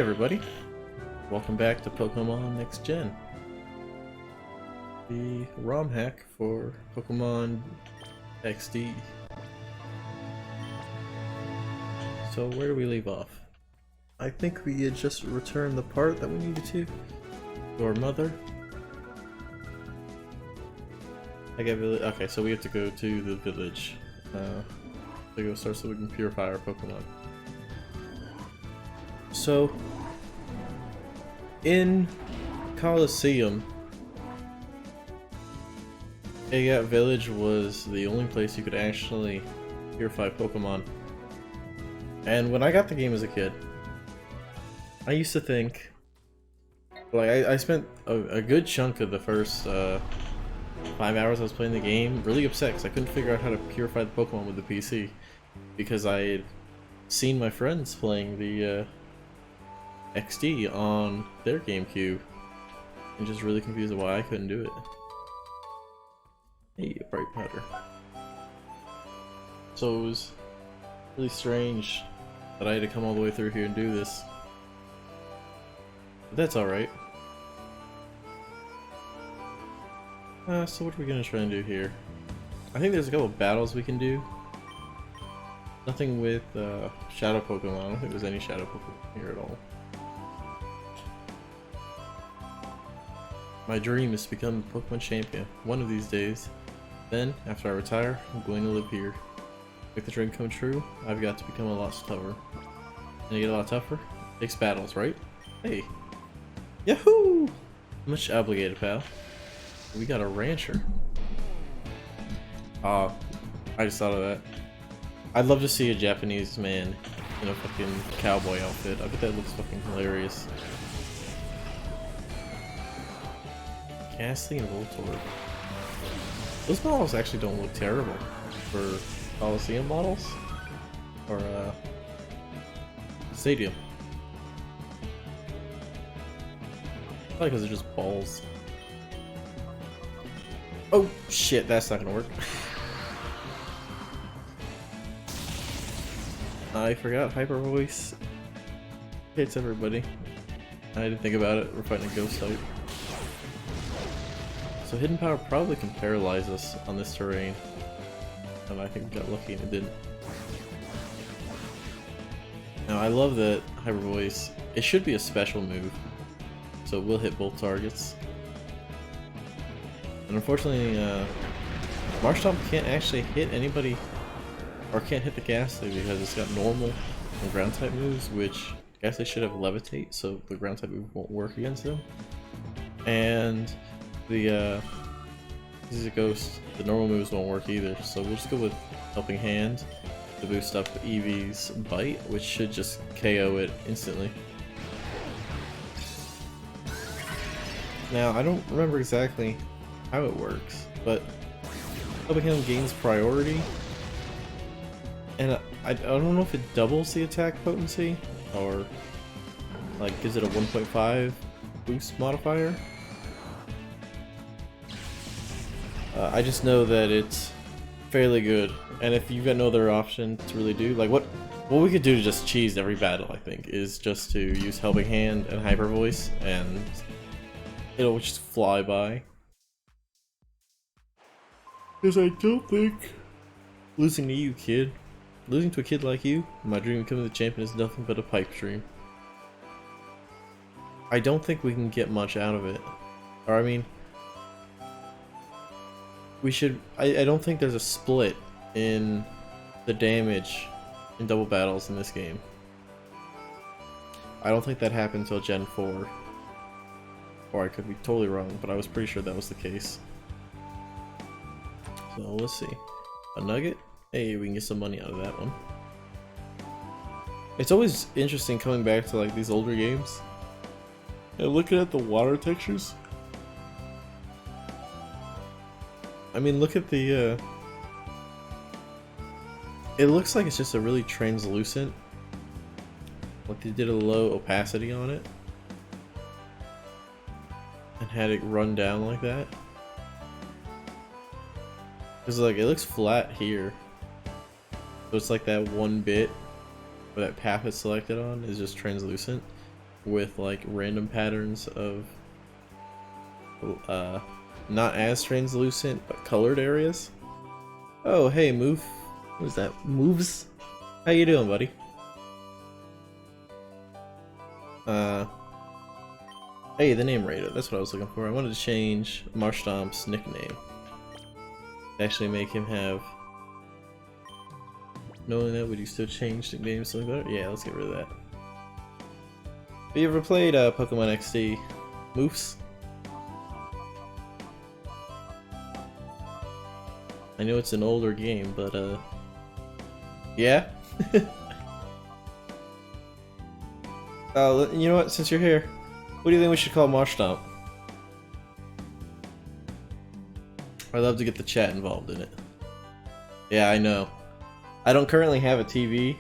Everybody, welcome back to Pokemon Next Gen, the ROM hack for Pokemon XD. So where do we leave off? I think we had just returned the part that we needed to our mother. Okay, so we have to go to the village to go start so we can purify our Pokemon. So in Colosseum, Agat Village was the only place you could actually purify Pokemon. And when I got the game as a kid, I used to think, like, I spent a good chunk of the first 5 hours I was playing the game really upset because I couldn't figure out how to purify the Pokemon with the PC, because I had seen my friends playing the XD on their GameCube and just really confused why I couldn't do it. Hey, bright powder. So it was really strange that I had to come all the way through here and do this. But that's alright. So what are we gonna try and do here? I think there's a couple of battles we can do. Nothing with Shadow Pokemon. I don't think there's any Shadow Pokemon here at all. My dream is to become a Pokemon champion one of these days. Then, after I retire, I'm going to live here. Make the dream come true, I've got to become a lot tougher. And to get a lot tougher, it takes battles, right? Hey. Yahoo! Much obligated, pal. We got a rancher. I just thought of that. I'd love to see a Japanese man in a fucking cowboy outfit. I bet that looks fucking hilarious. Ghastly and Voltorb. Those models actually don't look terrible for Colosseum models or Stadium. Probably because they're just balls. Oh shit, that's not gonna work. I forgot Hyper Voice hits everybody. I didn't think about it. We're fighting a ghost type. So Hidden Power probably can paralyze us on this terrain. And I think we got lucky and it didn't. Now I love that Hyper Voice. It should be a special move, so it will hit both targets. And unfortunately, Marshtomp can't actually hit anybody, or can't hit the Gastly because it's got normal and ground type moves, which Gastly should have Levitate, so the ground type move won't work against him. And the this is a ghost, the normal moves won't work either, so we'll just go with Helping Hand to boost up Eevee's Bite, which should just KO it instantly. Now, I don't remember exactly how it works, but Helping Hand gains priority, and I don't know if it doubles the attack potency, or like gives it a 1.5 boost modifier. I just know that it's fairly good, and if you've got no other option to really do, like what we could do to just cheese every battle, I think, is just to use Helping Hand and Hyper Voice, and it'll just fly by. Because I don't think losing to you, kid, losing to a kid like you, my dream of becoming the champion is nothing but a pipe dream. I don't think we can get much out of it, or I mean, we should. I don't think there's a split in the damage in double battles in this game. I don't think that happened until Gen 4. Or I could be totally wrong, but I was pretty sure that was the case. So let's see. A nugget? Hey, we can get some money out of that one. It's always interesting coming back to like these older games and looking at the water textures. I mean, look at the, it looks like it's just a really translucent, like they did a low opacity on it, and had it run down like that. Because like, it looks flat here, so it's like that one bit where that path is selected on is just translucent, with like random patterns of not as translucent but colored areas. Oh, hey, move. What is that? Moves? How you doing, buddy? Hey, the name Raider. That's what I was looking for. I wanted to change Marshtomp's nickname. Actually make him have... Knowing that, would you still change nicknames something better? Yeah, let's get rid of that. Have you ever played Pokemon XD? Moose? I know it's an older game, but yeah? You know what, since you're here, what do you think we should call Marshtomp? I'd love to get the chat involved in it. Yeah, I know. I don't currently have a TV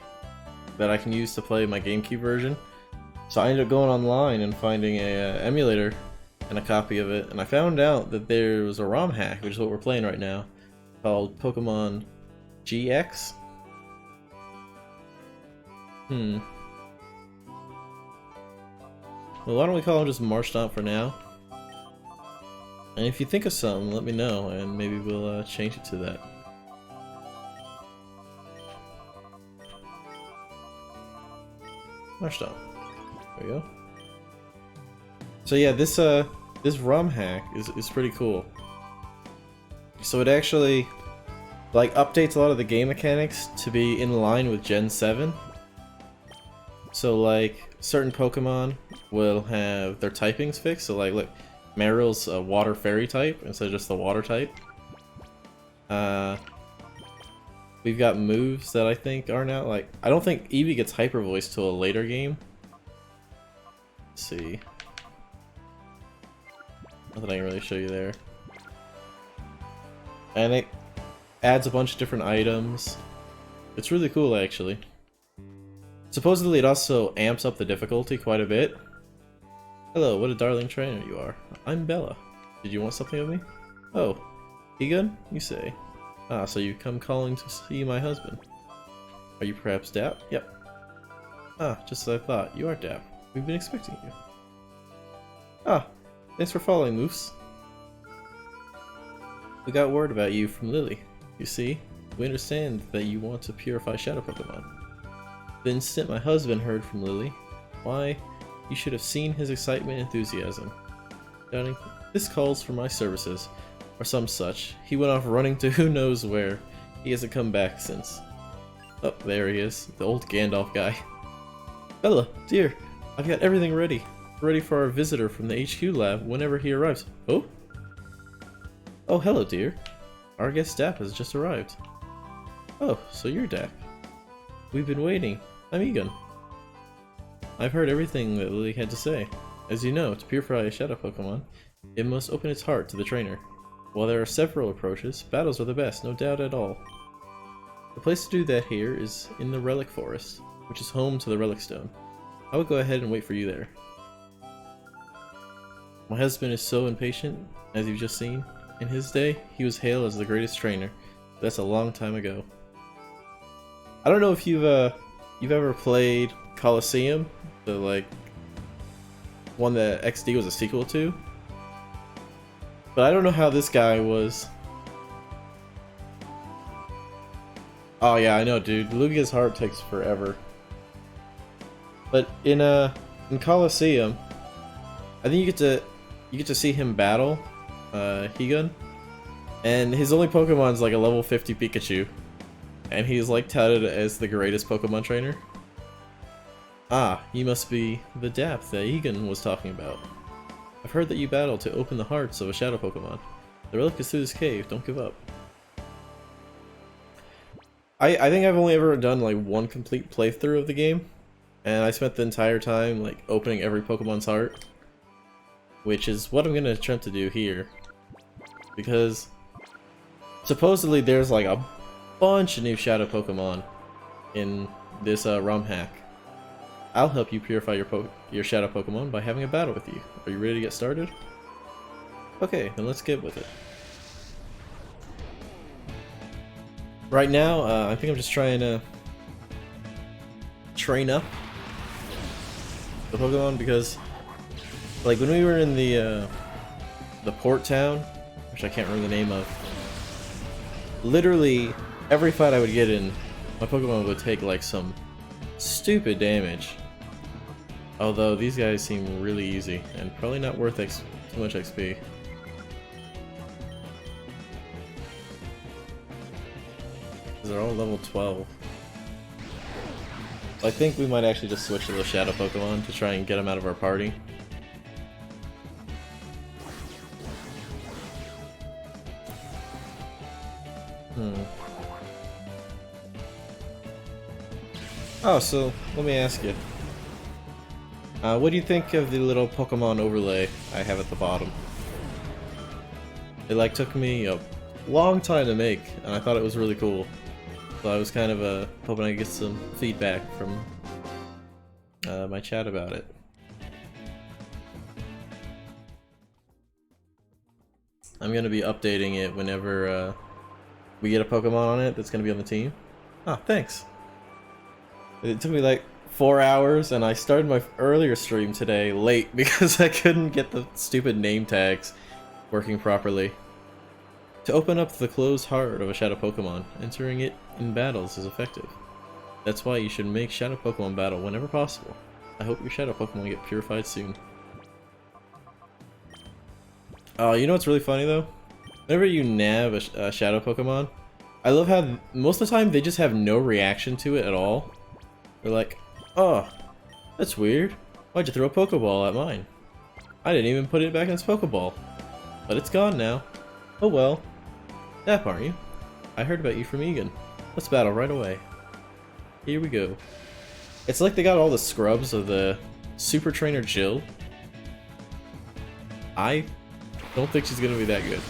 that I can use to play my GameCube version, so I ended up going online and finding a emulator and a copy of it, and I found out that there was a ROM hack, which is what we're playing right now, called Pokemon GX. Well, why don't we call him just Marshtomp for now? And if you think of something, let me know, and maybe we'll change it to that. Marshtomp. There we go. So yeah, this ROM hack is pretty cool. So it actually like updates a lot of the game mechanics to be in line with Gen 7. So like certain Pokemon will have their typings fixed. So like look, Marill's a water fairy type instead of just the water type. We've got moves that I think are now like, I don't think Eevee gets Hyper Voice till a later game. Let's see. Nothing I can really show you there. And it adds a bunch of different items. It's really cool, actually. Supposedly it also amps up the difficulty quite a bit. Hello, what a darling trainer you are. I'm Bella. Did you want something of me? Oh, Egon, you say? Ah, so you come calling to see my husband. Are you perhaps Dap? Yep. Ah, just as I thought. You are Dap. We've been expecting you. Ah, thanks for following, Moose. We got word about you from Lily. You see, we understand that you want to purify Shadow Pokemon. The instant my husband heard from Lily, why, you should have seen his excitement and enthusiasm. Darling, this calls for my services, or some such. He went off running to who knows where. He hasn't come back since. Oh, there he is, the old Gandalf guy. Bella, dear, I've got everything ready. Ready for our visitor from the HQ lab whenever he arrives. Oh? Oh, hello, dear. Our guest Dap has just arrived. Oh, so you're Dap. We've been waiting. I'm Egon. I've heard everything that Lily had to say. As you know, to purify a Shadow Pokemon, it must open its heart to the trainer. While there are several approaches, battles are the best, no doubt at all. The place to do that here is in the Relic Forest, which is home to the Relic Stone. I will go ahead and wait for you there. My husband is so impatient, as you've just seen. In his day, he was hailed as the greatest trainer. But that's a long time ago. I don't know if you've ever played Colosseum, the like one that XD was a sequel to. But I don't know how this guy was. Oh yeah, I know, dude. Lugia's heart takes forever. But in Colosseum, I think you get to see him battle Higun, and his only Pokemon's like a level 50 Pikachu, and he's like touted as the greatest Pokemon trainer. Ah, you must be the Dap that Egon was talking about. I've heard that you battled to open the hearts of a Shadow Pokemon. The relic is through this cave, don't give up. I think I've only ever done like one complete playthrough of the game, and I spent the entire time like opening every Pokemon's heart, which is what I'm gonna attempt to do here, because supposedly there's like a bunch of new Shadow Pokemon in this ROM hack. I'll help you purify your Shadow Pokemon by having a battle with you. Are you ready to get started? Okay, then let's get with it. Right now, I think I'm just trying to train up the Pokemon because, like, when we were in the port town, which I can't remember the name of, literally every fight I would get in, my Pokemon would take like some stupid damage. Although these guys seem really easy and probably not worth too much XP. They're all level 12. I think we might actually just switch to the Shadow Pokemon to try and get them out of our party. Oh, so let me ask you. What do you think of the little Pokemon overlay I have at the bottom? It like took me a long time to make, and I thought it was really cool. So I was kind of hoping I could get some feedback from my chat about it. I'm gonna be updating it whenever we get a Pokemon on it that's gonna be on the team. Ah, thanks. It took me like 4 hours, and I started my earlier stream today late because I couldn't get the stupid name tags working properly. To open up the closed heart of a Shadow Pokemon, entering it in battles is effective. That's why you should make Shadow Pokemon battle whenever possible. I hope your Shadow Pokemon get purified soon. You know what's really funny though? Whenever you nav a Shadow Pokemon, I love how most of the time they just have no reaction to it at all. They're like, oh, that's weird. Why'd you throw a Pokeball at mine? I didn't even put it back in its Pokeball. But it's gone now. Oh well. Dap, aren't you? I heard about you from Egan. Let's battle right away. Here we go. It's like they got all the scrubs of the Super Trainer Jill. I don't think she's gonna be that good.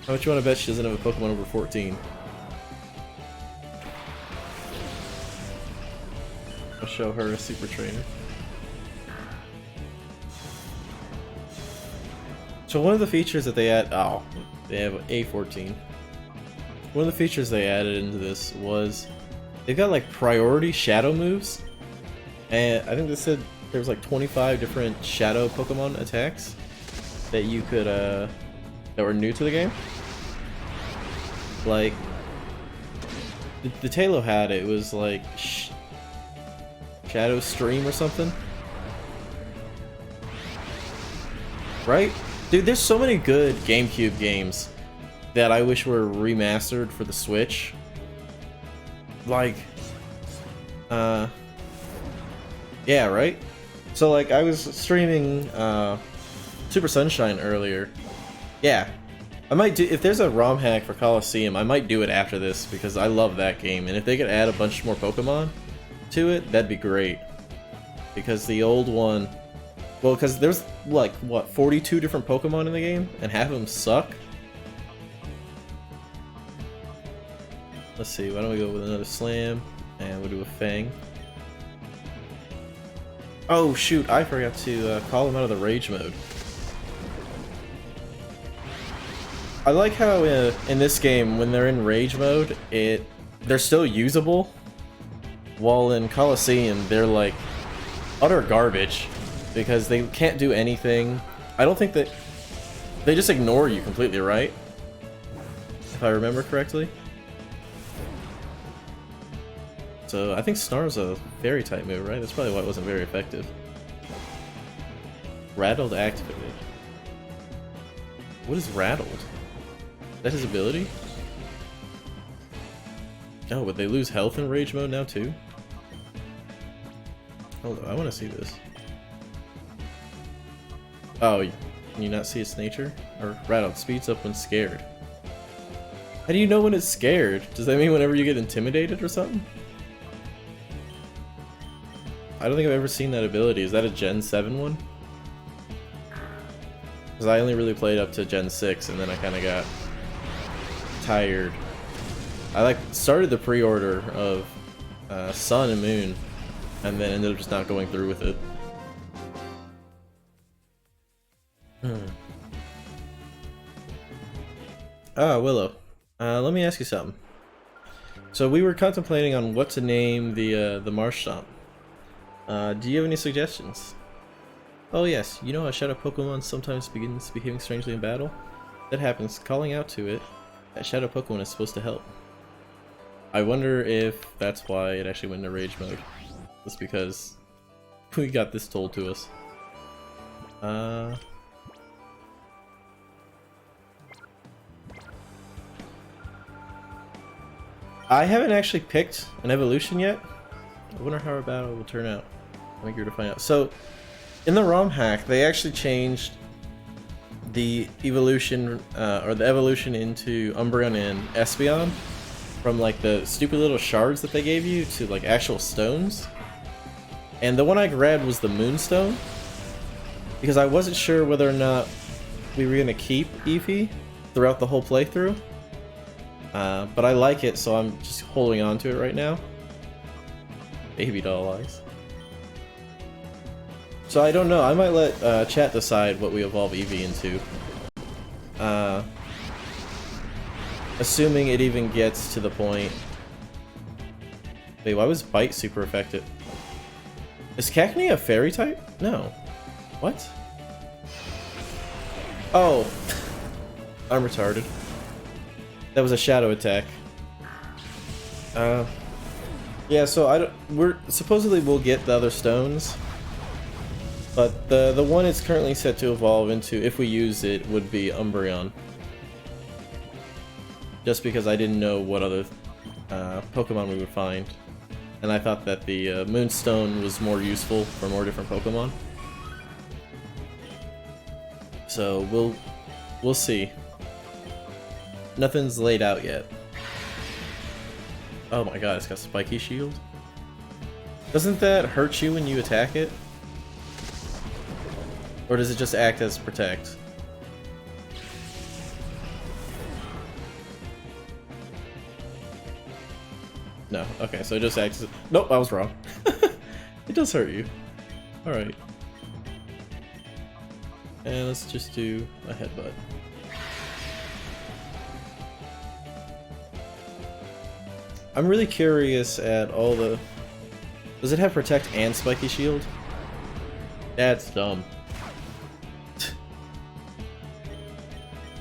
How much you wanna bet she doesn't have a Pokemon over 14? I'll show her a Super Trainer. So one of the features that they they have A14. One of the features they added into this was they've got like priority shadow moves, and I think they said there was like 25 different shadow Pokemon attacks that you could that were new to the game. Like the Tailo had it was like Shadow Stream or something, right? Dude, there's so many good GameCube games that I wish were remastered for the Switch. Like, yeah, right? So, like, I was streaming, Super Sunshine earlier. Yeah. I might do, if there's a ROM hack for Coliseum, I might do it after this, because I love that game, and if they could add a bunch more Pokemon to it, that'd be great. Because the old one... Well, because there's, like, what, 42 different Pokemon in the game? And half of them suck? Let's see, why don't we go with another Slam, and we'll do a Fang. Oh, shoot, I forgot to call them out of the Rage mode. I like how in this game, when they're in Rage mode, they're still usable, while in Coliseum, they're, like, utter garbage. Because they can't do anything. I don't think that... They just ignore you completely, right? If I remember correctly. So, I think Snarl's a fairy type move, right? That's probably why it wasn't very effective. Rattled activated. What is Rattled? Is that his ability? Oh, would they lose health in Rage mode now, too? Hold on, I want to see this. Oh, can you not see its nature? Or Rattled speeds up when scared. How do you know when it's scared? Does that mean whenever you get intimidated or something? I don't think I've ever seen that ability. Is that a Gen 7 one? Because I only really played up to Gen 6 and then I kind of got tired. I started the pre-order of Sun and Moon and then ended up just not going through with it. Willow. Let me ask you something. So we were contemplating on what to name the Marshtomp. Do you have any suggestions? Oh yes, you know how Shadow Pokemon sometimes begins behaving strangely in battle? That happens, calling out to it, that Shadow Pokemon is supposed to help. I wonder if that's why it actually went into Rage mode. Just because we got this told to us. I haven't actually picked an evolution yet. I wonder how our battle will turn out. I'm eager to find out. So, in the ROM hack, they actually changed the evolution, or the evolution into Umbreon and Espeon from like the stupid little shards that they gave you to like actual stones. And the one I grabbed was the Moonstone, because I wasn't sure whether or not we were going to keep Eevee throughout the whole playthrough. But I like it, so I'm just holding on to it right now. Baby doll eyes. So I don't know, I might let chat decide what we evolve Eevee into. Assuming it even gets to the point... Wait, why was Bite super effective? Is Cacnea a fairy type? No. What? Oh. I'm retarded. That was a shadow attack. Yeah, so supposedly we'll get the other stones. But the one it's currently set to evolve into, if we use it, would be Umbreon. Just because I didn't know what other Pokemon we would find. And I thought that the Moonstone was more useful for more different Pokemon. So we'll see. Nothing's laid out yet. Oh my god, it's got Spiky Shield? Doesn't that hurt you when you attack it? Or does it just act as protect? No, okay, so it just acts as... Nope, I was wrong. It does hurt you. Alright. And let's just do a headbutt. I'm really curious at all the... Does it have Protect and Spiky Shield? That's dumb.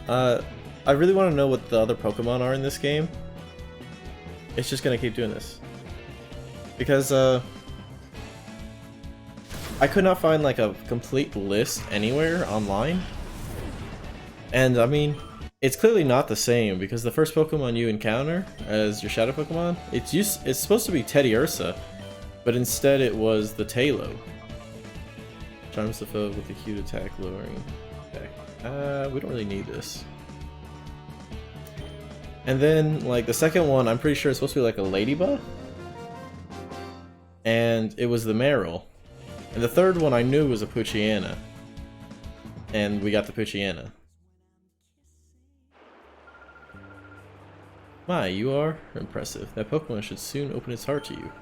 I really want to know what the other Pokemon are in this game. It's just gonna keep doing this. Because, I could not find, like, a complete list anywhere online. And, I mean, it's clearly not the same, because the first Pokemon you encounter as your Shadow Pokemon, it's supposed to be Teddiursa, but instead it was the Taillow. Charms the foe with a cute attack, lowering attack. We don't really need this. And then, like, the second one, I'm pretty sure it's supposed to be like a Ladybug. And it was the Marill. And the third one I knew was a Poochyena. And we got the Poochyena. My, you are impressive. That Pokemon should soon open its heart to you.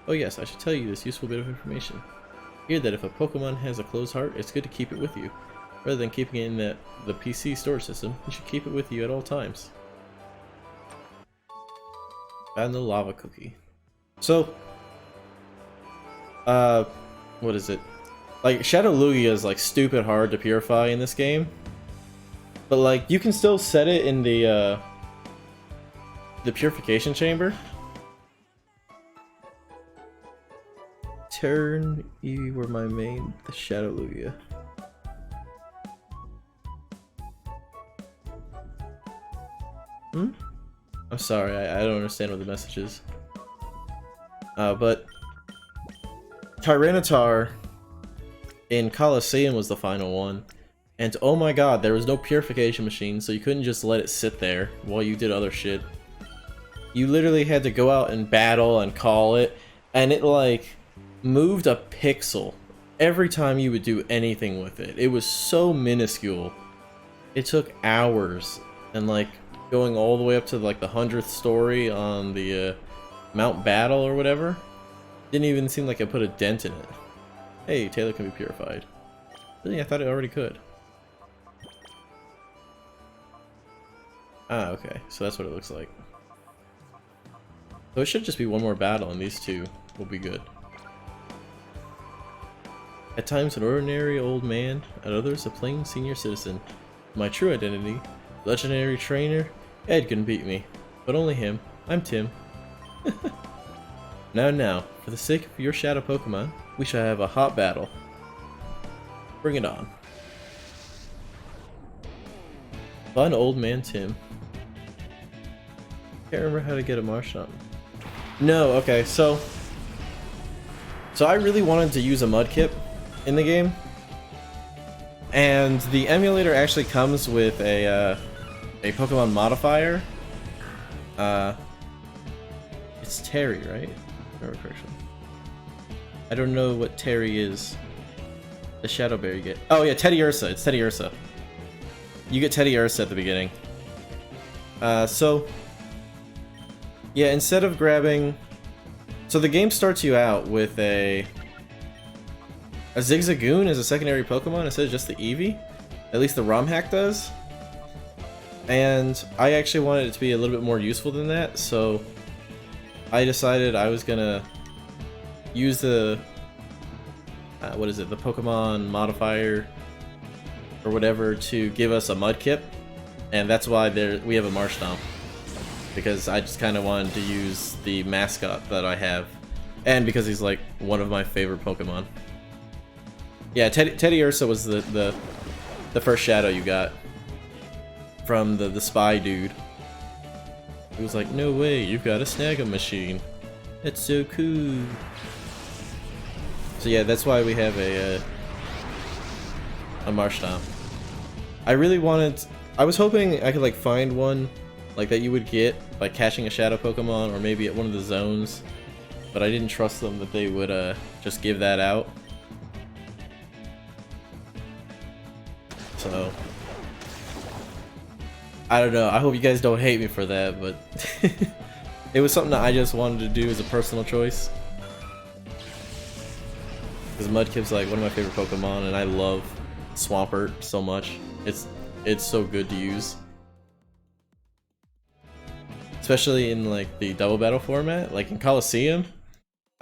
Oh yes, I should tell you this useful bit of information. Hear that if a Pokemon has a closed heart, it's good to keep it with you. Rather than keeping it in the PC storage system, you should keep it with you at all times. And the lava cookie. So, what is it? Like, Shadow Lugia is like stupid hard to purify in this game. But like, you can still set it in the purification chamber. Turn, you were my main, the Shadow Lugia. I'm sorry, I don't understand what the message is. But Tyranitar in Colosseum was the final one. And oh my god, there was no purification machine, so you couldn't just let it sit there while you did other shit. You literally had to go out and battle and call it, and it like moved a pixel every time you would do anything with it. It was so minuscule. It took hours, and like going all the way up to like the 100th story on the Mount Battle or whatever. Didn't even seem like I put a dent in it. Hey, Taillow can be purified. Really? I thought it already could. Ah, okay. So that's what it looks like. So it should just be one more battle and these two will be good. At times an ordinary old man, at others a plain senior citizen. My true identity, legendary trainer, Ed can beat me. But only him. I'm Tim. Now, for the sake of your shadow Pokemon, we shall have a hot battle. Bring it on. Fun old man Tim. Can't remember how to get a Marshtomp. No, okay, so I really wanted to use a Mudkip in the game, and the emulator actually comes with a Pokemon modifier. It's Terry, right? Remember correctly. I don't know what Terry is. The Shadow Bear you get. Oh yeah, Teddiursa. It's Teddiursa. You get Teddiursa at the beginning. So yeah, instead of grabbing, so the game starts you out with a Zigzagoon as a secondary Pokemon instead of just the Eevee. At least the ROM hack does. And I actually wanted it to be a little bit more useful than that, so I decided I was gonna use the what is it, the Pokemon modifier or whatever to give us a Mudkip, and that's why we have a Marshtomp, because I just kind of wanted to use the mascot that I have, and because he's like one of my favorite Pokemon. Yeah, Teddiursa was the first shadow you got from the spy dude. He was like, no way, you've got a Snag'em machine. It's so cool. So yeah, that's why we have a Marshtomp. I was hoping I could like find one like that you would get by catching a shadow Pokemon or maybe at one of the zones, but I didn't trust them that they would just give that out. So I don't know, I hope you guys don't hate me for that, but it was something that I just wanted to do as a personal choice. Because Mudkip's like one of my favorite Pokemon, and I love Swampert so much. It's so good to use. Especially in like the double battle format. Like in Coliseum,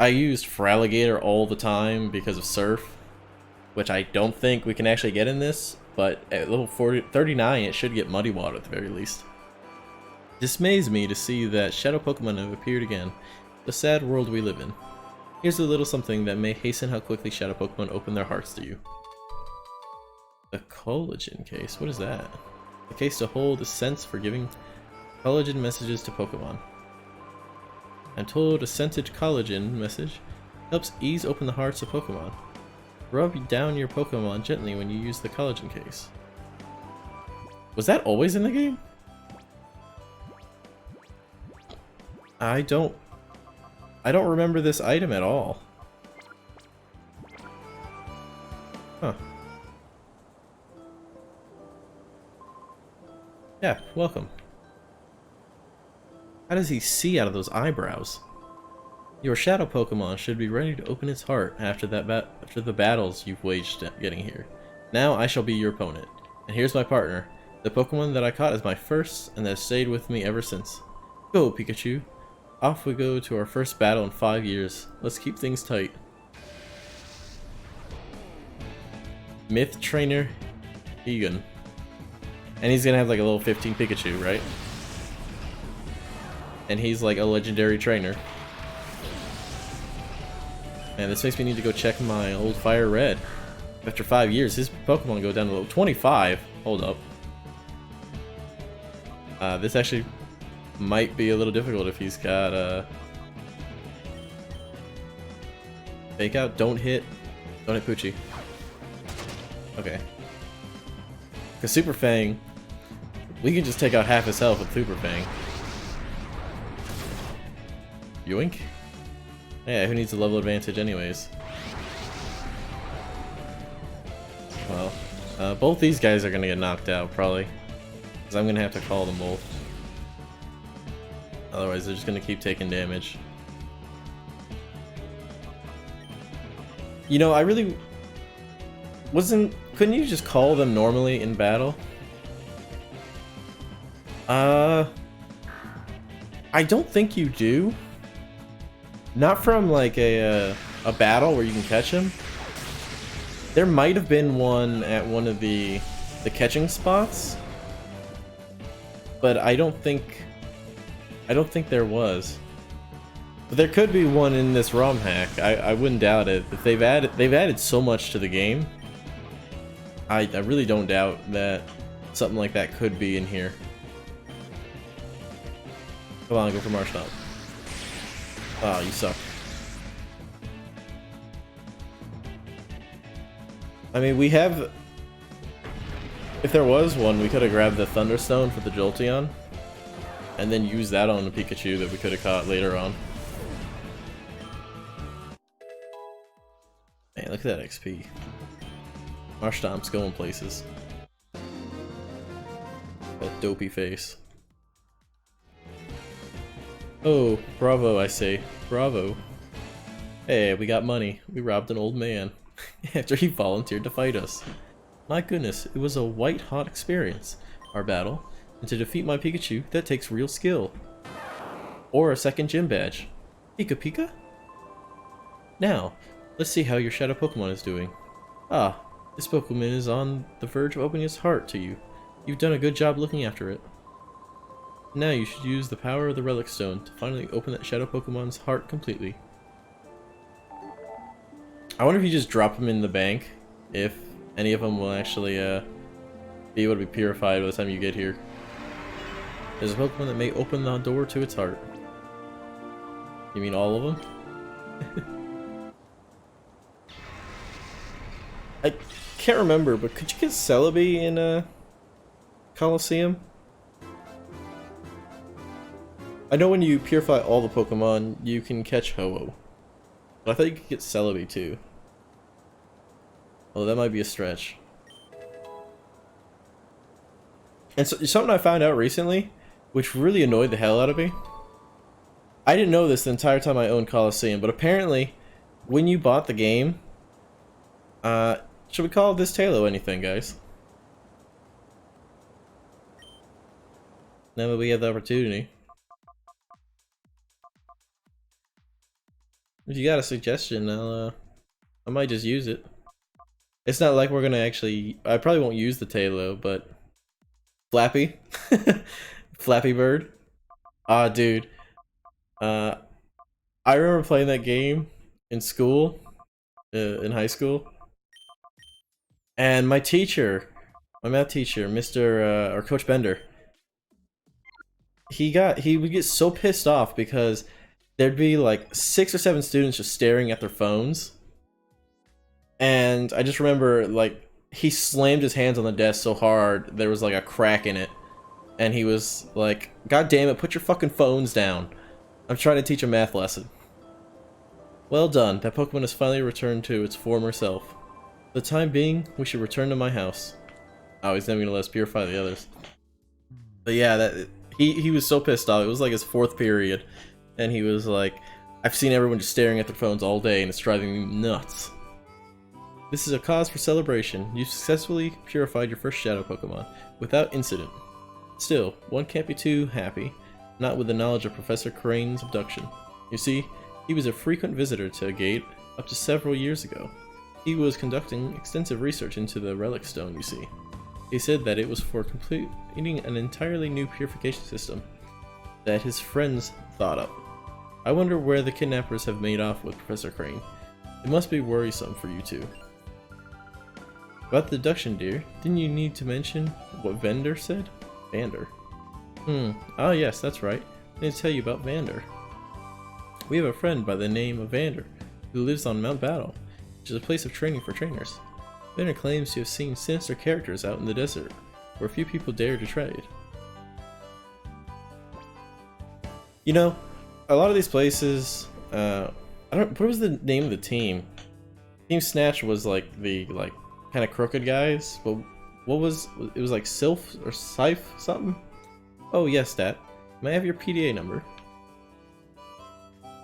I used Feraligatr all the time because of Surf, which I don't think we can actually get in this, but at level 39 it should get Muddy Water at the very least. Dismays me to see that Shadow Pokemon have appeared again. The sad world we live in. Here's a little something that may hasten how quickly Shadow Pokemon open their hearts to you. The collagen case, what is that? A case to hold a sense for giving collagen messages to Pokemon. I'm told a scented collagen message helps ease open the hearts of Pokemon. Rub down your Pokemon gently when you use the collagen case. Was that always in the game? I don't remember this item at all. Huh. Yeah, welcome. How does he see out of those eyebrows? Your shadow Pokemon should be ready to open its heart after the battles you've waged getting here. Now I shall be your opponent. And here's my partner. The Pokemon that I caught is my first and that has stayed with me ever since. Go, Pikachu. Off we go to our first battle in 5 years. Let's keep things tight. Myth Trainer Egan. And he's gonna have like a level 15 Pikachu, right? And he's like a legendary trainer. And this makes me need to go check my old Fire Red. After 5 years, his Pokemon go down to level 25. Hold up. This actually might be a little difficult if he's got Fake Out, don't hit Poochie. Okay. Because Super Fang, we can just take out half his health with Super Fang. Yoink? Yeah, who needs a level advantage anyways? Well, both these guys are gonna get knocked out probably, because I'm gonna have to call them both. Otherwise they're just gonna keep taking damage. You know, I really couldn't you just call them normally in battle? I don't think you do. Not from like a battle where you can catch him. There might have been one at one of the catching spots, but I don't think there was. But there could be one in this ROM hack. I wouldn't doubt it. If they've added so much to the game, I really don't doubt that something like that could be in here. Come on, go for Marshmallow. Oh, you suck. I mean, we have... If there was one, we could have grabbed the Thunderstone for the Jolteon, and then used that on the Pikachu that we could have caught later on. Man, look at that XP. Marshtomp's going places. That dopey face. Oh, bravo, I say. Bravo. Hey, we got money. We robbed an old man. After he volunteered to fight us. My goodness, it was a white-hot experience, our battle. And to defeat my Pikachu, that takes real skill. Or a second gym badge. Pika Pika? Now, let's see how your Shadow Pokemon is doing. Ah, this Pokemon is on the verge of opening its heart to you. You've done a good job looking after it. Now you should use the power of the Relic Stone to finally open that Shadow Pokemon's heart completely. I wonder if you just drop them in the bank, if any of them will actually be able to be purified by the time you get here. There's a Pokemon that may open the door to its heart. You mean all of them? I can't remember, but could you get Celebi in a Colosseum? I know when you purify all the Pokemon, you can catch Ho-Oh. But I thought you could get Celebi too. Oh, that might be a stretch. And so, something I found out recently, which really annoyed the hell out of me. I didn't know this the entire time I owned Colosseum, but apparently, when you bought the game, should we call this Taillow anything, guys? Now that we have the opportunity. If you got a suggestion, I might just use it. It's not like we're gonna actually... I probably won't use the Taillow, but... Flappy? Flappy Bird? Ah, dude. I remember playing that game in school, in high school. And my teacher, my math teacher, or Coach Bender, he would get so pissed off because there'd be like 6 or 7 students just staring at their phones. And I just remember, like, he slammed his hands on the desk so hard, there was like a crack in it. And he was like, God damn it, put your fucking phones down. I'm trying to teach a math lesson. Well done, that Pokemon has finally returned to its former self. For the time being, we should return to my house. Oh, he's never gonna let us purify the others. But yeah, he was so pissed off. It was like his 4th period. And he was like, I've seen everyone just staring at their phones all day and it's driving me nuts. This is a cause for celebration. You successfully purified your first Shadow Pokemon, without incident. Still, one can't be too happy, not with the knowledge of Professor Crane's abduction. You see, he was a frequent visitor to Gate up to several years ago. He was conducting extensive research into the Relic Stone, you see. He said that it was for completing an entirely new purification system that his friends thought up. I wonder where the kidnappers have made off with Professor Crane. It must be worrisome for you two. About the abduction, dear, didn't you need to mention what Vander said? Vander. Ah yes, that's right. I need to tell you about Vander. We have a friend by the name of Vander, who lives on Mount Battle, which is a place of training for trainers. Vander claims to have seen sinister characters out in the desert, where few people dare to tread. You know, a lot of these places, what was the name of the team? Team Snatch was like the, kind of crooked guys, but what was, it was like Sylph or Scythe something? Oh yes, Stat. May I have your PDA number?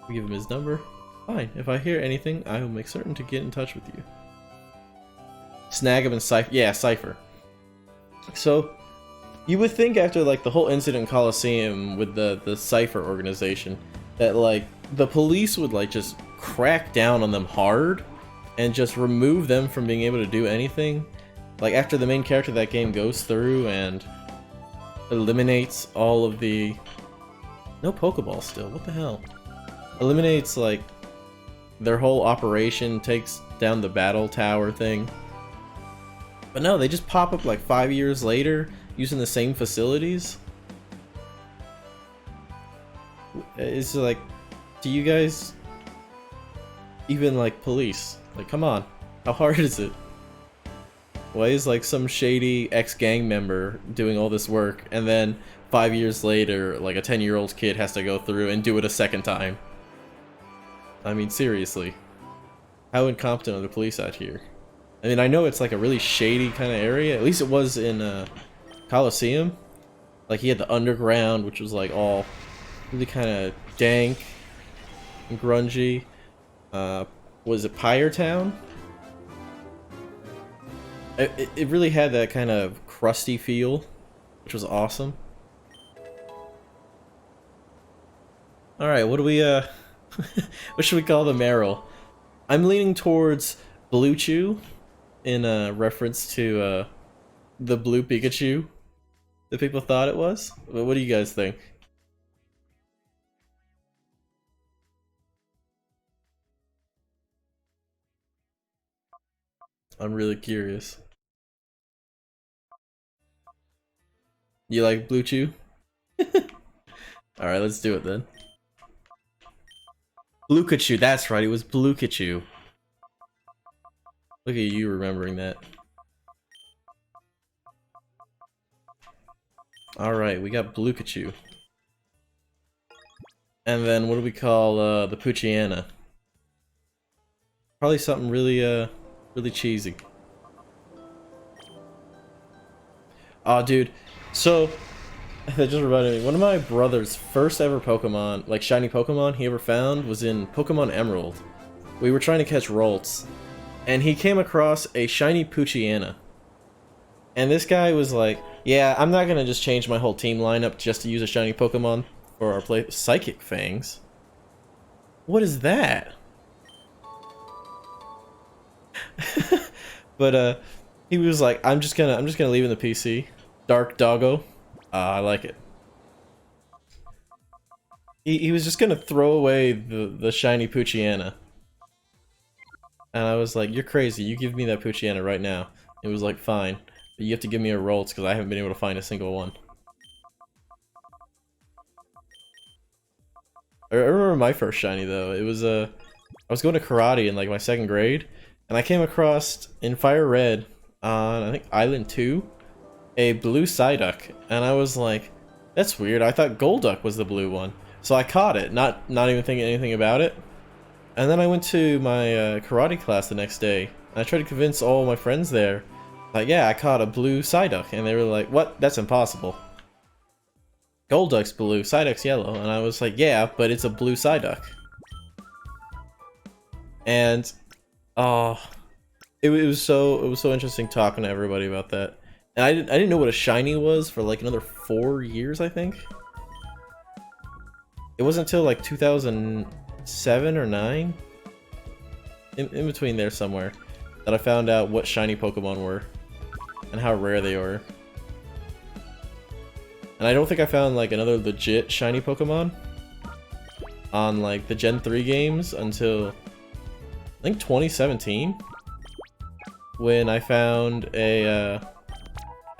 We give him his number. Fine, if I hear anything, I will make certain to get in touch with you. Snag him and Cypher. Yeah, Cypher. So, you would think after like the whole incident in Colosseum with the Cypher organization, that like the police would like just crack down on them hard. and just remove them from being able to do anything. Like after the main character of that game goes through and eliminates all of the... No Pokeball still, what the hell? Eliminates like their whole operation, takes down the battle tower thing. But no, they just pop up like 5 years later using the same facilities. It's like, do you guys even like police? Like, come on, how hard is it? Why is like some shady ex-gang member doing all this work, and then 5 years later, like a 10-year-old kid has to go through and do it a second time? I mean, seriously. How incompetent are the police out here? I mean, I know it's like a really shady kind of area. At least it was in Coliseum. Like, he had the underground, which was like all really kind of dank and grungy. Was it Pyre Town? It really had that kind of crusty feel, which was awesome. Alright, what do we, what should we call the Marill? I'm leaning towards Blue Chew, in reference to, the blue Pikachu that people thought it was. What do you guys think? I'm really curious. You like Blue Chew? Alright, let's do it then. Bluekachu, that's right, it was Bluekachu. Look at you remembering that. Alright, we got Bluekachu. And then what do we call the Poochyena? Probably something really really cheesy. Aw, dude. So that just reminded me, one of my brother's first ever Pokemon, like shiny Pokemon he ever found, was in Pokemon Emerald. We were trying to catch Ralts, and he came across a shiny Poochyena. And this guy was like, yeah, I'm not gonna just change my whole team lineup just to use a shiny Pokemon for our play. Psychic Fangs? What is that? But he was like, I'm just gonna leave in the PC. Dark Doggo. I like it. He was just gonna throw away the shiny Poochyena. And I was like, you're crazy, you give me that Poochyena right now. It was like, fine. But you have to give me a Ralts because I haven't been able to find a single one. I remember my first shiny though. It was I was going to karate in like my 2nd grade, and I came across in Fire Red on I think Island 2 a blue Psyduck, and I was like, that's weird. I thought Golduck was the blue one, so I caught it, not even thinking anything about it. And then I went to my karate class the next day, and I tried to convince all my friends there, like, yeah, I caught a blue Psyduck, and they were like, what? That's impossible. Golduck's blue, Psyduck's yellow, and I was like, yeah, but it's a blue Psyduck. And it was so interesting talking to everybody about that. And I didn't know what a shiny was for like another 4 years, I think. It wasn't until like 2007 or 9, in between there somewhere, that I found out what shiny Pokemon were and how rare they were. And I don't think I found like another legit shiny Pokemon on like the Gen 3 games until I think 2017, when I found a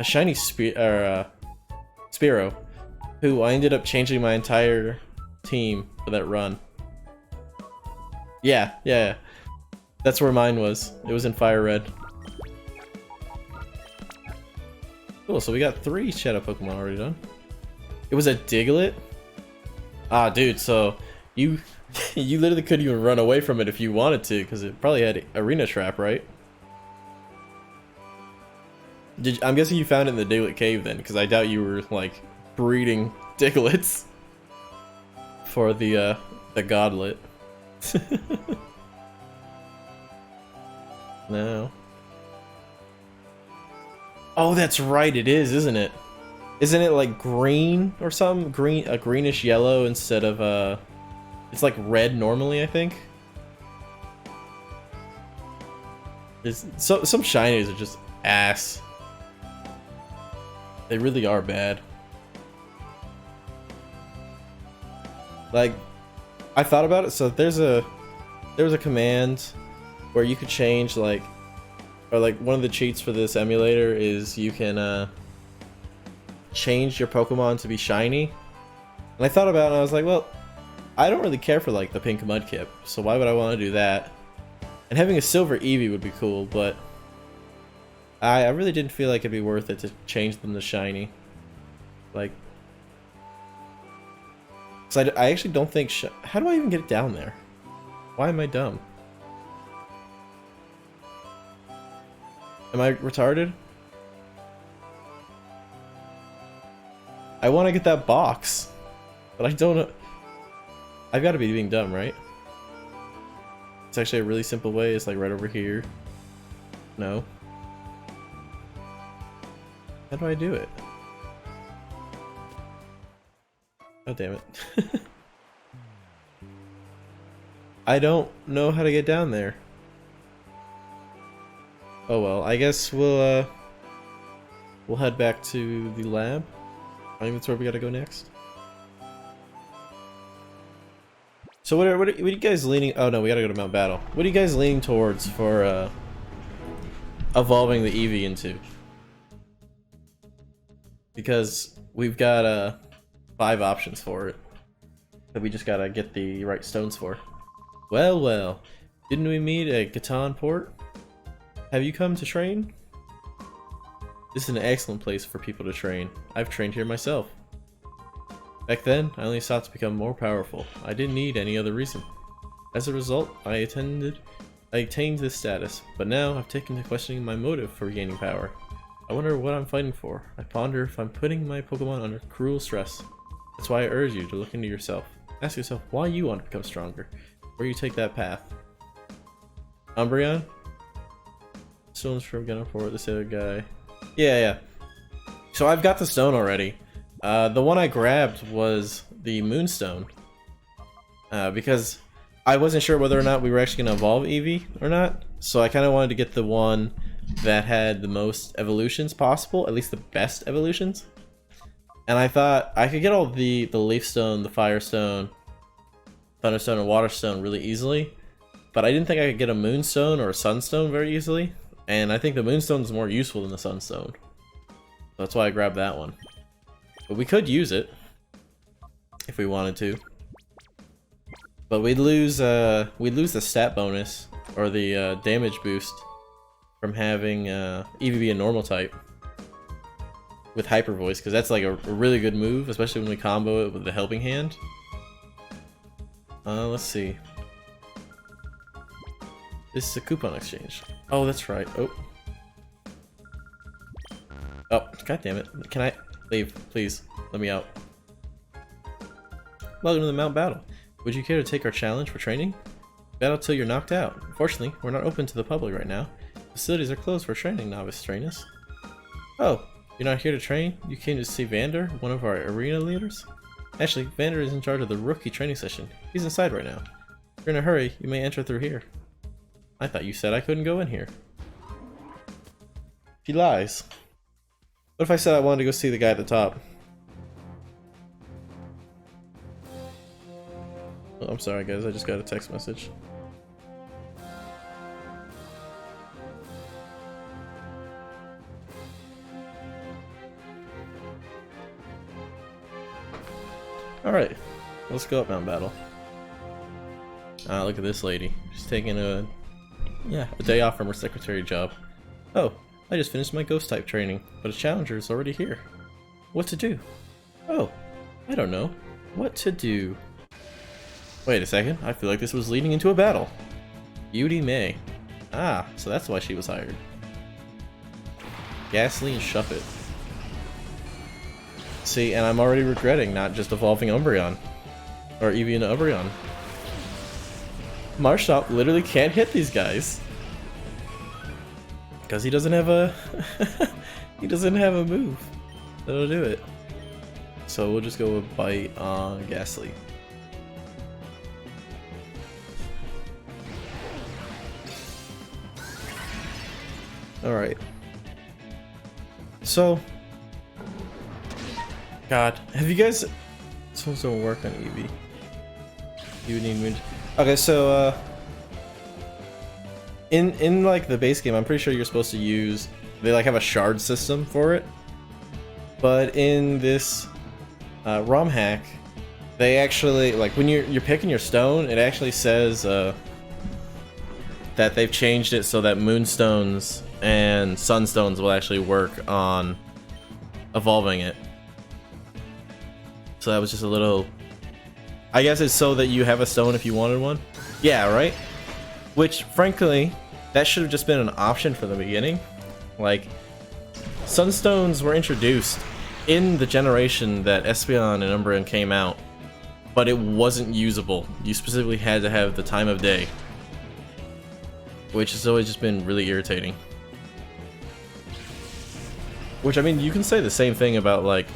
shiny Spearow, who I ended up changing my entire team for that run. Yeah. That's where mine was. It was in Fire Red. Cool, so we got 3 Shadow Pokemon already done. It was a Diglett? Ah, dude, so you you literally couldn't even run away from it if you wanted to, because it probably had Arena Trap, right? I'm guessing you found it in the Diglett Cave then, because I doubt you were, like, breeding Diglets for the Godlet. No. Oh, that's right, it is, isn't it? Isn't it like green or something? A greenish yellow instead of it's like red normally, I think. Some shinies are just ass. They really are bad. Like, I thought about it. So there was a command where you could change like, or like one of the cheats for this emulator is you can change your Pokemon to be shiny. And I thought about it and I was like, well, I don't really care for like the pink Mudkip, so why would I want to do that? And having a silver Eevee would be cool, but I really didn't feel like it'd be worth it to change them to shiny. Like, cause I actually don't think how do I even get it down there? Why am I dumb? Am I retarded? I want to get that box, but I don't know. I've got to be being dumb, right? It's actually a really simple way. It's like right over here. No. How do I do it? Oh, damn it. I don't know how to get down there. Oh well, I guess we'll head back to the lab. I think that's where we gotta go next. So what are you guys leaning? Oh no, we gotta go to Mount Battle. What are you guys leaning towards for evolving the Eevee into? Because we've got 5 options for it that we just gotta get the right stones for. Well, well, didn't we meet at Gaton Port? Have you come to train? This is an excellent place for people to train. I've trained here myself. Back then, I only sought to become more powerful. I didn't need any other reason. As a result, I attained this status, but now I've taken to questioning my motive for gaining power. I wonder what I'm fighting for. I ponder if I'm putting my Pokemon under cruel stress. That's why I urge you to look into yourself. Ask yourself why you want to become stronger, where you take that path. Umbreon? Stones from Gunnerport, this other guy. Yeah. So I've got the stone already. The one I grabbed was the Moonstone. Because I wasn't sure whether or not we were actually going to evolve Eevee or not. So I kind of wanted to get the one that had the most evolutions possible, at least the best evolutions. And I thought I could get all the Leaf Stone, the Fire Stone, Thunderstone, and Water Stone really easily. But I didn't think I could get a Moonstone or a Sunstone very easily. And I think the Moonstone is more useful than the Sunstone. That's why I grabbed that one. But we could use it if we wanted to. But we'd lose the stat bonus or the damage boost from having Eevee be a normal type with Hyper Voice, because that's like a really good move, especially when we combo it with the Helping Hand. Let's see. This is a coupon exchange. Oh, that's right. Oh, god damn it! Can I leave, please? Let me out. Welcome to the Mount Battle. Would you care to take our challenge for training? Battle till you're knocked out. Unfortunately, we're not open to the public right now. Facilities are closed for training, novice trainers. Oh, you're not here to train? You came to see Vander, one of our arena leaders? Actually, Vander is in charge of the rookie training session. He's inside right now. If you're in a hurry, you may enter through here. I thought you said I couldn't go in here. She lies. What if I said I wanted to go see the guy at the top? Oh, I'm sorry guys, I just got a text message. Alright, let's go up Mount Battle. Look at this lady. She's taking a day off from her secretary job. Oh, I just finished my ghost type training, but a challenger is already here. What to do? Oh, I don't know. What to do? Wait a second, I feel like this was leading into a battle. Beauty May. Ah, so that's why she was hired. Ghastly and Shuffit. See, and I'm already regretting not just evolving Umbreon. Or Eevee into Umbreon. Marshall literally can't hit these guys. Because he doesn't have a... he doesn't have a move that'll do it. So we'll just go with Bite on Ghastly. Alright. So... God, have you guys... Supposed to work on Eevee. You would need me to... Okay, so, In like, the base game, I'm pretty sure you're supposed to use... They, like, have a shard system for it. But in this, ROM hack, they actually... Like, when you're picking your stone, it actually says, that they've changed it so that Moonstones and Sunstones will actually work on evolving it. So that was just a little... I guess it's so that you have a stone if you wanted one. Yeah, right? Which, frankly, that should have just been an option from the beginning. Like, Sunstones were introduced in the generation that Espeon and Umbreon came out, but it wasn't usable. You specifically had to have the time of day, which has always just been really irritating. Which, I mean, you can say the same thing about, like,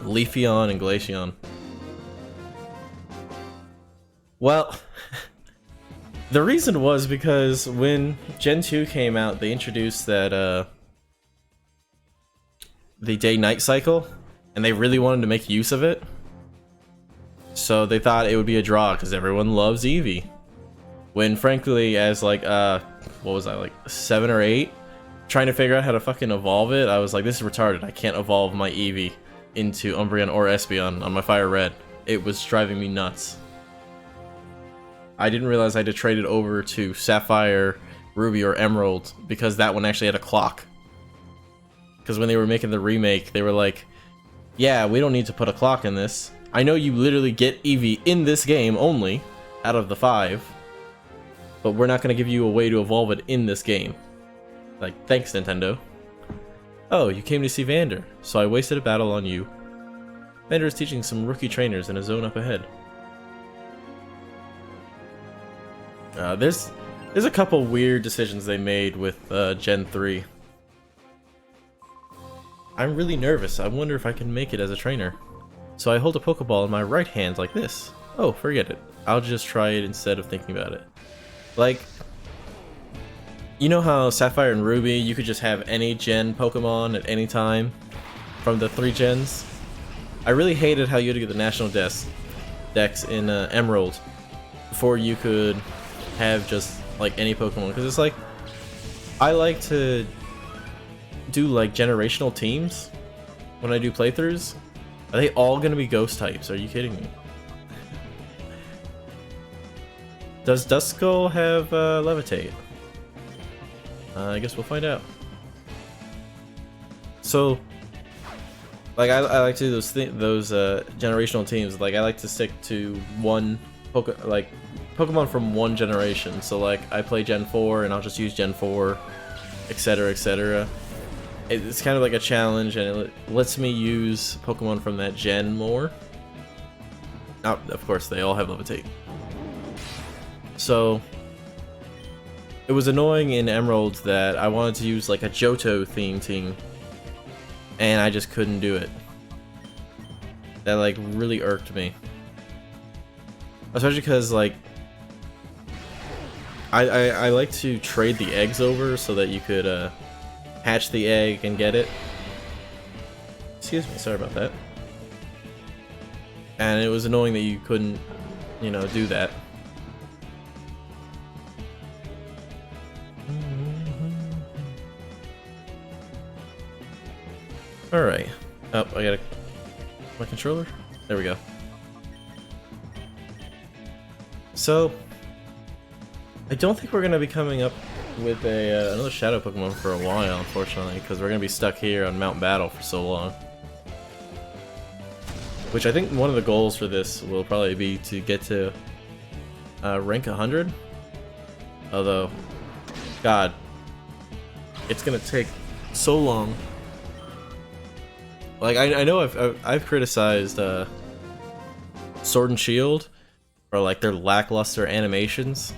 Leafeon and Glaceon. Well, the reason was because when Gen 2 came out, they introduced that, the day-night cycle, and they really wanted to make use of it. So they thought it would be a draw, because everyone loves Eevee. When, frankly, as, like, what was I, like, 7 or 8? Trying to figure out how to fucking evolve it, I was like, this is retarded. I can't evolve my Eevee into Umbreon or Espeon on my Fire Red. It was driving me nuts. I didn't realize I had to trade it over to Sapphire, Ruby, or Emerald, because that one actually had a clock. Because when they were making the remake, they were like, yeah, we don't need to put a clock in this. I know you literally get Eevee in this game only, out of the 5, but we're not going to give you a way to evolve it in this game. Like, thanks, Nintendo. Oh, you came to see Vander, so I wasted a battle on you. Vander is teaching some rookie trainers in a zone up ahead. There's a couple weird decisions they made with Gen 3. I'm really nervous. I wonder if I can make it as a trainer. So I hold a Pokeball in my right hand like this. Oh, forget it. I'll just try it instead of thinking about it. Like, you know how Sapphire and Ruby, you could just have any gen Pokemon at any time from the 3 gens? I really hated how you had to get the National Dex in Emerald before you could have just, like, any Pokemon. Because it's like, I like to do, like, generational teams when I do playthroughs. Are they all gonna be ghost types? Are you kidding me? Does Duskull have Levitate? I guess we'll find out. So, like, I like to do those generational teams. Like, I like to stick to one Pokemon from one generation. So, like, I play Gen 4 and I'll just use Gen 4, etc., etc. It's kind of like a challenge, and it lets me use Pokemon from that gen more. Now, of course, they all have Levitate. So, it was annoying in Emerald that I wanted to use, like, a Johto theme team, and I just couldn't do it. That, like, really irked me. Especially because, like, I like to trade the eggs over so that you could, hatch the egg and get it. Excuse me, sorry about that. And it was annoying that you couldn't, you know, do that. Alright. Oh, I gotta... My controller? There we go. So... I don't think we're gonna be coming up with another Shadow Pokemon for a while, unfortunately, because we're gonna be stuck here on Mount Battle for so long. Which I think one of the goals for this will probably be to get to rank 100. Although, God, it's gonna take so long. Like, I know I've criticized Sword and Shield for, like, their lackluster animations.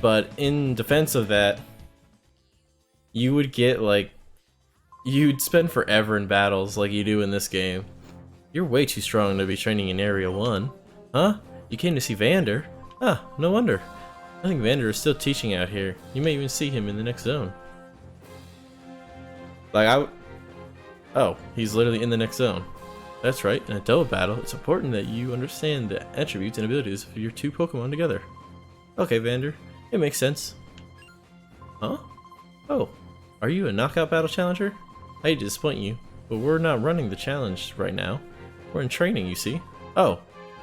But in defense of that, you would get, like, you'd spend forever in battles like you do in this game. You're way too strong to be training in Area 1. Huh? You came to see Vander? Ah, no wonder. I think Vander is still teaching out here. You may even see him in the next zone. Like, oh, he's literally in the next zone. That's right, in a double battle, it's important that you understand the attributes and abilities of your two Pokemon together. Okay, Vander, it makes sense. Huh? Oh, are you a knockout battle challenger? I hate to disappoint you, but we're not running the challenge right now. We're in training, you see. Oh,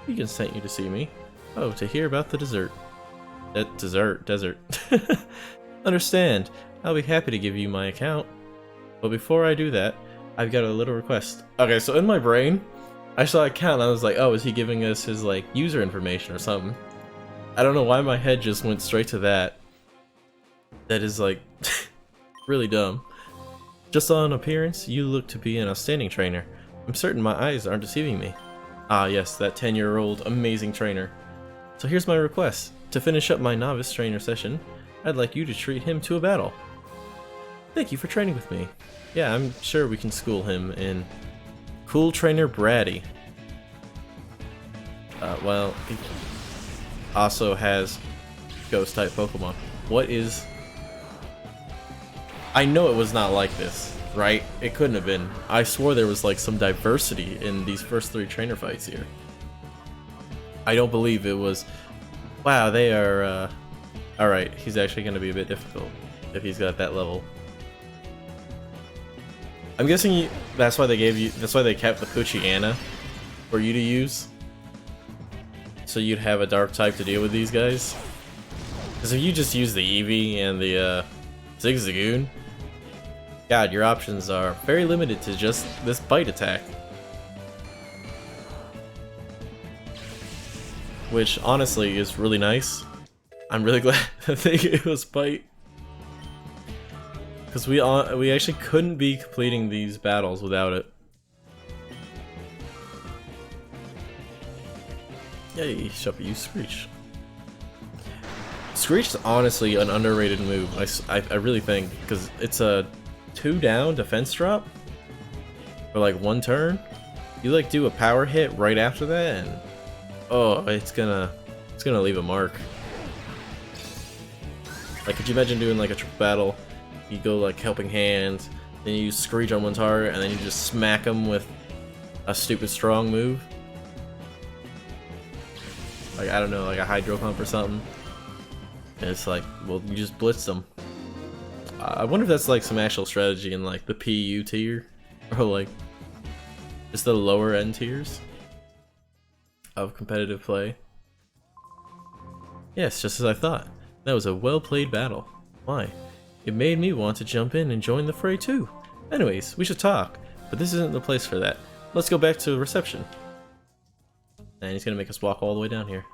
Vegan sent you to see me. Oh, to hear about the dessert. That desert. Understand, I'll be happy to give you my account. But before I do that, I've got a little request. Okay, so in my brain, I saw account and I was like, oh, is he giving us his like user information or something? I don't know why my head just went straight to that. That is like really dumb. Just on appearance, you look to be an outstanding trainer. I'm certain my eyes aren't deceiving me. Ah yes, that 10-year-old amazing trainer. So here's my request. To finish up my novice trainer session, I'd like you to treat him to a battle. Thank you for training with me. Yeah, I'm sure we can school him in Cool Trainer Bratty. Well, he also has Ghost-type Pokemon. What is... I know it was not like this, right? It couldn't have been. I swore there was like some diversity in these first 3 trainer fights here. I don't believe it was... Wow, they are... Alright, he's actually going to be a bit difficult if he's got that level. I'm guessing that's why they gave you... That's why they kept the Poochyena for you to use. So you'd have a dark type to deal with these guys. Because if you just use the Eevee and the Zigzagoon, God, your options are very limited to just this bite attack. Which honestly is really nice. I'm really glad that they gave us bite. Because we actually couldn't be completing these battles without it. Yay, Shuppy, you Screech. Screech is honestly an underrated move, I really think, because it's a 2-down defense drop for like 1 turn. You like do a power hit right after that, and oh, it's gonna leave a mark. Like, could you imagine doing like a triple battle? You go like Helping Hand, then you Screech on one target, and then you just smack them with a stupid strong move. Like, I don't know, like a Hydro Pump or something. And it's like, well, you just blitz them. I wonder if that's like some actual strategy in like the PU tier, or like just the lower end tiers of competitive play. Yes, just as I thought. That was a well-played battle. Why? It made me want to jump in and join the fray too. Anyways, we should talk, but this isn't the place for that. Let's go back to reception. And he's gonna make us walk all the way down here.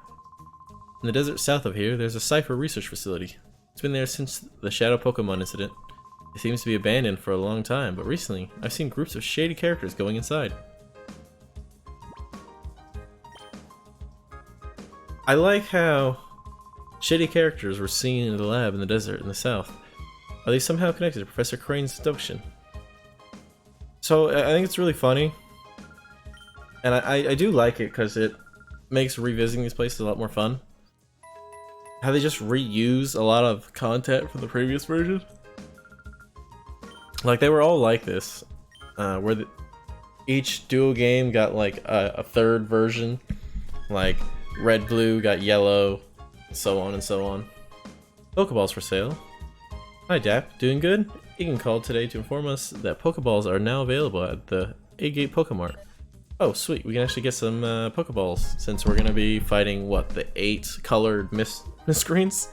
In the desert south of here, there's a Cypher research facility. It's been there since the Shadow Pokemon incident. It seems to be abandoned for a long time, but recently, I've seen groups of shady characters going inside. I like how shady characters were seen in the lab in the desert in the south. Are they somehow connected to Professor Crane's abduction? So, I think it's really funny. And I do like it because it makes revisiting these places a lot more fun. How they just reuse a lot of content from the previous version. Like, they were all like this. Where each duo game got like a 3rd version. Like, red, blue got yellow, so on and so on. Pokeballs for sale. Hi Dap, doing good? Egan called today to inform us that Pokeballs are now available at the A-Gate Pokemart. Oh sweet, we can actually get some Pokeballs since we're gonna be fighting, what, the 8 colored Miscreants?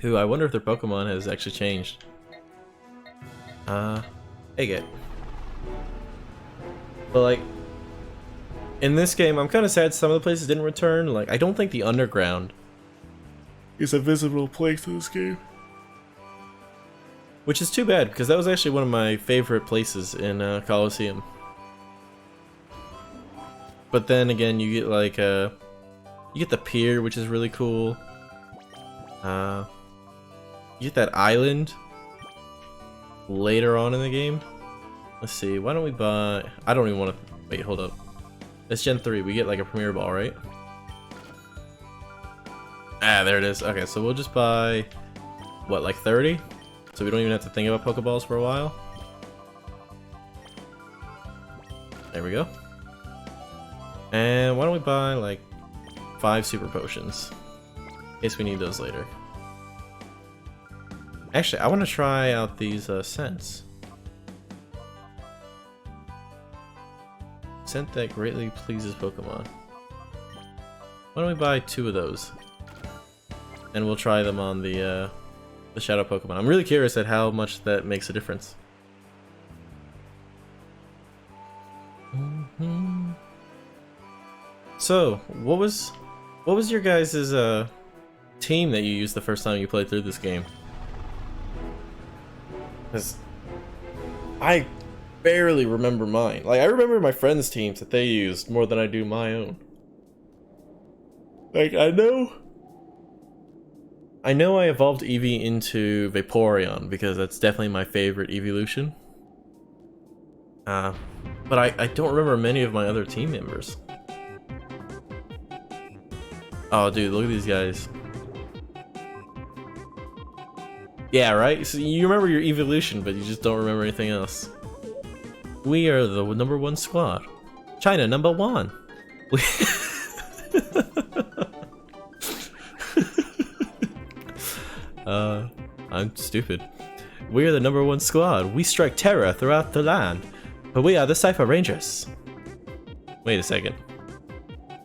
Who, I wonder if their Pokemon has actually changed. A-Gate. But like, in this game, I'm kind of sad some of the places didn't return. Like, I don't think the underground is a visible place in this game. Which is too bad, because that was actually one of my favorite places in Colosseum. But then again, you get like you get the pier, which is really cool. You get that island later on in the game. Let's see, why don't we buy... I don't even want to... Wait, hold up. It's Gen 3, we get like a Premier Ball, right? Ah, there it is. Okay, so we'll just buy... What, like 30? So we don't even have to think about Pokeballs for a while? There we go. And why don't we buy like 5 super potions in case we need those later. Actually, I want to try out these scents. Scent that greatly pleases Pokemon. Why don't we buy 2 of those? And we'll try them on the Shadow Pokemon. I'm really curious at how much that makes a difference. So, what was your guys' team that you used the first time you played through this game? Because I barely remember mine. Like, I remember my friends' teams that they used more than I do my own. Like, I know I evolved Eevee into Vaporeon because that's definitely my favorite evolution. But I don't remember many of my other team members. Oh, dude, look at these guys. Yeah, right? So you remember your evolution, but you just don't remember anything else. We are the #1 squad. China #1. I'm stupid. We are the #1 squad. We strike terror throughout the land. But we are the Cypher Rangers. Wait a second.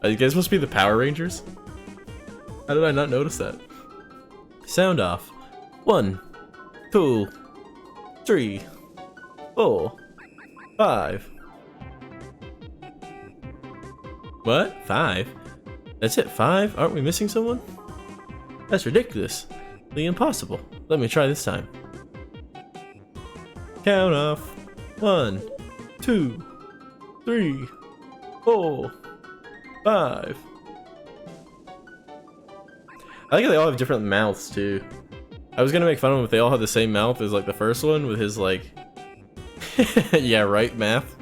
Are you guys supposed to be the Power Rangers? How did I not notice that? Sound off. 1, 2, 3, 4, 5. What? 5? That's it, 5? Aren't we missing someone? That's ridiculous. The impossible. Let me try this time. Count off. 1, 2, 3, 4, 5. I like how they all have different mouths too. I was gonna make fun of them if they all had the same mouth as like the first one with his like yeah, right, math.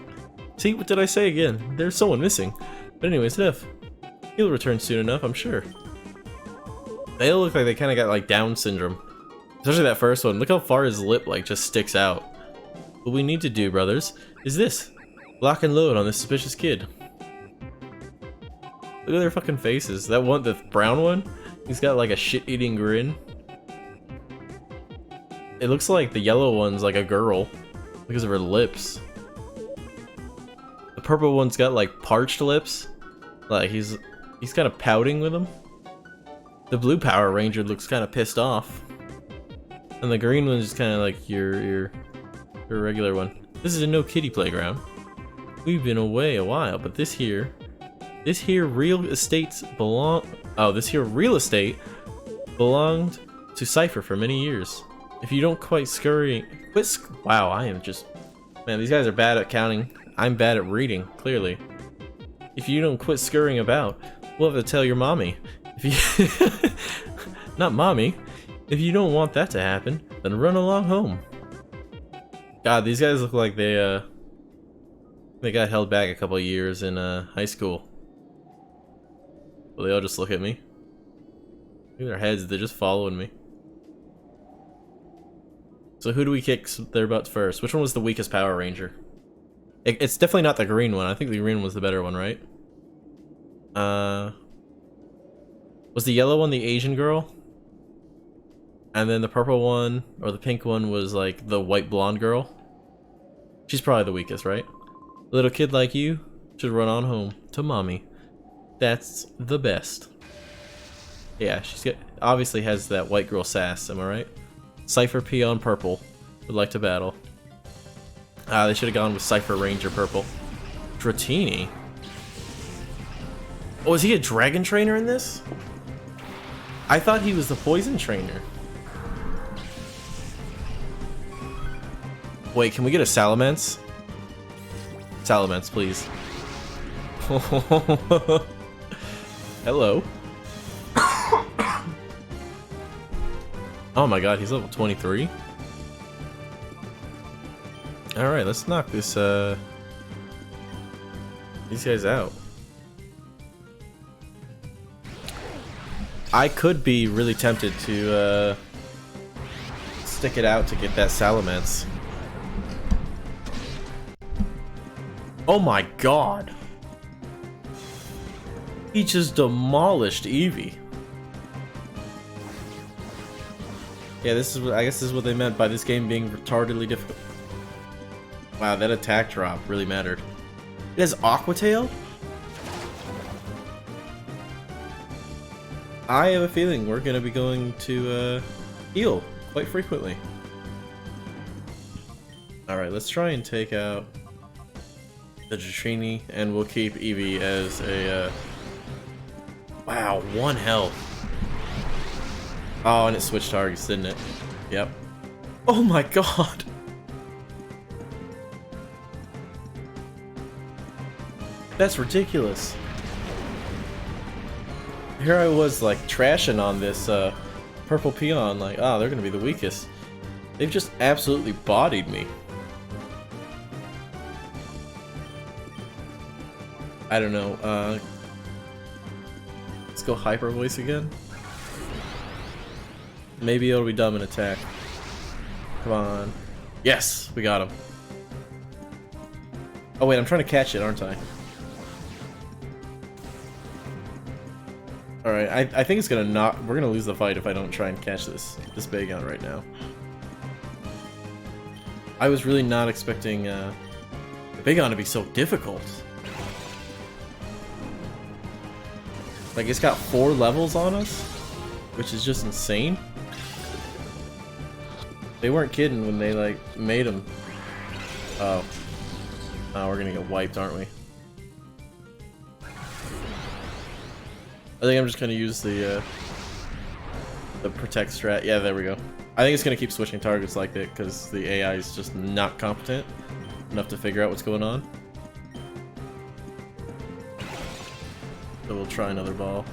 See, what did I say again? There's someone missing. But anyways, Steph, he'll return soon enough, I'm sure. They all look like they kind of got like Down syndrome. Especially that first one. Look how far his lip like just sticks out. What we need to do, brothers, is this. Lock and load on this suspicious kid. Look at their fucking faces. That one, the brown one, he's got like a shit-eating grin. It looks like the yellow one's like a girl because of her lips. The purple one's got like parched lips. Like he's kind of pouting with them. The blue Power Ranger looks kind of pissed off. And the green one's just kind of like your regular one. This is a no kitty playground. We've been away a while, but this here real estates belong. Oh, this here real estate belonged to Cypher for many years. If you don't quite wow, I am just, man, these guys are bad at counting. I'm bad at reading, clearly. If you don't quit scurrying about, we'll have to tell your mommy. If you, not mommy. If you don't want that to happen, then run along home. God, these guys look like they got held back a couple of years in high school. Well, they all just look at me. Look at their heads, they're just following me. So who do we kick their butts first? Which one was the weakest Power Ranger? It's definitely not the green one. I think the green one was the better one, right? Was the yellow one the Asian girl? And then the purple one, or the pink one, was like the white blonde girl? She's probably the weakest, right? A little kid like you should run on home to mommy. That's the best. Yeah, obviously has that white girl sass, am I right? Cypher Peon Purple would like to battle. They should have gone with Cypher Ranger Purple. Dratini. Oh, is he a Dragon Trainer in this? I thought he was the Poison Trainer. Wait, can we get a Salamence? Salamence, please. Hello. Oh my god, he's level 23? Alright, let's knock this, these guys out. I could be really tempted to, stick it out to get that Salamence. Oh my god. He just demolished Eevee. Yeah, this is what, I guess this is what they meant by this game being retardedly difficult. Wow, that attack drop really mattered. It has Aqua Tail? I have a feeling we're gonna be going to heal quite frequently. Alright, let's try and take out the Dratini, and we'll keep Eevee as a wow, 1 health. Oh, and it switched targets, didn't it? Yep. Oh my god! That's ridiculous. Here I was, like, trashing on this purple peon, like, oh, they're gonna be the weakest. They've just absolutely bodied me. I don't know, let's go Hyper Voice again. Maybe it'll be dumb and attack. Come on. Yes! We got him. Oh wait, I'm trying to catch it, aren't I? Alright, I think it's gonna not. We're gonna lose the fight if I don't try and catch this Bagon right now. I was really not expecting the Bagon to be so difficult. Like, it's got 4 levels on us, which is just insane. They weren't kidding when they, like, made him. Oh. Oh, we're gonna get wiped, aren't we? I think I'm just gonna use the protect strat. Yeah, there we go. I think it's gonna keep switching targets like that because the AI is just not competent enough to figure out what's going on. So we'll try another ball.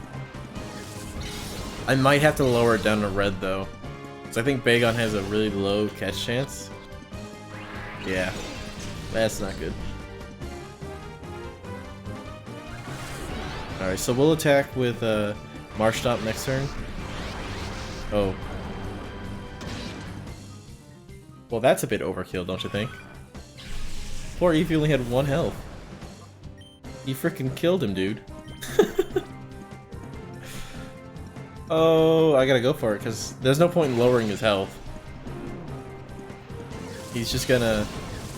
I might have to lower it down to red though, because I think Bagon has a really low catch chance. Yeah, that's not good. Alright, so we'll attack with Marshtomp next turn. Oh. Well, that's a bit overkill, don't you think? Poor Eevee only had 1 health. You freaking killed him, dude. Oh, I gotta go for it, because there's no point in lowering his health. He's just gonna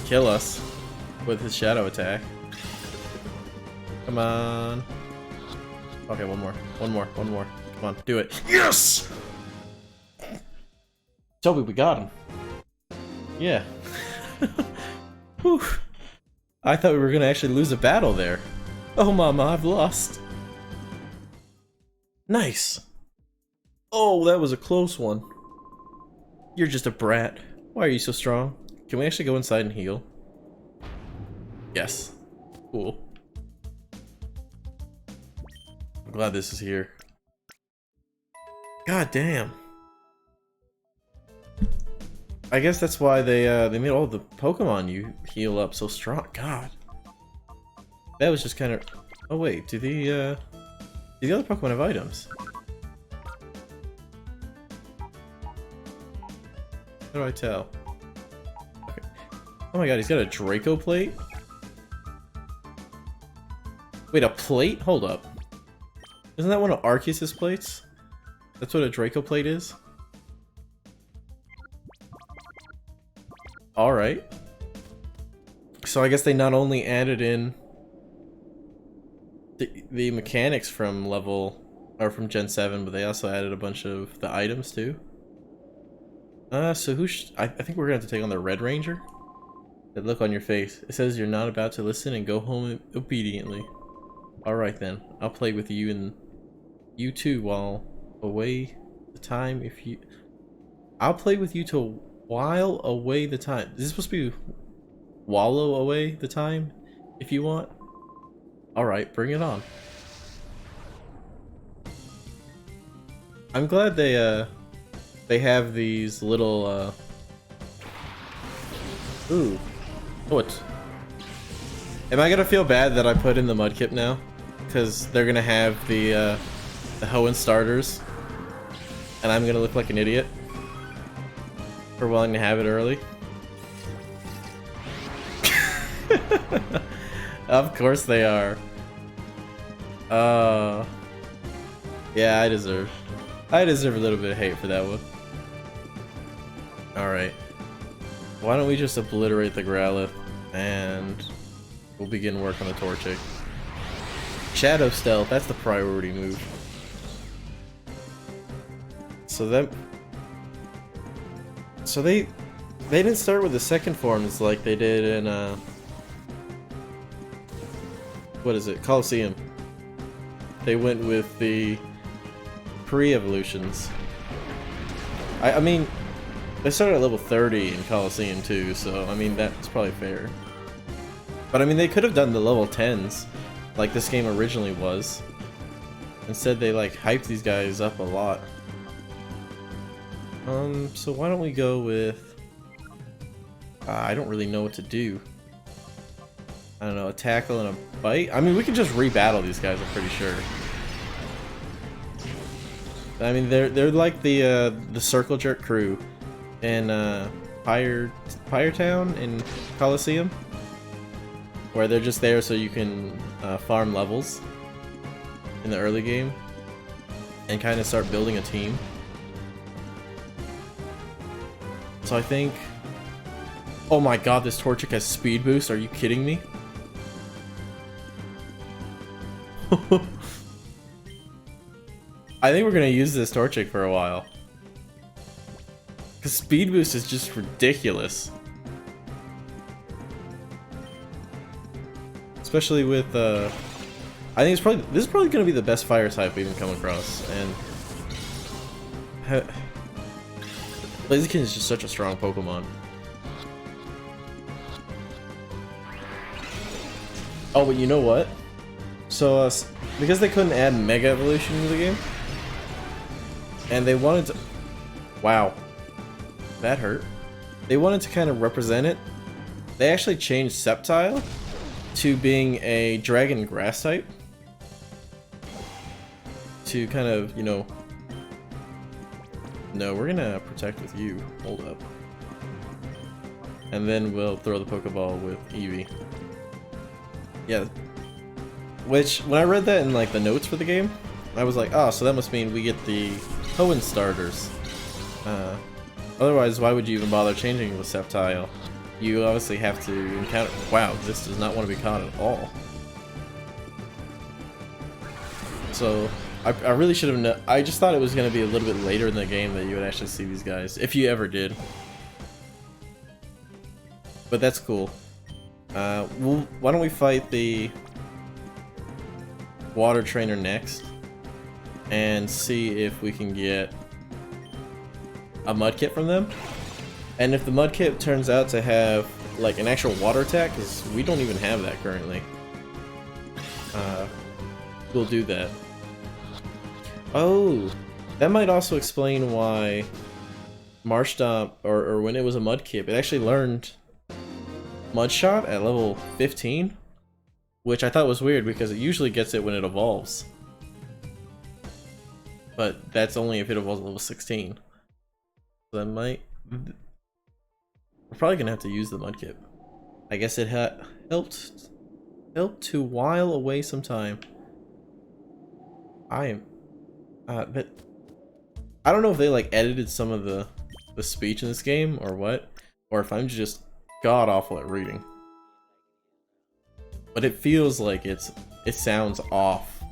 kill us with his shadow attack. Come on. Okay, one more. Come on, do it. Yes! Toby, we got him. Yeah. Whew. I thought we were gonna actually lose a battle there. Oh mama, I've lost. Nice. Oh, that was a close one. You're just a brat. Why are you so strong? Can we actually go inside and heal? Yes. Cool. I'm glad this is here. God damn. I guess that's why they made all the Pokemon you heal up so strong. God. That was just kind of... Oh wait, do the other Pokemon have items? How do I tell? Okay. Oh my god, he's got a Draco plate? Wait, a plate? Hold up. Isn't that one of Arceus' plates? That's what a Draco plate is? Alright. So I guess they not only added in the mechanics from from Gen 7, but they also added a bunch of the items too. So who I think we're gonna have to take on the Red Ranger. That look on your face. It says you're not about to listen and go home obediently. Alright then. I'll play with you and you too while away the time if you... I'll play with you to while away the time. Is this supposed to be wallow away the time if you want? Alright, bring it on. I'm glad they have these little ooh. What? Am I gonna feel bad that I put in the Mudkip now? Because they're gonna have the Hoenn starters, and I'm gonna look like an idiot for wanting to have it early. Of course they are. Yeah, I deserve a little bit of hate for that one. Alright. Why don't we just obliterate the Growlithe and we'll begin work on the Torchic. Shadow Stealth, that's the priority move. So they didn't start with the second forms like they did in what is it? Colosseum. They went with the pre-evolutions. I mean, they started at level 30 in Colosseum too, so I mean that's probably fair. But I mean they could have done the level 10s like this game originally was. Instead they like hyped these guys up a lot. So why don't we go with I don't really know what to do. I don't know, a tackle and a bite? I mean we can just rebattle these guys, I'm pretty sure. I mean they're like the Circle Jerk crew in Pyre Town in Colosseum, where they're just there so you can farm levels in the early game and kind of start building a team. So I think, oh my god, this Torchic has speed boost, are you kidding me? I think we're gonna use this Torchic for a while. Cause speed boost is just ridiculous. Especially with I think this is probably gonna be the best fire type we even come across, and Blaziken is just such a strong Pokemon. Oh, but you know what? So because they couldn't add Mega Evolution into the game, and they wanted to, wow, that hurt. They wanted to kind of represent it. They actually changed Sceptile to being a Dragon Grass type to kind of, you know. No, we're gonna protect with you. Hold up. And then we'll throw the Pokeball with Eevee. Yeah. Which, when I read that in like the notes for the game, I was like, oh, so that must mean we get the Hoenn starters. Otherwise, why would you even bother changing with Sceptile? You obviously have to encounter. Wow, this does not want to be caught at all. So I really should have known. I just thought it was going to be a little bit later in the game that you would actually see these guys, if you ever did. But that's cool. Why don't we fight the Water Trainer next and see if we can get a Mudkip from them. And if the Mudkip turns out to have like an actual water attack, because we don't even have that currently, we'll do that. Oh, that might also explain why Marshtomp, or when it was a Mudkip, it actually learned Mudshot at level 15, which I thought was weird because it usually gets it when it evolves. But that's only if it evolves at level 16. So that might... We're probably gonna have to use the Mudkip. I guess it helped to while away some time. But I don't know if they like edited some of the speech in this game or what, or if I'm just god awful at reading. But it feels like it sounds off,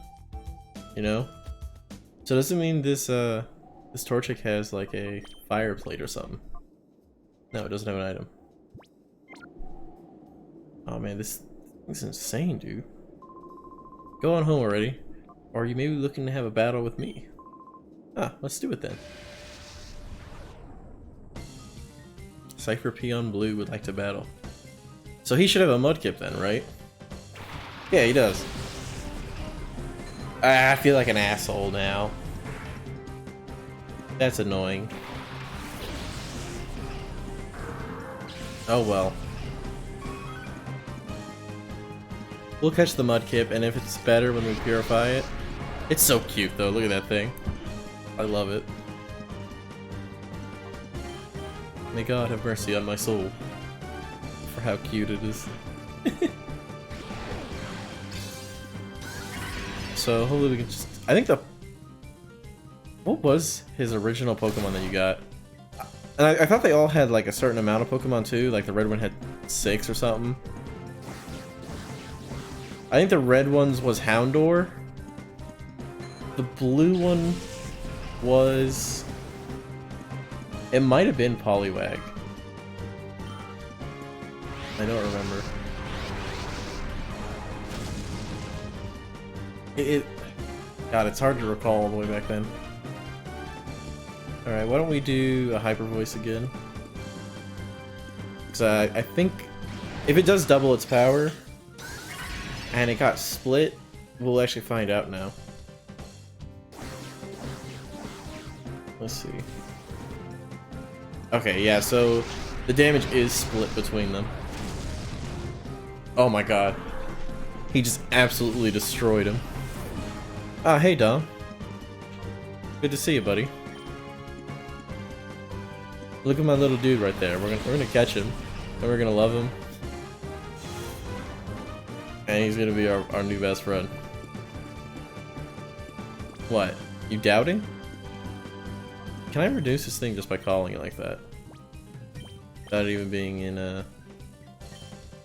you know? So does it mean this Torchic has like a fire plate or something? No, it doesn't have an item. Oh man, this thing's insane, dude. Go on home already. Or are you maybe looking to have a battle with me? Ah, let's do it then. Cypher Peon Blue would like to battle. So he should have a Mudkip then, right? Yeah, he does. I feel like an asshole now. That's annoying. Oh well. We'll catch the Mudkip, and if it's better when we purify it. It's so cute though, look at that thing. I love it. May God have mercy on my soul for how cute it is. so hopefully we can just... I think the... What was his original Pokemon that you got? And I thought they all had like a certain amount of Pokemon too, like the red one had 6 or something. I think the red one's was Houndour. The blue one was... It might have been Poliwag. I don't remember. God, it's hard to recall all the way back then. Alright, why don't we do a Hyper Voice again? Because I think if it does double its power, and it got split, we'll actually find out now. Let's see. Okay, yeah, so the damage is split between them. Oh my god. He just absolutely destroyed him. Ah, hey Dom. Good to see you, buddy. Look at my little dude right there. We're gonna catch him, and we're gonna love him. And he's gonna be our new best friend. What? You doubting? Can I reduce this thing just by calling it like that? Without even being in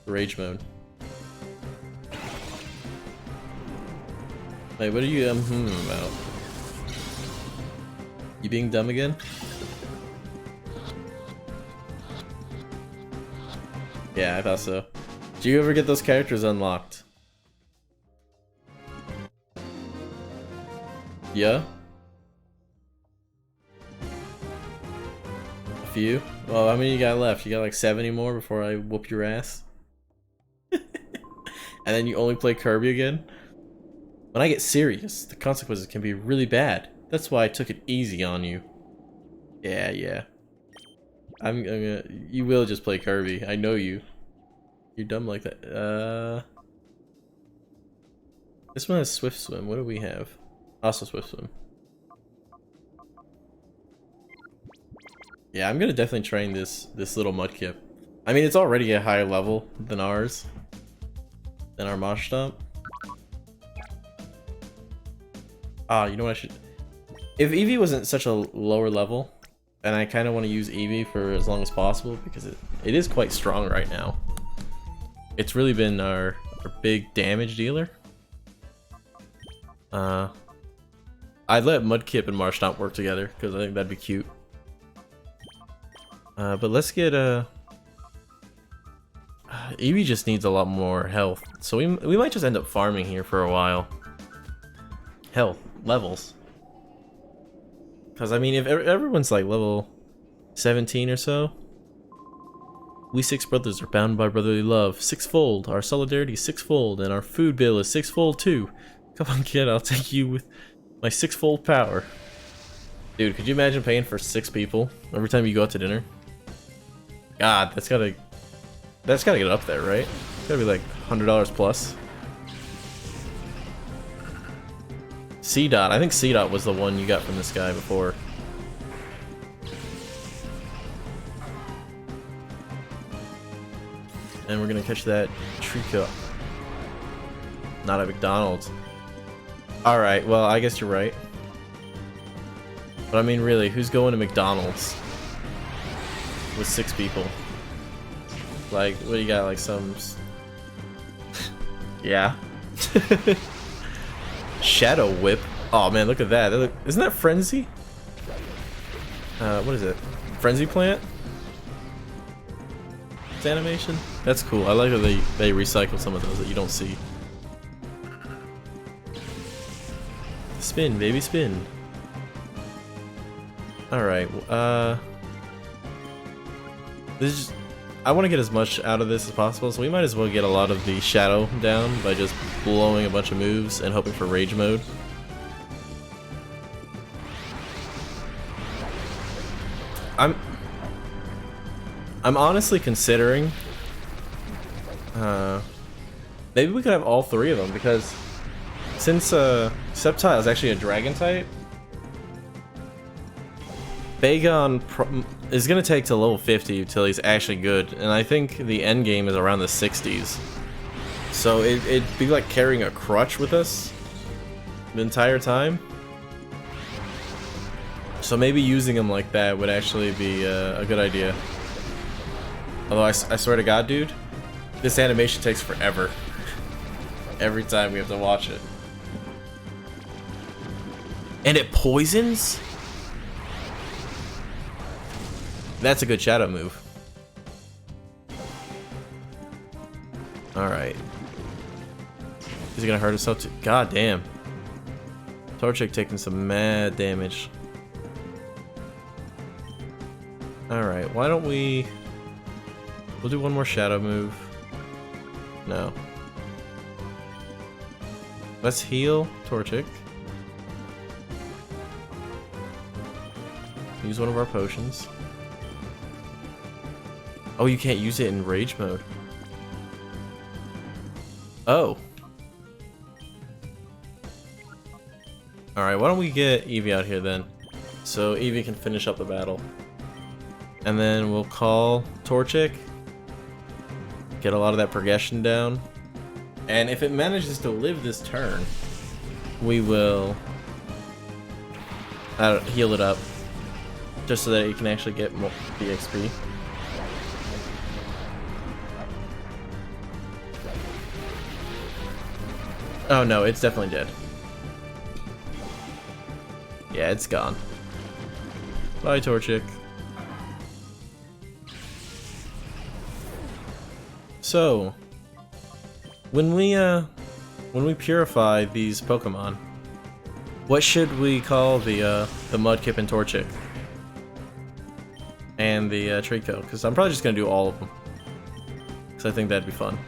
rage mode. Wait, what are you about? You being dumb again? Yeah, I thought so. Do you ever get those characters unlocked? Yeah? A few? Well, how many you got left? You got like 70 more before I whoop your ass? And then you only play Kirby again? When I get serious, the consequences can be really bad. That's why I took it easy on you. Yeah, yeah. I'm gonna... You will just play Kirby. I know you. You're dumb like that. This one has Swift Swim. What do we have? Also Swift Swim. Yeah, I'm gonna definitely train this little Mudkip. I mean, it's already a higher level than ours. Than our Marshtomp. Ah, you know what I should... If Eevee wasn't such a lower level, and I kind of want to use Eevee for as long as possible, because it is quite strong right now. It's really been our big damage dealer. I'd let Mudkip and Marshtomp work together, because I think that'd be cute. But let's get Eevee just needs a lot more health, so we might just end up farming here for a while. Health levels, because I mean, if everyone's like level 17 or so, we 6 brothers are bound by brotherly love, sixfold. Our solidarity is sixfold, and our food bill is sixfold too. Come on, kid, I'll take you with my sixfold power. Dude, could you imagine paying for 6 people every time you go out to dinner? God, that's gotta get up there, right? It's gotta be like $100 plus. C-Dot, I think C-Dot was the one you got from this guy before. And we're gonna catch that Treecko. Not at McDonald's. Alright, well, I guess you're right. But I mean, really, who's going to McDonald's with 6 people? Like, what do you got, like some... Yeah. Shadow Whip. Oh man, look at that. Isn't that Frenzy? What is it? Frenzy Plant? It's animation? That's cool. I like how they recycle some of those that you don't see. Spin, baby, spin. Alright, this is just, I want to get as much out of this as possible, so we might as well get a lot of the shadow down by just blowing a bunch of moves and hoping for rage mode. I'm honestly considering maybe we could have all 3 of them, because since Sceptile is actually a dragon type, Bagon is gonna take to level 50 till he's actually good, and I think the end game is around the 60s. So it'd be like carrying a crutch with us. the entire time. So maybe using them like that would actually be a good idea. Although I swear to God, dude, this animation takes forever. Every time we have to watch it. And it poisons? That's a good shadow move. Alright. Is he gonna hurt himself too? God damn. Torchic taking some mad damage. Alright, why don't we... We'll do one more shadow move. No. Let's heal Torchic. Use one of our potions. Oh, you can't use it in rage mode. Oh. Alright, why don't we get Eevee out here then? So Eevee can finish up the battle. And then we'll call Torchic. Get a lot of that progression down. And if it manages to live this turn, we will heal it up. Just so that it can actually get more XP. Oh no, it's definitely dead. Yeah, it's gone. Bye, Torchic. So, when we purify these Pokemon, what should we call the Mudkip and Torchic? And the Treecko? Because I'm probably just gonna do all of them. Because I think that'd be fun.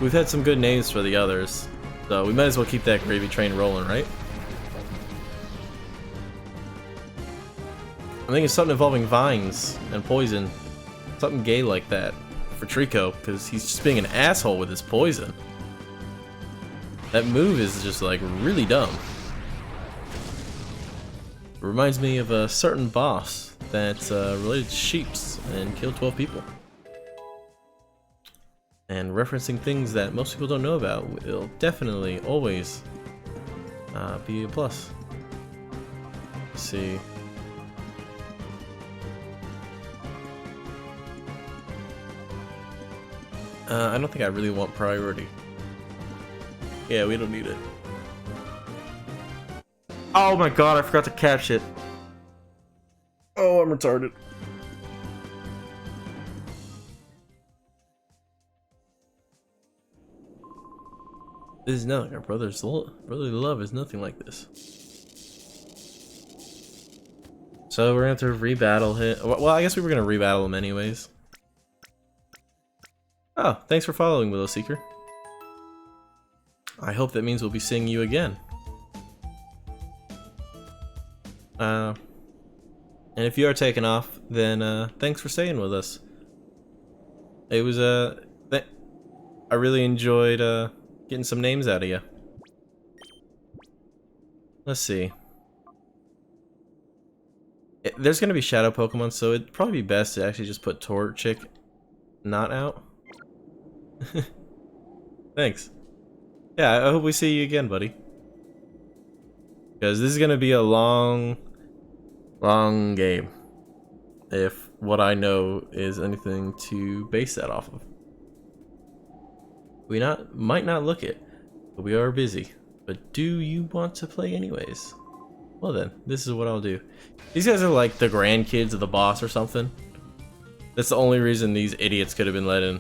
We've had some good names for the others, so we might as well keep that gravy train rolling, right? I think it's something involving vines and poison. Something gay like that for Treecko, because he's just being an asshole with his poison. That move is just like really dumb. It reminds me of a certain boss that's related to Sheeps and killed 12 people. And referencing things that most people don't know about will definitely always be a plus. Let's see. I don't think I really want priority. Yeah, we don't need it. Oh my god, I forgot to catch it. Oh, I'm retarded. This is nothing. Our brotherly love is nothing like this. So we're gonna have to rebattle him. Well, I guess we were gonna rebattle him anyways. Oh, thanks for following, Willow Seeker. I hope that means we'll be seeing you again. And if you are taking off, then thanks for staying with us. It was I really enjoyed getting some names out of you. Let's see. There's gonna be shadow Pokemon, so it'd probably be best to actually just put Torchic not out. Thanks. Yeah, I hope we see you again, buddy. Because this is gonna be a long game. If what I know is anything to base that off of. We might not look it, but we are busy. But do you want to play anyways? Well then, this is what I'll do. These guys are like the grandkids of the boss or something. That's the only reason these idiots could have been let in.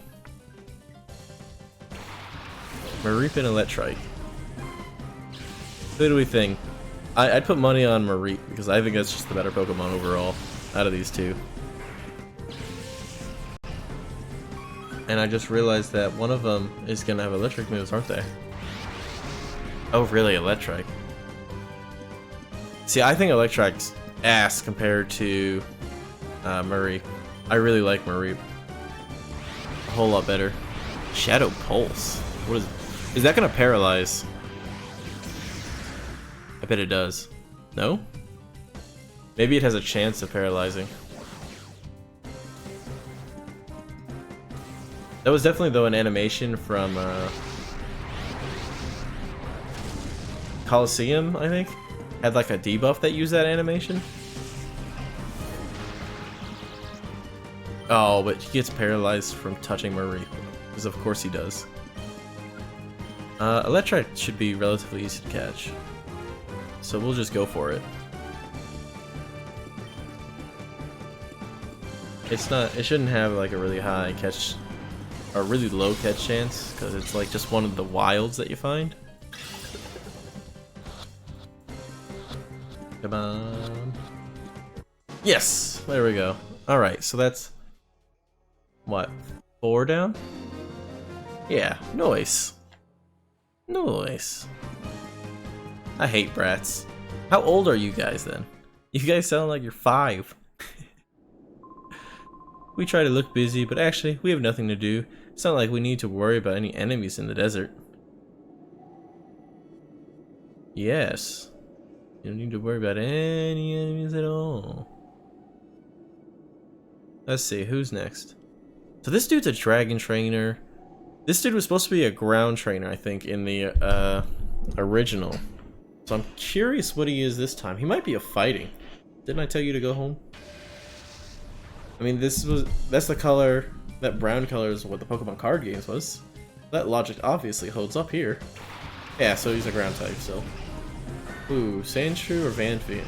Mareep and Electrike. Who do we think? I'd put money on Mareep because I think that's just the better Pokemon overall out of these two. And I just realized that one of them is gonna have electric moves, aren't they? Oh, really? Electrike? See, I think Electrike's ass compared to Mareep. I really like Mareep. A whole lot better. Shadow Pulse. What is that gonna paralyze? I bet it does. No? Maybe it has a chance of paralyzing. That was definitely, though, an animation from Colosseum, I think, had like a debuff that used that animation. Oh, but he gets paralyzed from touching Marie, because of course he does. Electrite should be relatively easy to catch, so we'll just go for it. It shouldn't have like a really high catch, or really low catch chance, because it's like just one of the wilds that you find. Come on. Yes! There we go. Alright, so that's... what? 4 down? Yeah, nice. Nice. I hate brats. How old are you guys then? You guys sound like you're 5. We try to look busy, but actually, we have nothing to do. It's not like we need to worry about any enemies in the desert. Yes. You don't need to worry about any enemies at all. Let's see, who's next? So this dude's a dragon trainer. This dude was supposed to be a ground trainer, I think, in the original. So I'm curious what he is this time. He might be a fighting. Didn't I tell you to go home? I mean, that's the color, that brown color is what the Pokemon card games was. That logic obviously holds up here. Yeah, so he's a ground type, so. Ooh, Sandshrew or Vanphy?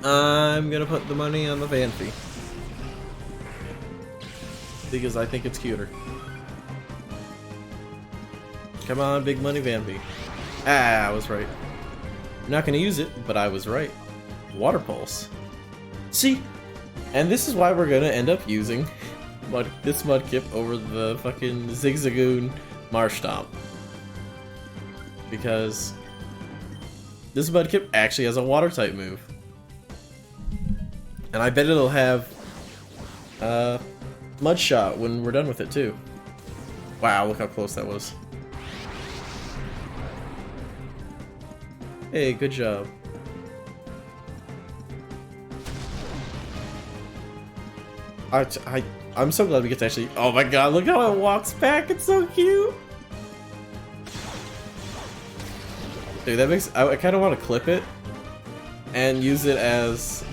I'm gonna put the money on the Vanphy. Because I think it's cuter. Come on, big money Vanphy. Ah, I was right. I'm not gonna use it, but I was right. Water Pulse. See? And this is why we're gonna end up using this Mudkip over the fucking Zigzagoon Marshtomp. Because this Mudkip actually has a water type move. And I bet it'll have Mud Shot when we're done with it too. Wow, look how close that was. Hey, good job. I'm so glad we get to actually... Oh my god, look how it walks back, it's so cute! Dude, that makes... I kind of want to clip it and use it as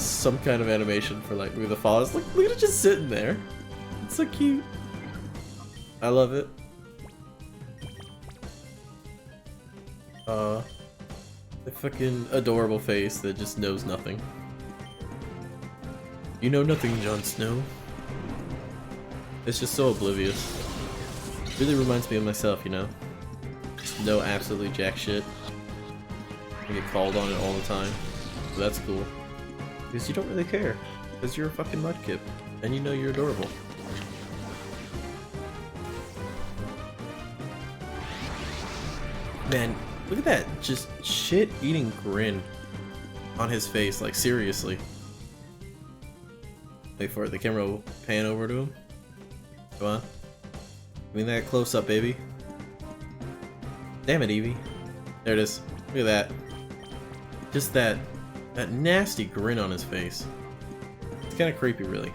some kind of animation for like the falls. Look at it just sitting there. It's so cute. I love it. The fucking adorable face that just knows nothing. You know nothing, Jon Snow. It's just so oblivious. Really reminds me of myself, you know? Just know absolutely jack shit. I get called on it all the time. So that's cool. Because you don't really care. Because you're a fucking Mudkip. And you know you're adorable. Man, look at that just shit-eating grin on his face, like seriously. Wait for it, the camera will pan over to him. Come on. Give me that close up, baby. Damn it, Eevee. There it is. Look at that. Just that nasty grin on his face. It's kind of creepy, really.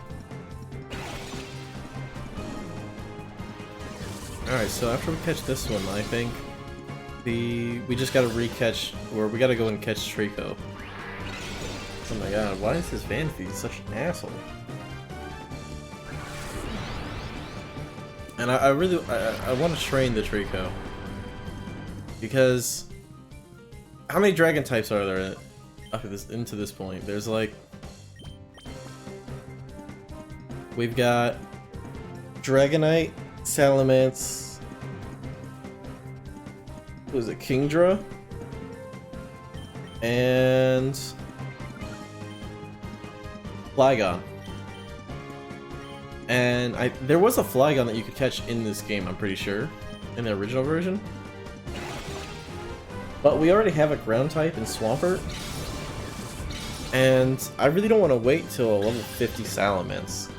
Alright, so after we catch this one, I think we just gotta re-catch, or we gotta go and catch Treecko. Oh my god, why is this Vanphy such an asshole? And I really want to train the Treecko. Because how many dragon types are there up to into this point? There's like, we've got Dragonite, Salamence, what was it, Kingdra, and Flygon. And there was a Flygon that you could catch in this game, I'm pretty sure, in the original version. But we already have a ground type in Swampert, and I really don't want to wait till a level 50 Salamence,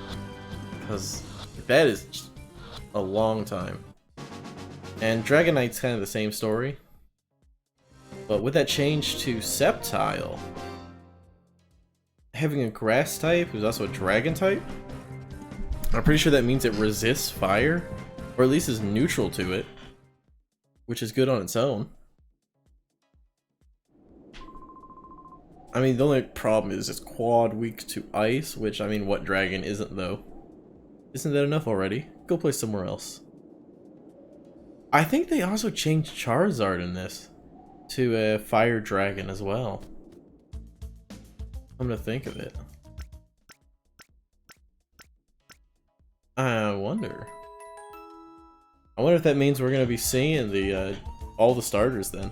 because that is just a long time. And Dragonite's kind of the same story, but with that change to Sceptile, having a grass type who's also a dragon type, I'm pretty sure that means it resists fire, or at least is neutral to it. which is good on its own. I mean, the only problem is it's quad weak to ice, which, I mean, what dragon isn't, though? Isn't that enough already? Go play somewhere else. I think they also changed Charizard in this to a fire dragon as well. I'm gonna think of it. I wonder if that means we're gonna be seeing the all the starters then.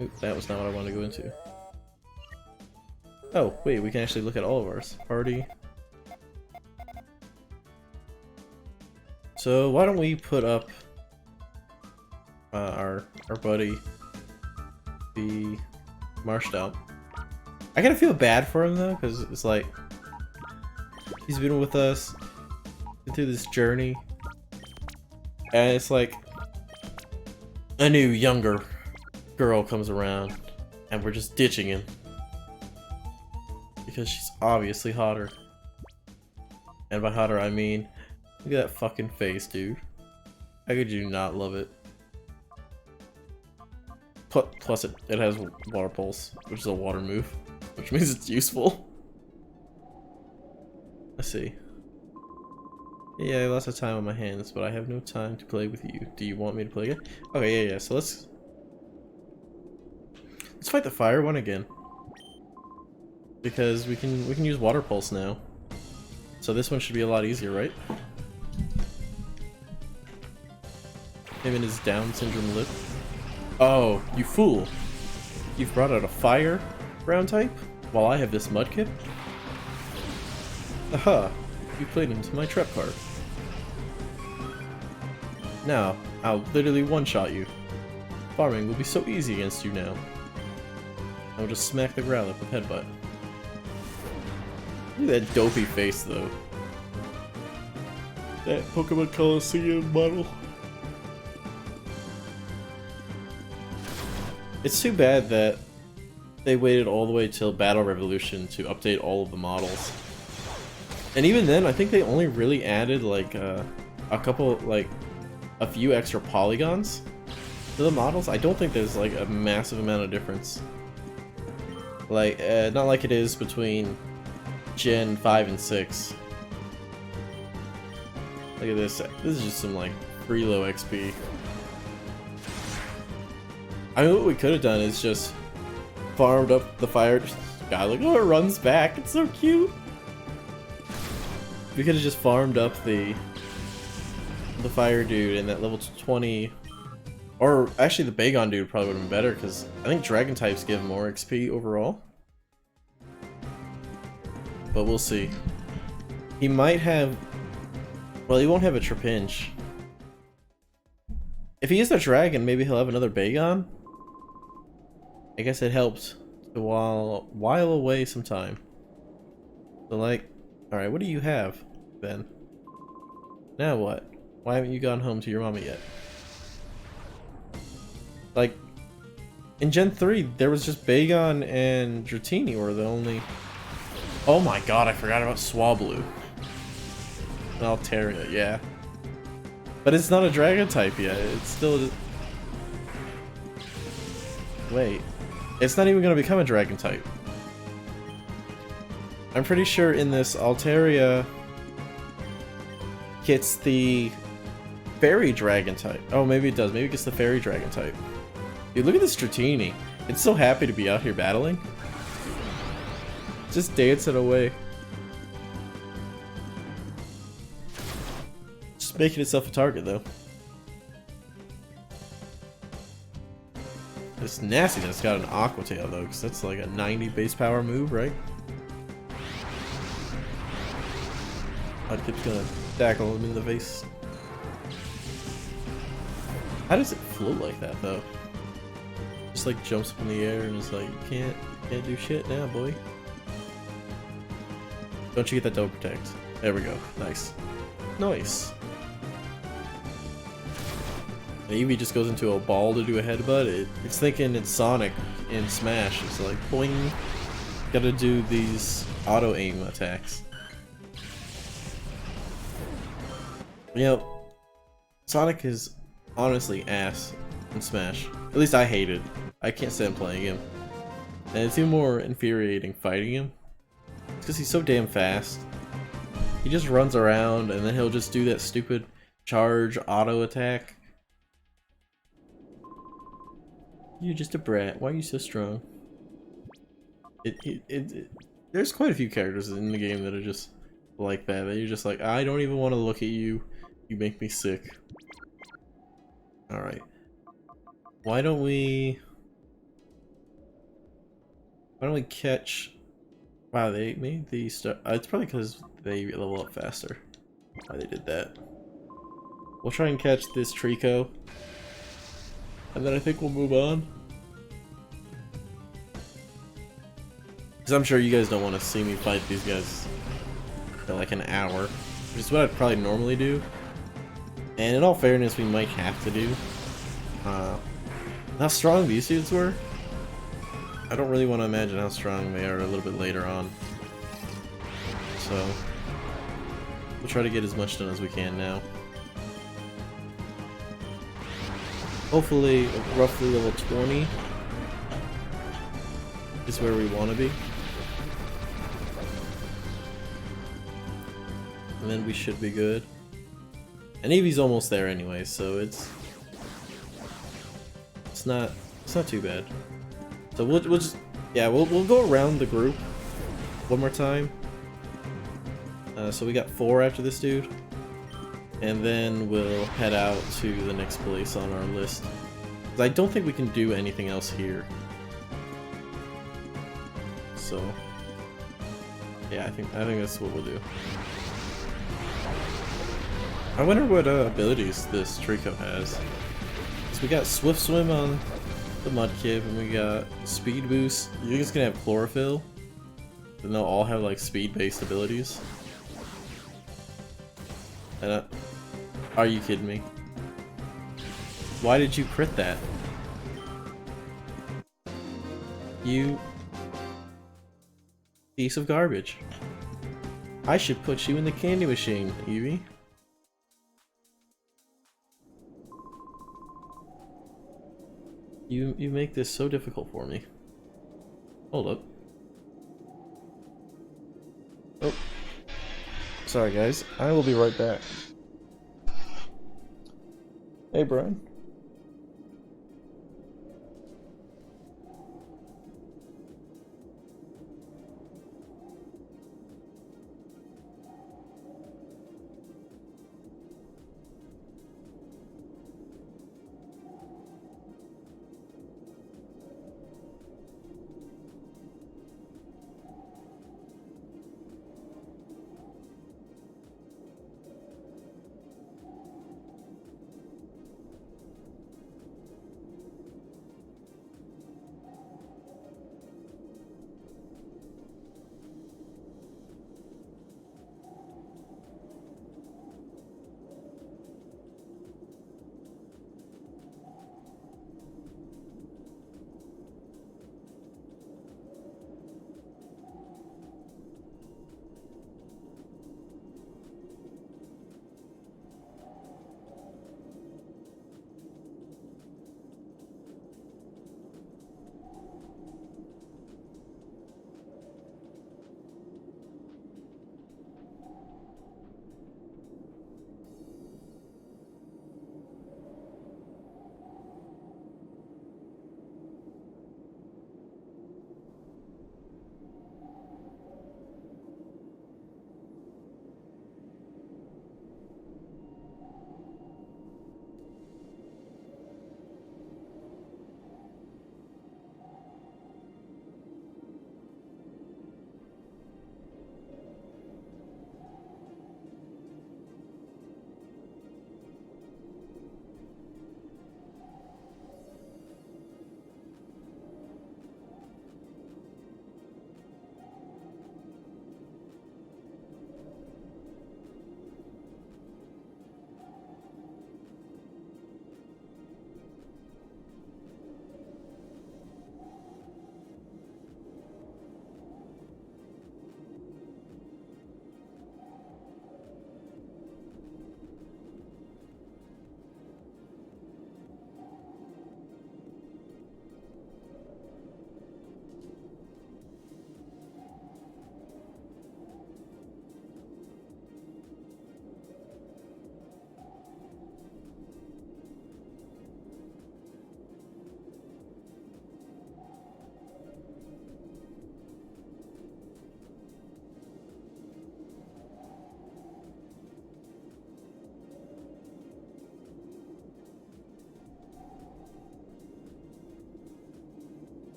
Oop, that was not what I wanted to go into. Oh, wait, we can actually look at all of ours. Party. So why don't we put up our buddy, the Marshall. I kind of feel bad for him though, because it's like he's been with us, been through this journey, and it's like a new, younger girl comes around, and we're just ditching him because she's obviously hotter. And by hotter, I mean, look at that fucking face, dude. How could you not love it? Plus, it has water pulse, which is a water move, which means it's useful. Let's see. Yeah, lots of time on my hands, but I have no time to play with you. Do you want me to play again? Okay, yeah. So let's fight the fire one again, because we can use water pulse now. So this one should be a lot easier, right? Him and his Down syndrome lip. Oh, you fool! You've brought out a fire ground type while I have this Mudkip? Aha! You played into my trap card. Now, I'll literally one-shot you. Farming will be so easy against you now. I'll just smack the ground up with headbutt. Look at that dopey face, though. That Pokemon Coliseum model. It's too bad that they waited all the way till Battle Revolution to update all of the models. And even then, I think they only really added like a couple, like a few extra polygons to the models. I don't think there's like a massive amount of difference. Like, not like it is between Gen 5 and 6. Look at this. This is just some like free low XP. I mean, what we could have done is just farmed up the fire guy. Like, oh, it runs back. It's so cute. We could have just farmed up the fire dude in that level 20, or actually the Bagon dude probably would have been better because I think dragon types give more XP overall. But we'll see. He might have. Well, he won't have a Trapinch. If he is a dragon, maybe he'll have another Bagon. I guess it helped to while away some time. So like, alright, what do you have then? Now what? Why haven't you gone home to your mama yet? Like, in Gen 3, there was just Bagon and Dratini were the only... Oh my god, I forgot about Swablu. Altaria, yeah. But it's not a dragon type yet, it's still... Wait. It's not even going to become a dragon type. I'm pretty sure in this Altaria gets the fairy dragon type. Oh, maybe it does. Maybe it gets the fairy dragon type. Dude, look at this Dratini. It's so happy to be out here battling. Just dancing away. Just making itself a target, though. It's nasty that it's got an Aqua Tail, though, because that's like a 90 base power move, right? Mudkip's gonna tackle him in the face. How does it float like that, though? Just like jumps up in the air and is like, you can't do shit now, boy. Don't you get that double protect? There we go. Nice. Nice. And Eevee just goes into a ball to do a headbutt. It's thinking it's Sonic in Smash. It's like, boing. Gotta do these auto-aim attacks. You know, Sonic is honestly ass in Smash. At least I hate it. I can't stand playing him. And it's even more infuriating fighting him. It's because he's so damn fast. He just runs around and then he'll just do that stupid charge auto attack. You're just a brat. Why are you so strong? There's quite a few characters in the game that are just like that. That you're just like, I don't even want to look at you. You make me sick. Alright. Why don't we catch... Wow, they made these stuff... it's probably because they level up faster. Why they did that. We'll try and catch this Trico. And then I think we'll move on. Because I'm sure you guys don't want to see me fight these guys for like an hour. Which is what I'd probably normally do. And in all fairness, we might have to do. How strong these dudes were? I don't really want to imagine how strong they are a little bit later on. So, we'll try to get as much done as we can now. Hopefully, roughly level 20 is where we want to be. And then we should be good. And Eevee's almost there anyway, so it's not too bad. So we'll just, yeah, we'll go around the group one more time. So we got 4 after this dude, and then we'll head out to the next place on our list. 'Cause I don't think we can do anything else here. So yeah, I think that's what we'll do. I wonder what abilities this Trico has. So we got Swift Swim on the Mudkip, and we got Speed Boost. You think it's gonna have Chlorophyll? And they'll all have like speed-based abilities? And are you kidding me? Why did you crit that? You piece of garbage. I should put you in the candy machine, Eevee. You make this so difficult for me. Hold up. Oh. Sorry guys, I will be right back. Hey Brian.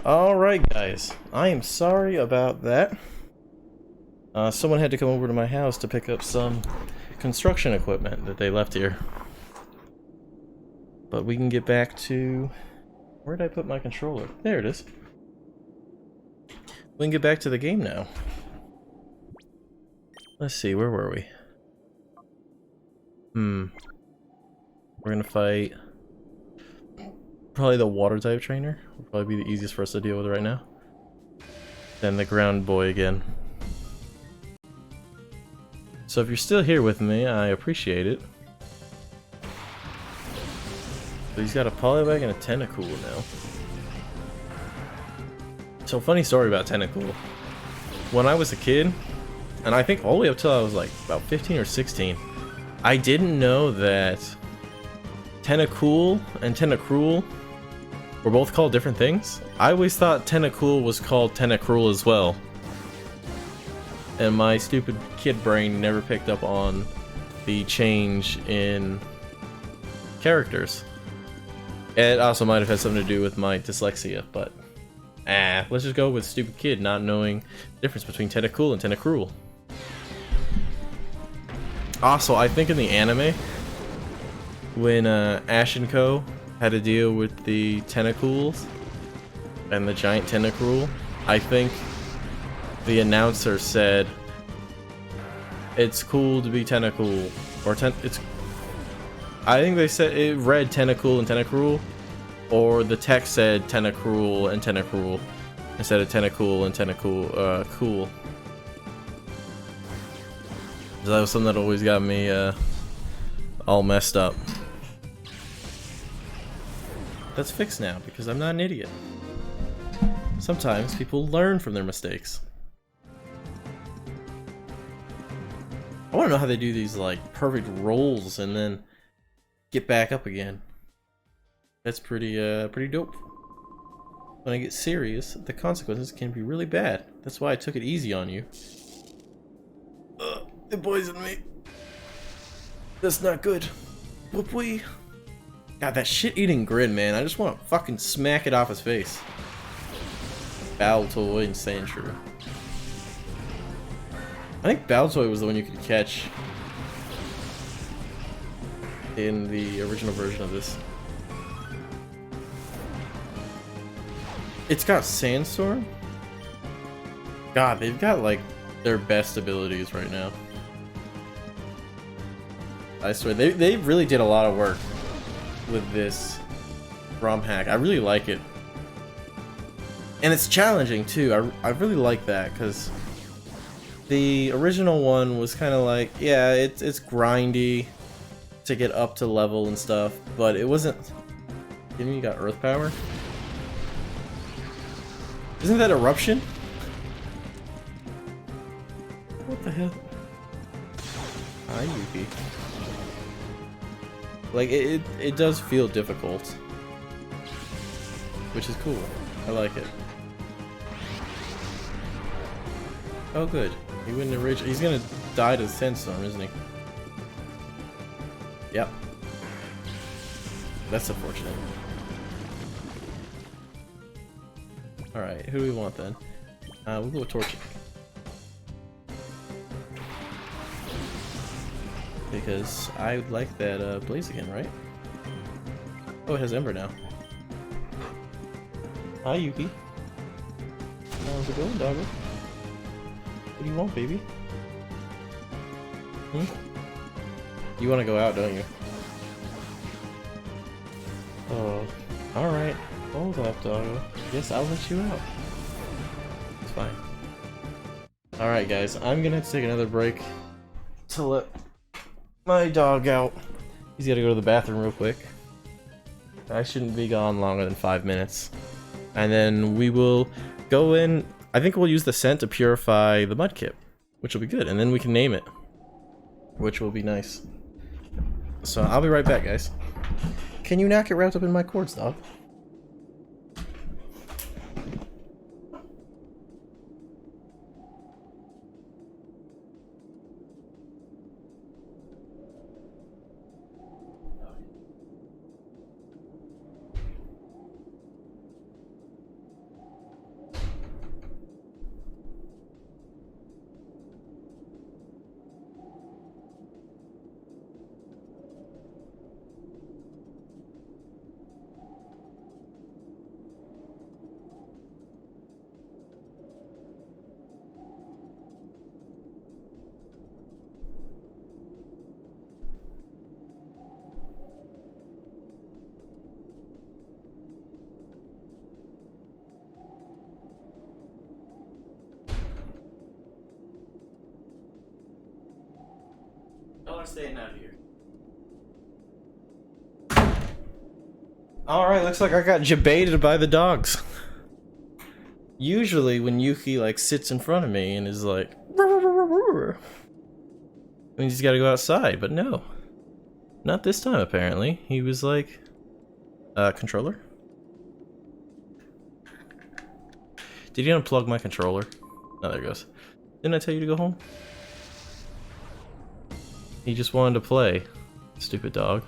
Alright guys, I am sorry about that. Someone had to come over to my house to pick up some construction equipment that they left here. But we can get back to... Where did I put my controller? There it is. We can get back to the game now. Let's see, where were we? We're gonna fight... Probably the water type trainer. Will probably be the easiest for us to deal with right now. Then the ground boy again. So if you're still here with me, I appreciate it. So he's got a Poliwag and a Tentacool now. So funny story about Tentacool. When I was a kid, and I think all the way up till I was like about 15 or 16, I didn't know that Tentacool and Tentacruel were both called different things. I always thought Tentacool was called Tentacruel as well. And my stupid kid brain never picked up on the change in characters. It also might have had something to do with my dyslexia, but let's just go with stupid kid not knowing the difference between Tentacool and Tentacruel. Also, I think in the anime, when Ash and Co. had to deal with the Tentacools and the giant Tentacruel, I think the announcer said, "It's cool to be Tentacool," or I think they said it read Tentacool and Tentacruel, or the text said Tentacruel and Tentacruel instead of Tentacool and Tentacool. Cool. So that was something that always got me all messed up. That's fixed now because I'm not an idiot. Sometimes people learn from their mistakes. I want to know how they do these like perfect rolls and then get back up again. That's pretty dope. When I get serious, the consequences can be really bad. That's why I took it easy on you. It poisoned me. That's not good. Whoop-wee. God, that shit-eating grin, man. I just want to fucking smack it off his face. Baltoy and Sandshrew. I think Baltoy was the one you could catch in the original version of this. It's got Sandstorm? God, they've got like their best abilities right now. I swear, they really did a lot of work with this ROM hack. I really like it. And it's challenging too. I really like that because the original one was kind of like, yeah, it's grindy to get up to level and stuff, but it wasn't... You got Earth Power? Isn't that Eruption? What the hell? Hi, Yuki. Like, it does feel difficult. Which is cool. I like it. Oh, good. He wouldn't have reached... He's gonna die to Sandstorm, isn't he? Yep. That's unfortunate. Alright, who do we want then? We'll go with Torchic. Because I like that Blaziken, right? Oh, it has Ember now. Hi, Yuki. How's it going, doggo? What do you want, baby? You want to go out, don't you? Oh, alright. Hold up, doggo. Guess I'll let you out. It's fine. Alright, guys. I'm gonna have to take another break to let my dog out. He's gotta go to the bathroom real quick. I shouldn't be gone longer than 5 minutes. And then we will go in. I think we'll use the scent to purify the Mudkip, which will be good. And then we can name it, which will be nice. So I'll be right back, guys. Can you not get wrapped up in my cords, dog? Y'all are staying out of here. Alright, looks like I got jebaited by the dogs. Usually when Yuki like sits in front of me and is like means he's gotta go outside, but no. Not this time apparently. He was like controller? Did you unplug my controller? Oh, there it goes. Didn't I tell you to go home? He just wanted to play. Stupid dog.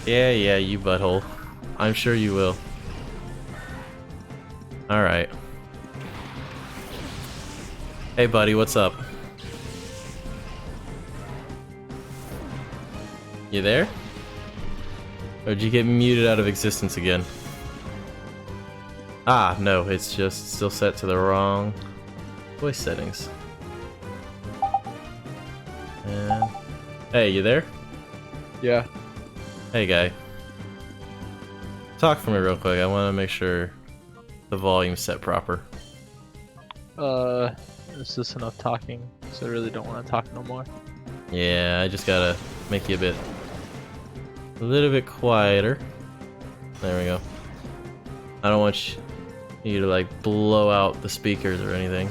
Yeah, you butthole. I'm sure you will. Alright. Hey buddy, what's up? You there? Or did you get muted out of existence again? Ah, no, it's just still set to the wrong voice settings. And... Hey, you there? Yeah. Hey guy. Talk for me real quick, I want to make sure the volume's set proper. Is this enough talking? Because I really don't want to talk no more. Yeah, I just gotta make you a little bit quieter. There we go. I don't want you to like blow out the speakers or anything.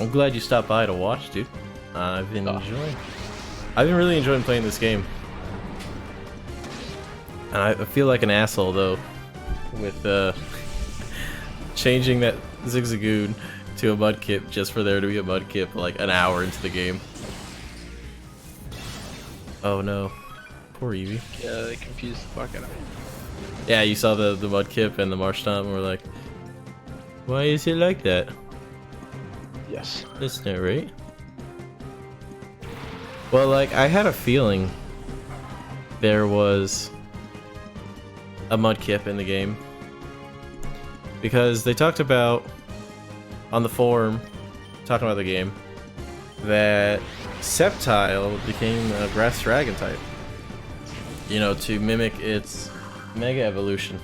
I'm glad you stopped by to watch, dude. I've been really enjoying playing this game. And I feel like an asshole though with changing that Zigzagoon to a Mudkip just for there to be a Mudkip like an hour into the game. Oh no. Poor Eevee. Yeah, they confused the fuck out of me. Yeah, you saw the Mudkip and the Marshtomp and were like, why is it like that? Yes. That's not right. Well, like, I had a feeling there was a Mudkip in the game. Because they talked about, on the forum, talking about the game, that Sceptile became a Grass Dragon type. You know, to mimic its Mega Evolution.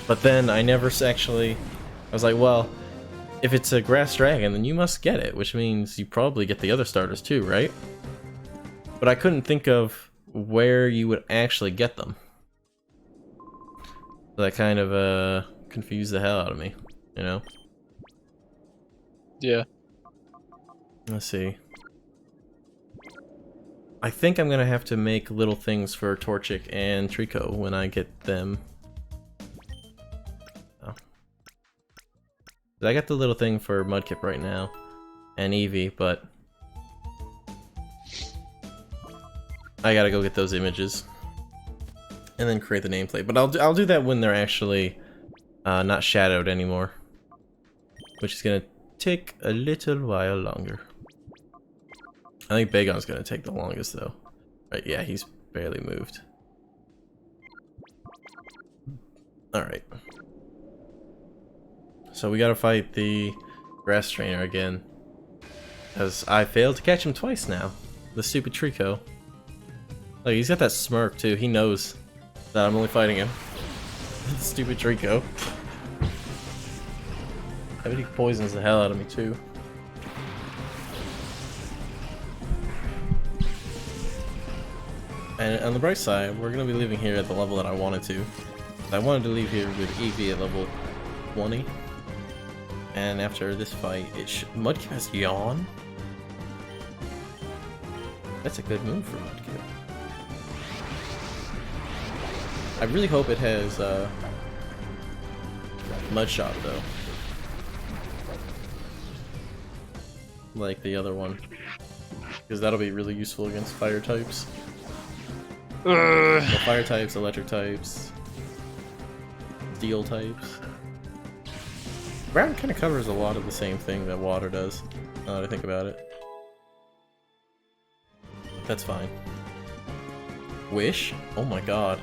But then I never actually... I was like, well, if it's a Grass Dragon, then you must get it, which means you probably get the other starters too, right? But I couldn't think of where you would actually get them. That kind of confused the hell out of me, you know? Yeah. Let's see. I think I'm gonna have to make little things for Torchic and Trico when I get them. Oh. I got the little thing for Mudkip right now, and Eevee, but I gotta go get those images and then create the nameplate. But I'll do that when they're actually not shadowed anymore, which is gonna take a little while longer. I think Bagon's gonna take the longest though. Right, yeah, he's barely moved. Alright. So we gotta fight the Grass Trainer again. Because I failed to catch him twice now. The stupid Trico. Like, he's got that smirk too. He knows that I'm only fighting him. Stupid Trico. I bet he poisons the hell out of me too. And on the bright side, we're going to be leaving here at the level that I wanted to. I wanted to leave here with Eevee at level 20. And after this fight, Mudkip has Yawn? That's a good move for Mudkip. I really hope it has Mudshot though. Like the other one. Because that'll be really useful against fire types. Well, fire types, electric types, steel types. Ground kind of covers a lot of the same thing that water does, now that I think about it. But that's fine. Wish? Oh my god.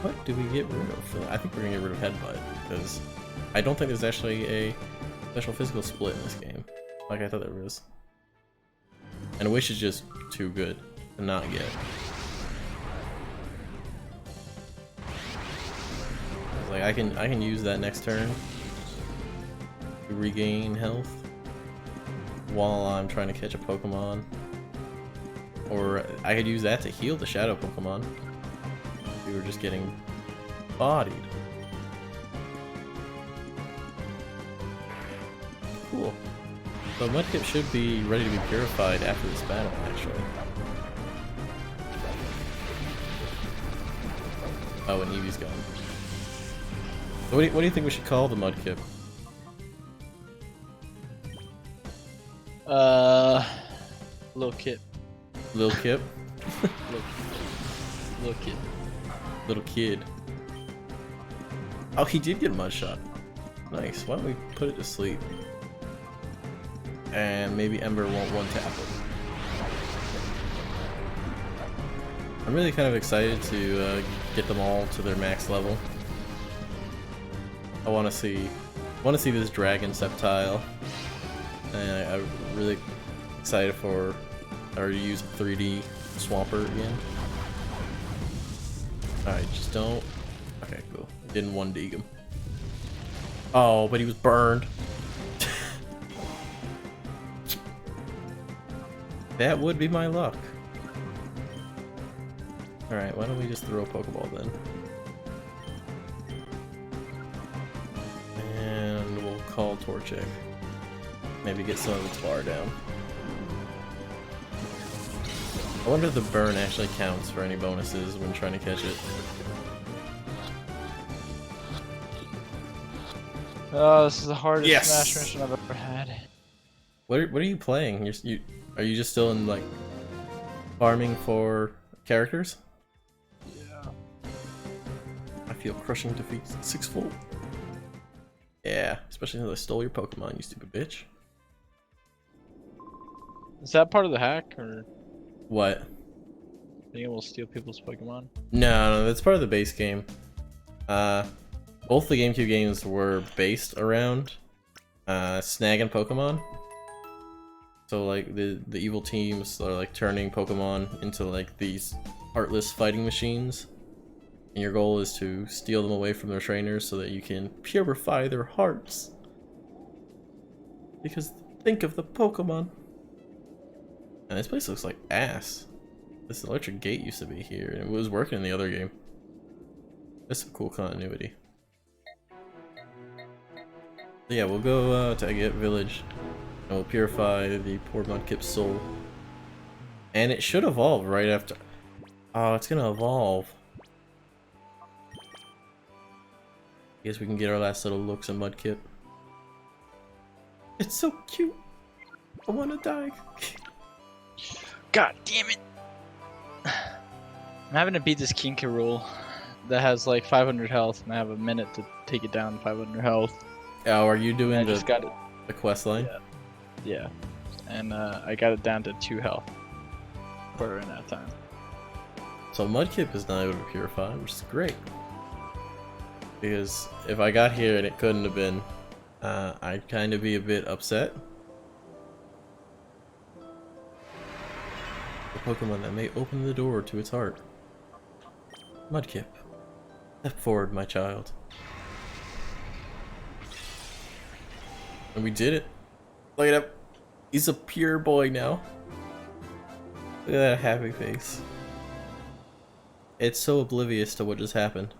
What do we get rid of? I think we're gonna get rid of Headbutt, because I don't think there's actually a special physical split in this game, like I thought there was. And Wish is just too good to not get. Like I can use that next turn to regain health while I'm trying to catch a Pokemon. Or I could use that to heal the shadow Pokemon. We were just getting bodied. Cool. So Mudkip should be ready to be purified after this battle, actually. Oh, and Eevee's gone. So what do you think we should call the Mudkip? Little Kip. Lil Kip? Little Kid. Little kid. Oh, he did get Mud Shot. Nice. Why don't we put it to sleep? And maybe Ember won't one-tap it. I'm really kind of excited to get them all to their max level. I want to see this Dragon Sceptile, and I'm really excited for or to use 3D Swampert again. Alright, just don't. Okay, cool. Didn't 1D him. Oh, but he was burned. That would be my luck. Alright, why don't we just throw a Pokeball then? And we'll call Torchic. Maybe get some of its bar down. I wonder if the burn actually counts for any bonuses when trying to catch it. Oh, this is the hardest Yes! Smash mission I've ever had. What are you playing? Are you just still in like farming for characters? Yeah. I feel crushing defeat 6-fold. Yeah, especially since I stole your Pokemon, you stupid bitch. Is that part of the hack, or What? being able to steal people's Pokemon? No, that's part of the base game. Both the GameCube games were based around snagging Pokemon. So like the evil teams are like turning Pokemon into like these heartless fighting machines. And your goal is to steal them away from their trainers so that you can purify their hearts. Because think of the Pokemon. And this place looks like ass. This electric gate used to be here, and it was working in the other game. That's some cool continuity. So yeah, we'll go to Agate Village, and we'll purify the poor Mudkip's soul. And it should evolve right after. Oh, it's gonna evolve. Guess we can get our last little looks at Mudkip. It's so cute. I wanna die. God damn it! I'm having to beat this King K. Rool that has like 500 health, and I have a minute to take it down to 500 health. Oh, are you doing And I just got it. the quest line? Yeah. And I got it down to 2 health. Quarter in that time. So Mudkip is not able to purify, which is great. Because if I got here and it couldn't have been, I'd kind of be a bit upset. The Pokemon that may open the door to its heart. Mudkip, step forward, my child. And we did it. Look at him. He's a pure boy now. Look at that happy face. It's so oblivious to what just happened.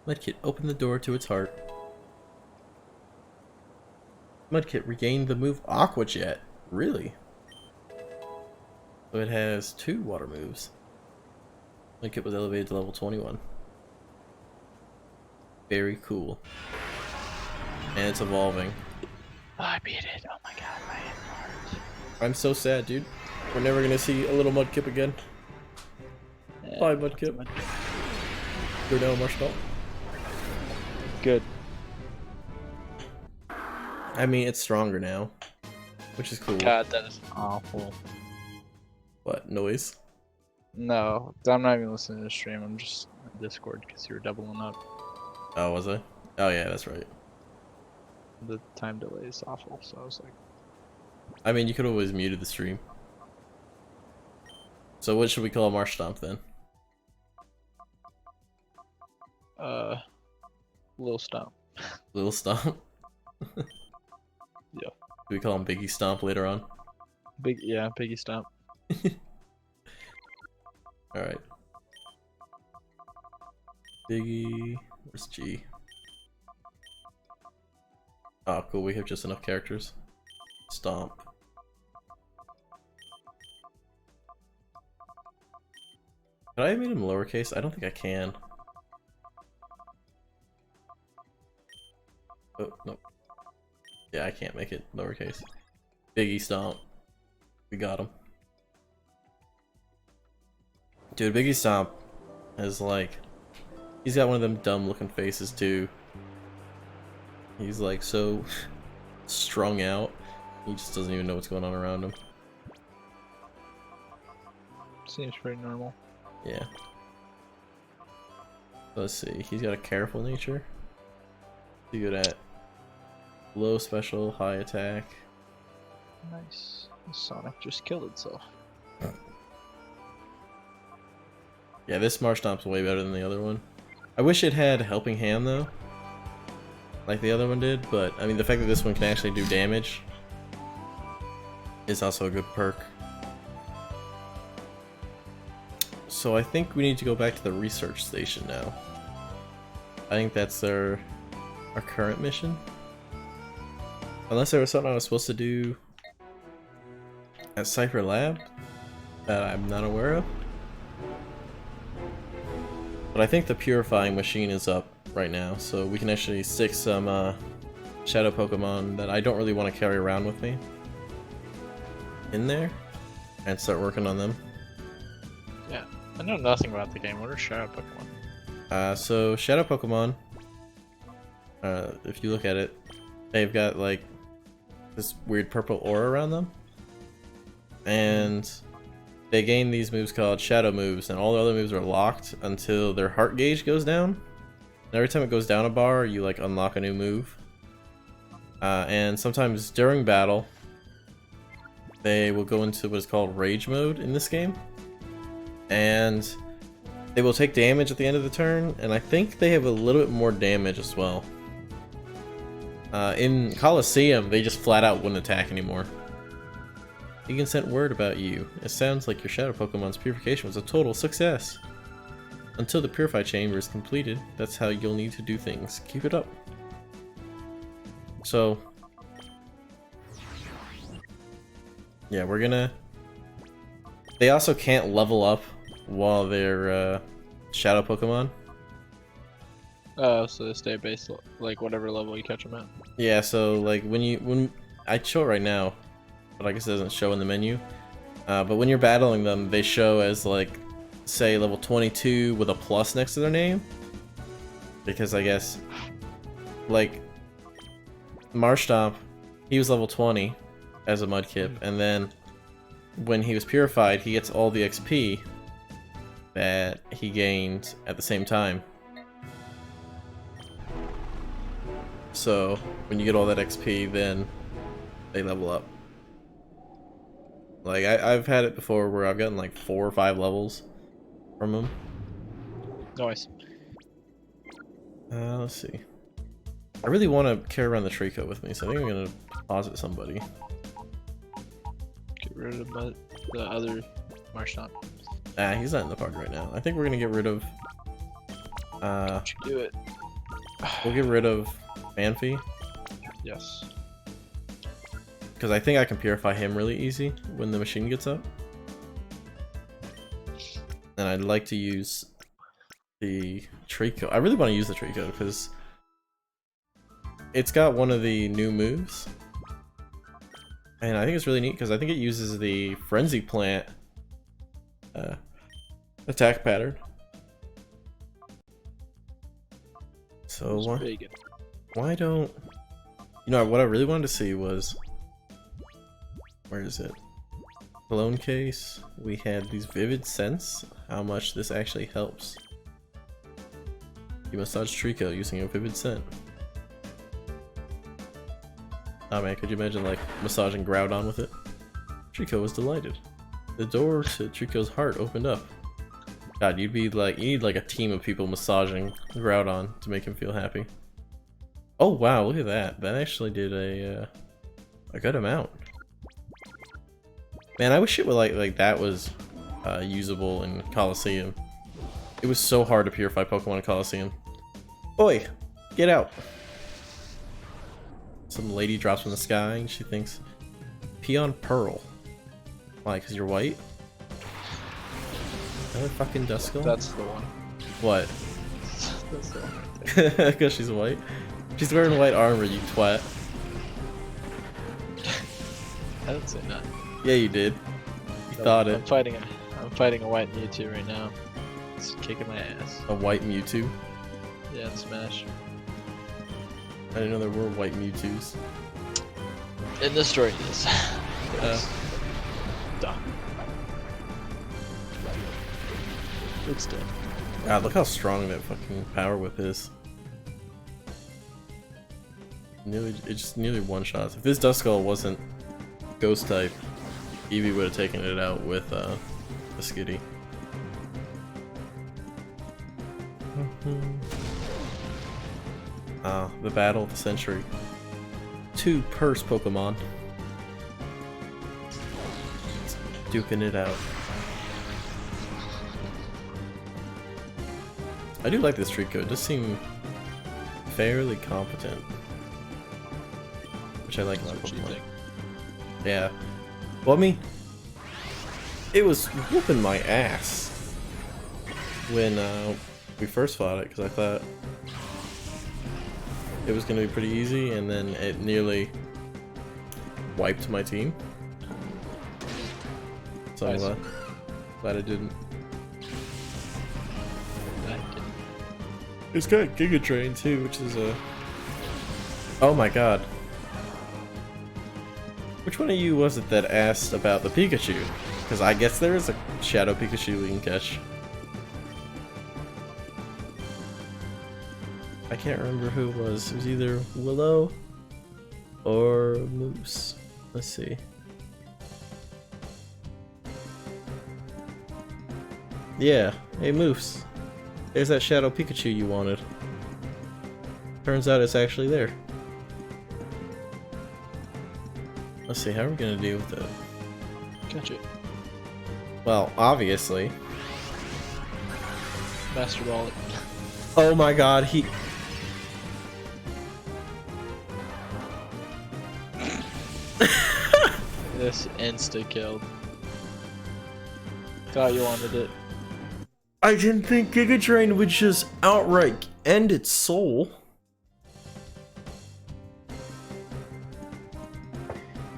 Mudkip opened the door to its heart. Mudkip regained the move Aqua Jet. Really? So it has 2 water moves. Mudkip was elevated to level 21. Very cool. And it's evolving. Oh, I beat it. Oh my god, my heart. I'm so sad, dude. We're never gonna see a little Mudkip again. Yeah, Bye, Mudkip. You're now Marshall. Good. I mean, it's stronger now, which is cool. God, that is awful. What, noise? No, I'm not even listening to the stream. I'm just on Discord because you were doubling up. Oh, was I? Oh yeah, that's right. The time delay is awful, so I was like, I mean, you could always muted the stream. So what should we call Marsh Stomp then? Little Stomp. Little Stomp. Yeah. Do we call him Biggie Stomp later on? Biggie Stomp. Alright. Biggie. Where's G? Oh, cool. We have just enough characters. Stomp. Could I have made him lowercase? I don't think I can. Oh, no. Yeah, I can't make it lowercase. Biggie Stomp. We got him. Dude, Biggie Stomp is like... He's got one of them dumb looking faces too. He's like so strung out. He just doesn't even know what's going on around him. Seems pretty normal. Yeah. Let's see. He's got a careful nature. Pretty good at low special, high attack. Nice. Sonic just killed itself. Yeah, this Marshtomp's way better than the other one. I wish it had Helping Hand though, like the other one did, but I mean the fact that this one can actually do damage is also a good perk. So I think we need to go back to the research station now. I think that's our current mission. Unless there was something I was supposed to do at Cypher Lab that I'm not aware of. But I think the purifying machine is up right now, so we can actually stick some shadow Pokemon that I don't really want to carry around with me in there and start working on them. Yeah, I know nothing about the game. What are Shadow Pokemon? So shadow Pokemon, if you look at it, they've got like this weird purple aura around them, and they gain these moves called shadow moves, and all the other moves are locked until their heart gauge goes down. And every time it goes down a bar, you like unlock a new move. And sometimes during battle, they will go into what is called rage mode in this game, and they will take damage at the end of the turn, and I think they have a little bit more damage as well. In Coliseum, they just flat out wouldn't attack anymore. You can send word about you. It sounds like your Shadow Pokemon's purification was a total success. Until the Purify Chamber is completed, that's how you'll need to do things. Keep it up. So... yeah, we're gonna... They also can't level up while they're Shadow Pokemon. Oh, so they stay base, like whatever level you catch them at. Yeah, so like when I show it right now, but I guess it doesn't show in the menu. But when you're battling them, they show as like, say level 22 with a plus next to their name. Because I guess, like, Marshtomp, he was level 20 as a Mudkip, and then when he was purified, he gets all the XP that he gained at the same time. So when you get all that XP, then they level up. Like I've had it before where I've gotten like 4 or 5 levels from them. Nice. Let's see. I really want to carry around the Trico with me, so I think I'm gonna deposit somebody. Get rid of the other Marshtomp. He's not in the park right now. I think we're gonna get rid of. Do it. We'll get rid of Phanpy, Yes. because I think I can purify him really easy when the machine gets up. And I'd like to use the Trico. I really want to use the Trico because it's got one of the new moves. And I think it's really neat because I think it uses the Frenzy Plant attack pattern. So why don't... You know, what I really wanted to see was... Where is it? Clone case. We had these Vivid Scents. How much this actually helps. You massage Trico using a Vivid Scent. Oh man, could you imagine like massaging Groudon with it? Trico was delighted. The door to Trico's heart opened up. God, you'd be like, you need like a team of people massaging Groudon to make him feel happy. Oh wow, look at that. That actually did a good amount. Man, I wish it would like that was usable in Coliseum. It was so hard to purify Pokemon in Coliseum. Oi! Get out! Some lady drops from the sky and she thinks, Peon Pearl. Why, because you're white? Another fucking Duskull? That's the one. What? That's the one. Because she's white? She's wearing white armor, you twat. I didn't say that. Yeah, you did. You thought it. I'm fighting a white Mewtwo right now. It's kicking my ass. A white Mewtwo? Yeah, in Smash. I didn't know there were white Mewtwo's. In the story, it is. Done. It's dead. God, look how strong that fucking Power Whip is. It just nearly one-shots. If this Duskull wasn't Ghost type, Eevee would have taken it out with the Skitty. Ah, the battle of the century. 2 purse Pokemon. Duking it out. I do like this street code. It does seem fairly competent. Which I like about Pokemon. Yeah. Well, I mean, it was whooping my ass when we first fought it, because I thought it was going to be pretty easy, and then it nearly wiped my team. So I'm glad it didn't. It's got Giga Drain too, which is a... Oh my god. Which one of you was it that asked about the Pikachu? Because I guess there is a Shadow Pikachu we can catch. I can't remember who it was. It was either Willow or Moose. Let's see. Yeah, hey Moose. There's that Shadow Pikachu you wanted. Turns out it's actually there. Let's see, how are we gonna deal with it? Catch it. Well, obviously. Master Ball it. Oh my god, he... This insta-killed. Thought you wanted it. I didn't think Giga Drain would just outright end its soul.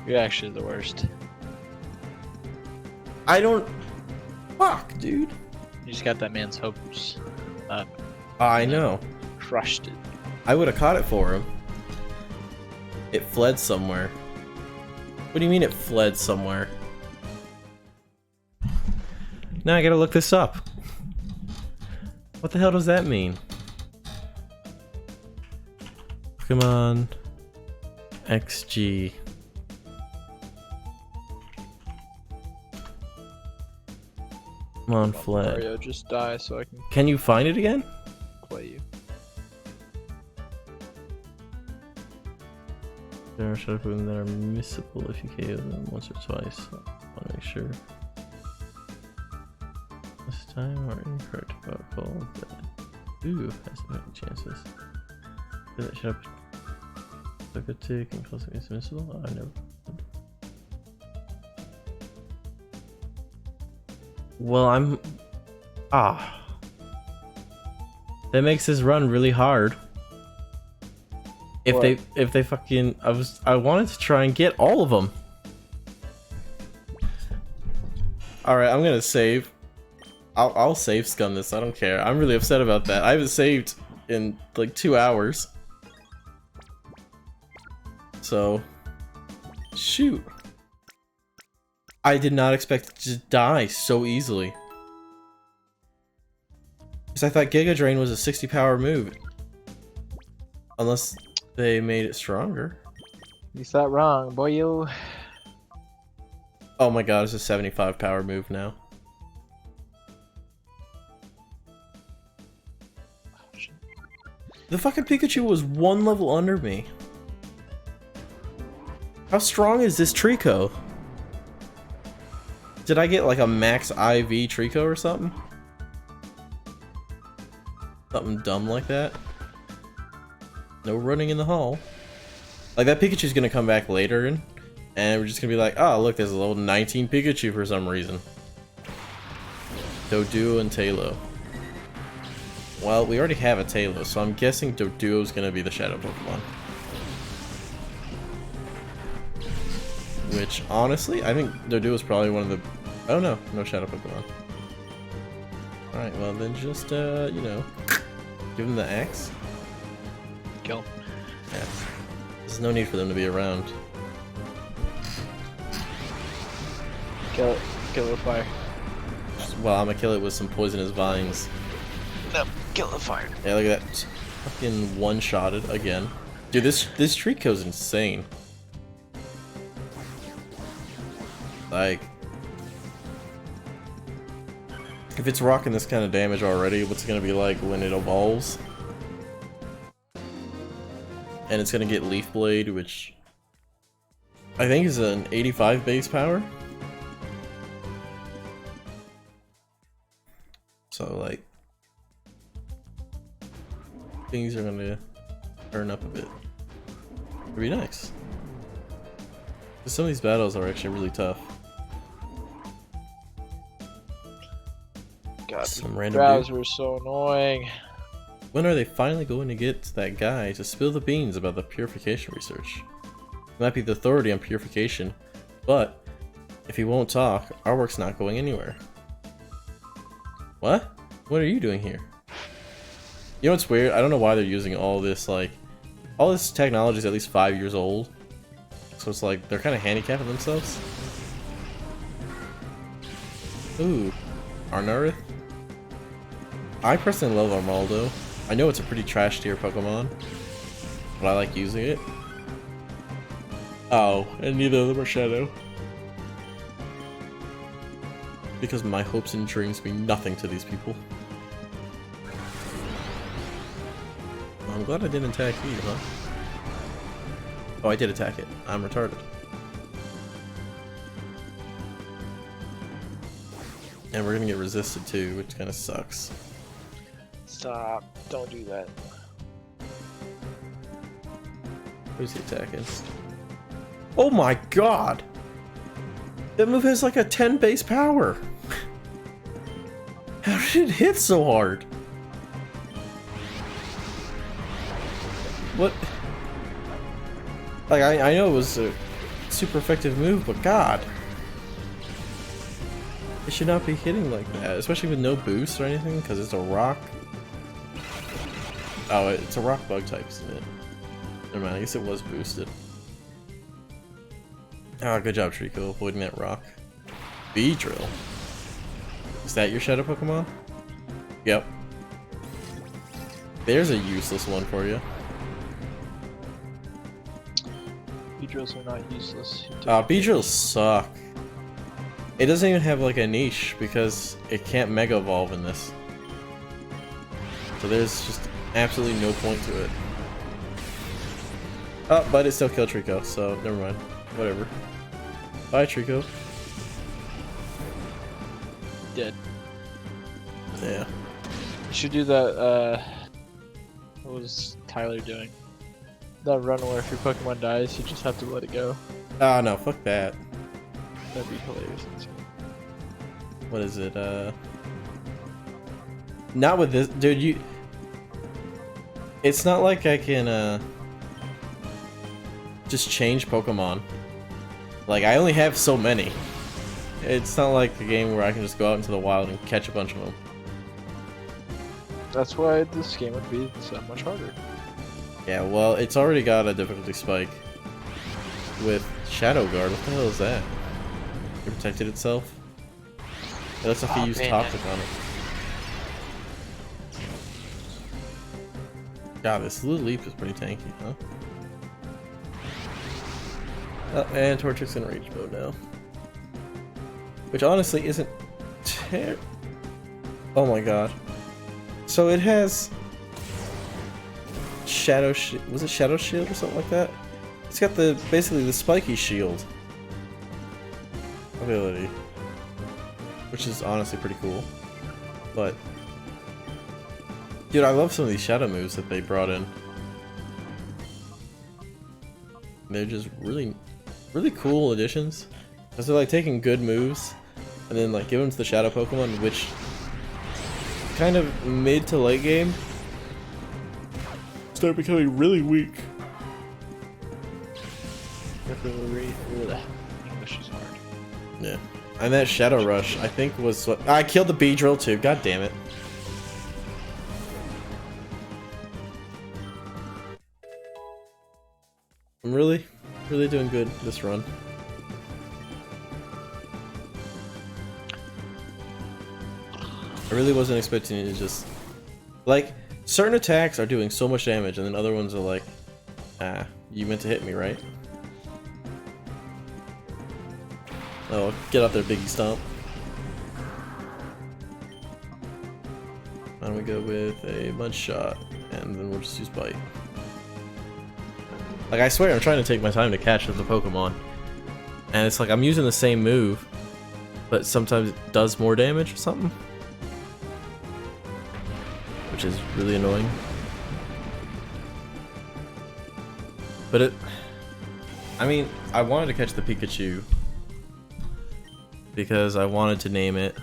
You're actually the worst. I don't... Fuck, dude. You just got that man's hopes up. I know. Crushed it. I would have caught it for him. It fled somewhere. What do you mean it fled somewhere? Now I gotta look this up. What the hell does that mean? Pokemon XG. Come on, fled. Mario, just die so I Can you find it again? can play you. There are shadow Pokemon that are missable if you KO them once or twice. I want to make sure. This time or incorrect about call that ooh has no chances. That should have took a tick and cause it's missable? Oh, I never. Well, I'm that makes this run really hard. If they fucking I wanted to try and get all of them. All right, I'm gonna save. I'll save scum this. I don't care. I'm really upset about that. I haven't saved in like 2 hours. So, shoot. I did not expect it to just die so easily. Because I thought Giga Drain was a 60 power move. Unless they made it stronger. You thought wrong, boy. You. Oh my god, it's a 75 power move now. The fucking Pikachu was one level under me. How strong is this Trico? Did I get like a max IV Trico or something? Something dumb like that? No running in the hall. Like that Pikachu's gonna come back later and we're just gonna be like, oh look, there's a level 19 Pikachu for some reason. Doduo and Tailo. Well, we already have a Tailo, so I'm guessing Doduo's gonna be the Shadow Pokemon. Which, honestly, I think Doduo's probably one of the... Oh no, no Shadow Pokemon. Alright, well then just, you know, give him the axe. Kill. Yeah. There's no need for them to be around. Kill it. Kill it with fire. Well, I'm gonna kill it with some poisonous vines. No, kill it with fire. Yeah, look at that. Fucking one-shotted again. Dude, this Trico's insane. Like, if it's rocking this kind of damage already, what's it gonna be like when it evolves? And it's gonna get Leaf Blade, which I think is an 85 base power. So like, things are gonna turn up a bit. It'd be nice. Because some of these battles are actually really tough. God, some random browser is so annoying. When are they finally going to get to that guy to spill the beans about the purification research? He might be the authority on purification, but if he won't talk, our work's not going anywhere. What? What are you doing here? You know what's weird? I don't know why they're using all this, like, all this technology is at least 5 years old. So it's like, they're kind of handicapping themselves. Ooh, Arnarith? I personally love Armaldo. I know it's a pretty trash tier Pokemon, but I like using it. Oh, and neither of them are Shadow. Because my hopes and dreams mean nothing to these people. I'm glad I didn't attack you, huh? Oh, I did attack it. I'm retarded. And we're gonna get resisted too, which kind of sucks. Stop. Don't do that. Who's he attacking? Oh my god! That move has like a 10 base power! How did it hit so hard? What? Like, I know it was a super effective move, but god. It should not be hitting like that, especially with no boost or anything, because it's a rock. Oh, it's a rock bug type, isn't it? Never mind, I guess it was boosted. Ah, good job, Trico, avoiding that rock. Beedrill. Is that your Shadow Pokemon? Yep. There's a useless one for you. Beedrills are not useless. Beedrills suck. It doesn't even have like a niche because it can't Mega Evolve in this. So there's just absolutely no point to it. Oh, but it still killed Trico, so never mind. Whatever. Bye, Trico. Dead. Yeah. You should do that, what was Tyler doing? That run where if your Pokemon dies, you just have to let it go. Ah, no, fuck that. That'd be hilarious. What is it, Not with this, dude, you... It's not like I can, just change Pokemon. Like, I only have so many. It's not like a game where I can just go out into the wild and catch a bunch of them. That's why this game would be so much harder. Yeah, well, it's already got a difficulty spike with Shadow Guard. What the hell is that? It protected itself? It looks like he used Toxic on it. God, this little leap is pretty tanky, huh? Oh, and Torchic's in rage mode now. Which honestly isn't oh my god. So it has... Shadow was it Shadow Shield or something like that? It's got the basically the spiky shield ability, which is honestly pretty cool. But dude, I love some of these shadow moves that they brought in. They're just really cool additions, because they're like taking good moves and then like giving them to the shadow Pokemon, which kind of mid to late game start becoming really weak. English is hard. Yeah. And that Shadow Rush, I think, was what I killed the Beedrill too. God damn it. I'm really doing good this run. I really wasn't expecting it to just like certain attacks are doing so much damage, and then other ones are like, ah, you meant to hit me, right? Oh, get out there, Biggie Stomp. Why don't we go with a Mud Shot, and then we'll just use Bite. Like, I swear I'm trying to take my time to catch the Pokemon, and it's like I'm using the same move, but sometimes it does more damage or something, which is really annoying. But I mean, I wanted to catch the Pikachu because I wanted to name it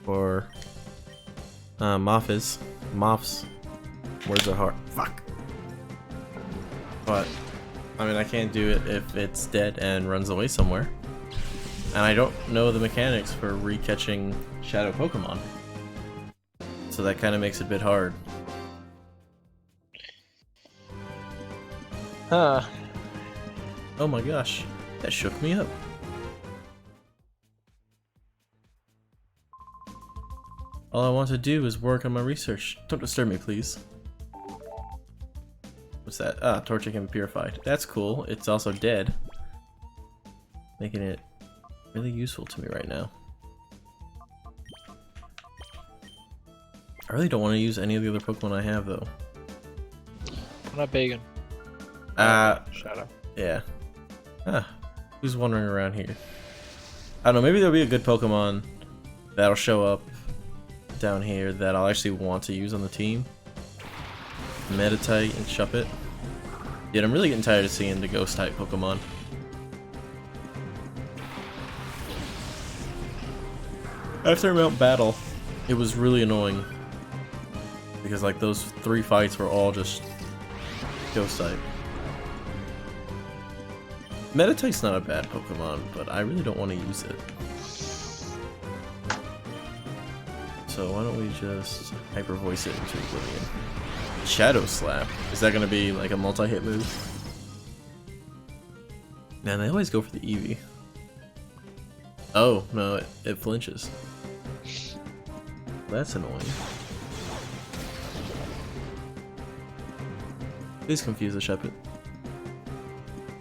for Moff's. Words are hard. Fuck. But I mean, I can't do it if it's dead and runs away somewhere. And I don't know the mechanics for re-catching Shadow Pokemon, so that kind of makes it a bit hard. Huh. Oh my gosh, that shook me up. All I want to do is work on my research. Don't disturb me, please. What's that? Ah, Torchic can be purified. That's cool. It's also dead, making it really useful to me right now. I really don't want to use any of the other Pokemon I have, though. I'm not begging. Shadow. Yeah. Huh. Who's wandering around here? I don't know, maybe there'll be a good Pokemon that'll show up down here that I'll actually want to use on the team. Meditite and Shuppet. Yet I'm really getting tired of seeing the Ghost type Pokemon. After Mount Battle, it was really annoying, because like those 3 fights were all just Ghost type. Meditite's not a bad Pokemon, but I really don't want to use it. So why don't we just Hyper Voice it into Oblivion? Shadow Slap. Is that going to be like a multi-hit move? Man, they always go for the Eevee. Oh, no, it flinches. That's annoying. Please confuse the Shuppet.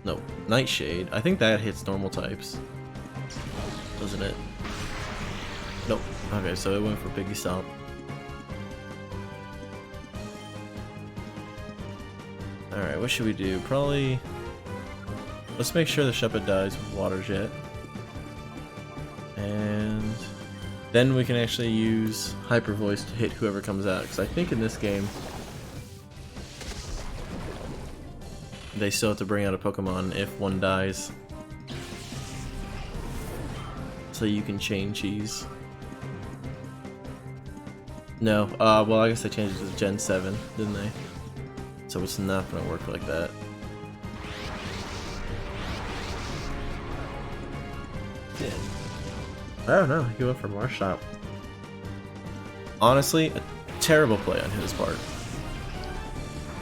No, Nightshade. I think that hits normal types, doesn't it? Nope. Okay, so it went for Biggie Stomp. Alright, what should we do? Probably... let's make sure the Shuppet dies with Water Jet. And then we can actually use Hyper Voice to hit whoever comes out, because I think in this game they still have to bring out a Pokemon if one dies, so you can chain cheese. No, well, I guess they changed it to Gen 7, didn't they? So it's not gonna work like that. Yeah. I don't know, he went for Marshop. Honestly, a terrible play on his part.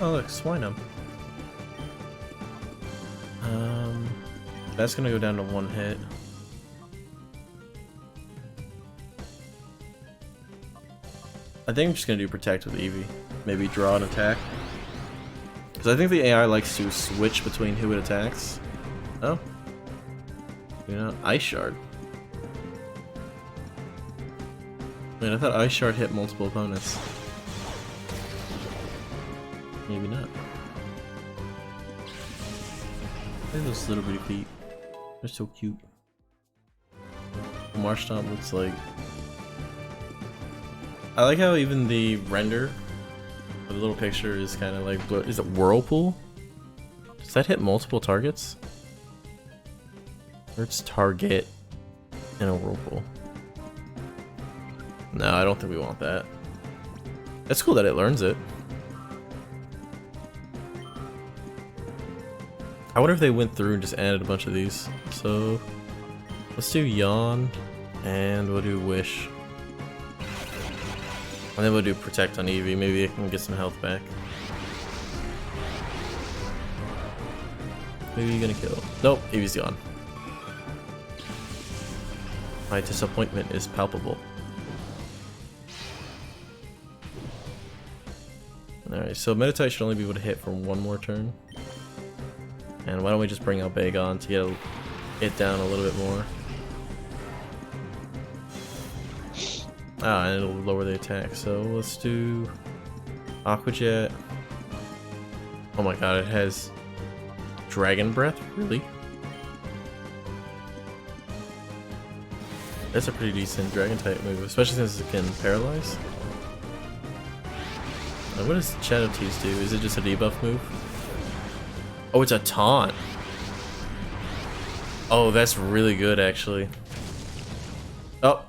Oh look, Swinub. That's gonna go down to 1 hit. I think I'm just gonna do Protect with Eevee. Maybe draw an attack. Because I think the AI likes to switch between who it attacks. Oh. You know, Ice Shard. Man, I thought Ice Shard hit multiple opponents. Maybe not. Look at those little bitty feet. They're so cute. Marshtomp looks like... I like how even the render, the little picture is kind of like... Is it Whirlpool? Does that hit multiple targets? Or it's target in a Whirlpool? No, I don't think we want that. That's cool that it learns it. I wonder if they went through and just added a bunch of these. So let's do Yawn, and we'll do Wish. And then we'll do Protect on Eevee. Maybe I can get some health back. Maybe you're gonna kill. Nope, Eevee's gone. My disappointment is palpable. Alright, so Meditite should only be able to hit for one more turn. And why don't we just bring out Bagon to get it down a little bit more. Ah, and it'll lower the attack. So let's do Aqua Jet. Oh my god, it has Dragon Breath? Really? That's a pretty decent Dragon type move, especially since it can paralyze. Now, what does Shadow Tease do? Is it just a debuff move? Oh, it's a taunt. Oh, that's really good, actually. Oh.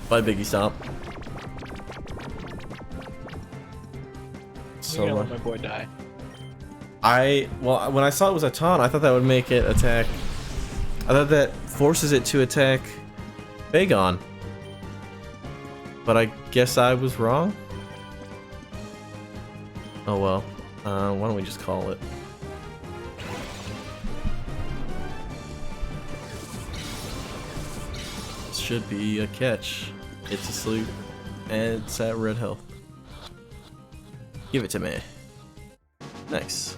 Bye, Biggie Stomp. So you let my boy die. Well, when I saw it was a taunt, I thought that would make it attack. I thought that forces it to attack Bagon. But I guess I was wrong. Oh well. Why don't we just call it? This should be a catch. It's asleep, and it's at red health. Give it to me. Nice.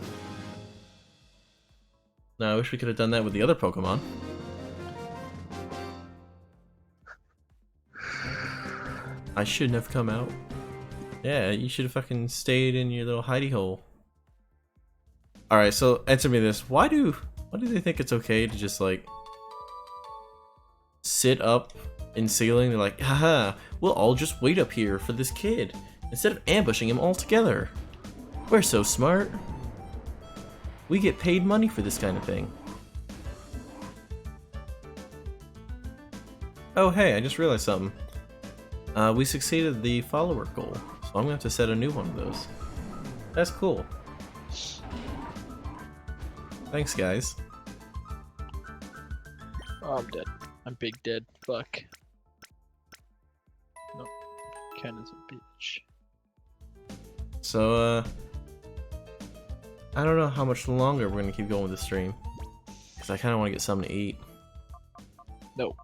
Now I wish we could have done that with the other Pokemon. I shouldn't have come out. Yeah, you should have fucking stayed in your little hidey hole. Alright, so answer me this. Why do they think it's okay to just like sit up in ceiling? They're like, haha, we'll all just wait up here for this kid instead of ambushing him all together. We're so smart. We get paid money for this kind of thing. Oh hey, I just realized something. We succeeded the follower goal, so I'm gonna have to set a new one of those. That's cool. Thanks, guys. Oh, I'm dead. I'm big dead. Fuck. Nope. Ken is a bitch. So, I don't know how much longer we're gonna keep going with the stream, because I kind of want to get something to eat. Nope.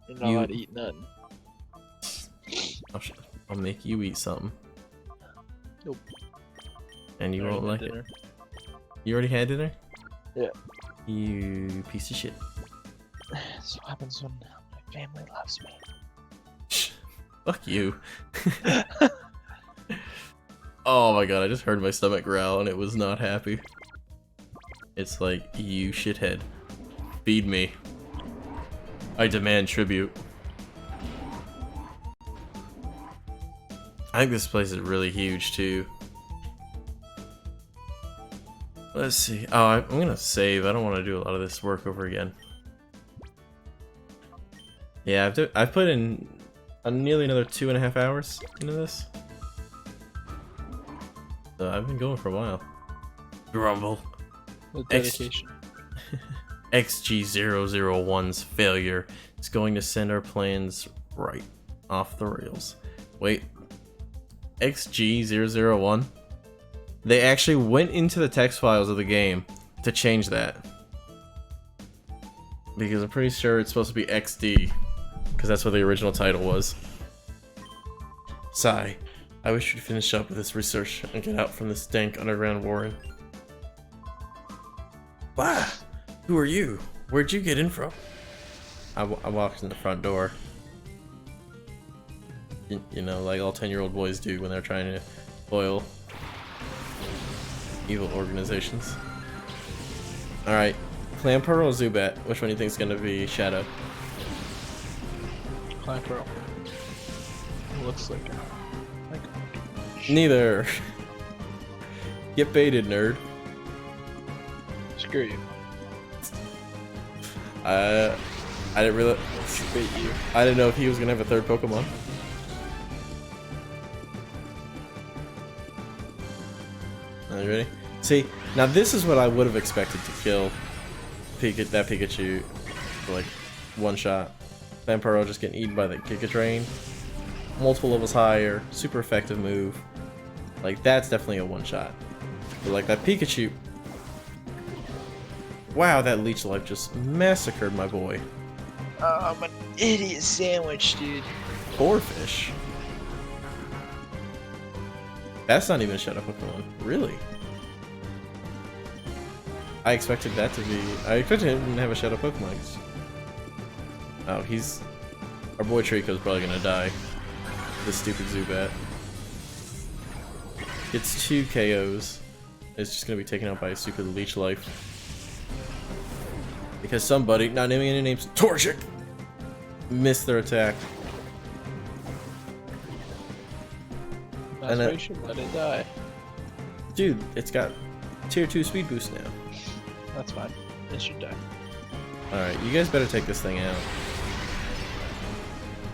You're not allowed to eat nothing. I'll make you eat something. Nope. And you won't like it. You already had dinner? Yeah. You piece of shit. That's what happens when my family loves me. Fuck you. Oh my god, I just heard my stomach growl and it was not happy. It's like, you shithead. Feed me. I demand tribute. I think this place is really huge too. Let's see. Oh, I'm gonna save. I don't want to do a lot of this work over again. Yeah, I've put in nearly another 2.5 hours into this. So I've been going for a while. Grumble. With dedication. XG001's failure is going to send our plans right off the rails. Wait. XG001? They actually went into the text files of the game to change that. Because I'm pretty sure it's supposed to be XD. Because that's what the original title was. Sigh. I wish we'd finish up with this research and get out from this dank underground warren. Wow! Who are you? Where'd you get in from? I walked in the front door. You know, like all 10-year-old boys do when they're trying to foil evil organizations. Alright, Clamperl or Zubat? Which one do you think is going to be Shadow? Clamperl. Looks like Neither. Get baited, nerd. Screw you. I didn't really. Bait you. I didn't know if he was gonna have a third Pokemon. Are you ready? See, now this is what I would have expected to kill that Pikachu for like one shot. Vampiro just getting eaten by the Giga Drain. Multiple levels higher, super effective move. Like that's definitely a one shot. But like that Pikachu. Wow, that Leech Life just massacred my boy. I'm an idiot sandwich, dude. Poor fish. That's not even a Shadow Pokemon. Really? I expected that to be... I expected him to have a Shadow Pokemon. Oh, he's... Our boy Trico's probably gonna die. This stupid Zubat. Gets 2 KOs. It's just gonna be taken out by a stupid Leech Life. Because somebody, not naming any names, Torchic, missed their attack. That's why you should let it die. Dude, it's got tier 2 speed boost now. That's fine. It should die. Alright, you guys better take this thing out.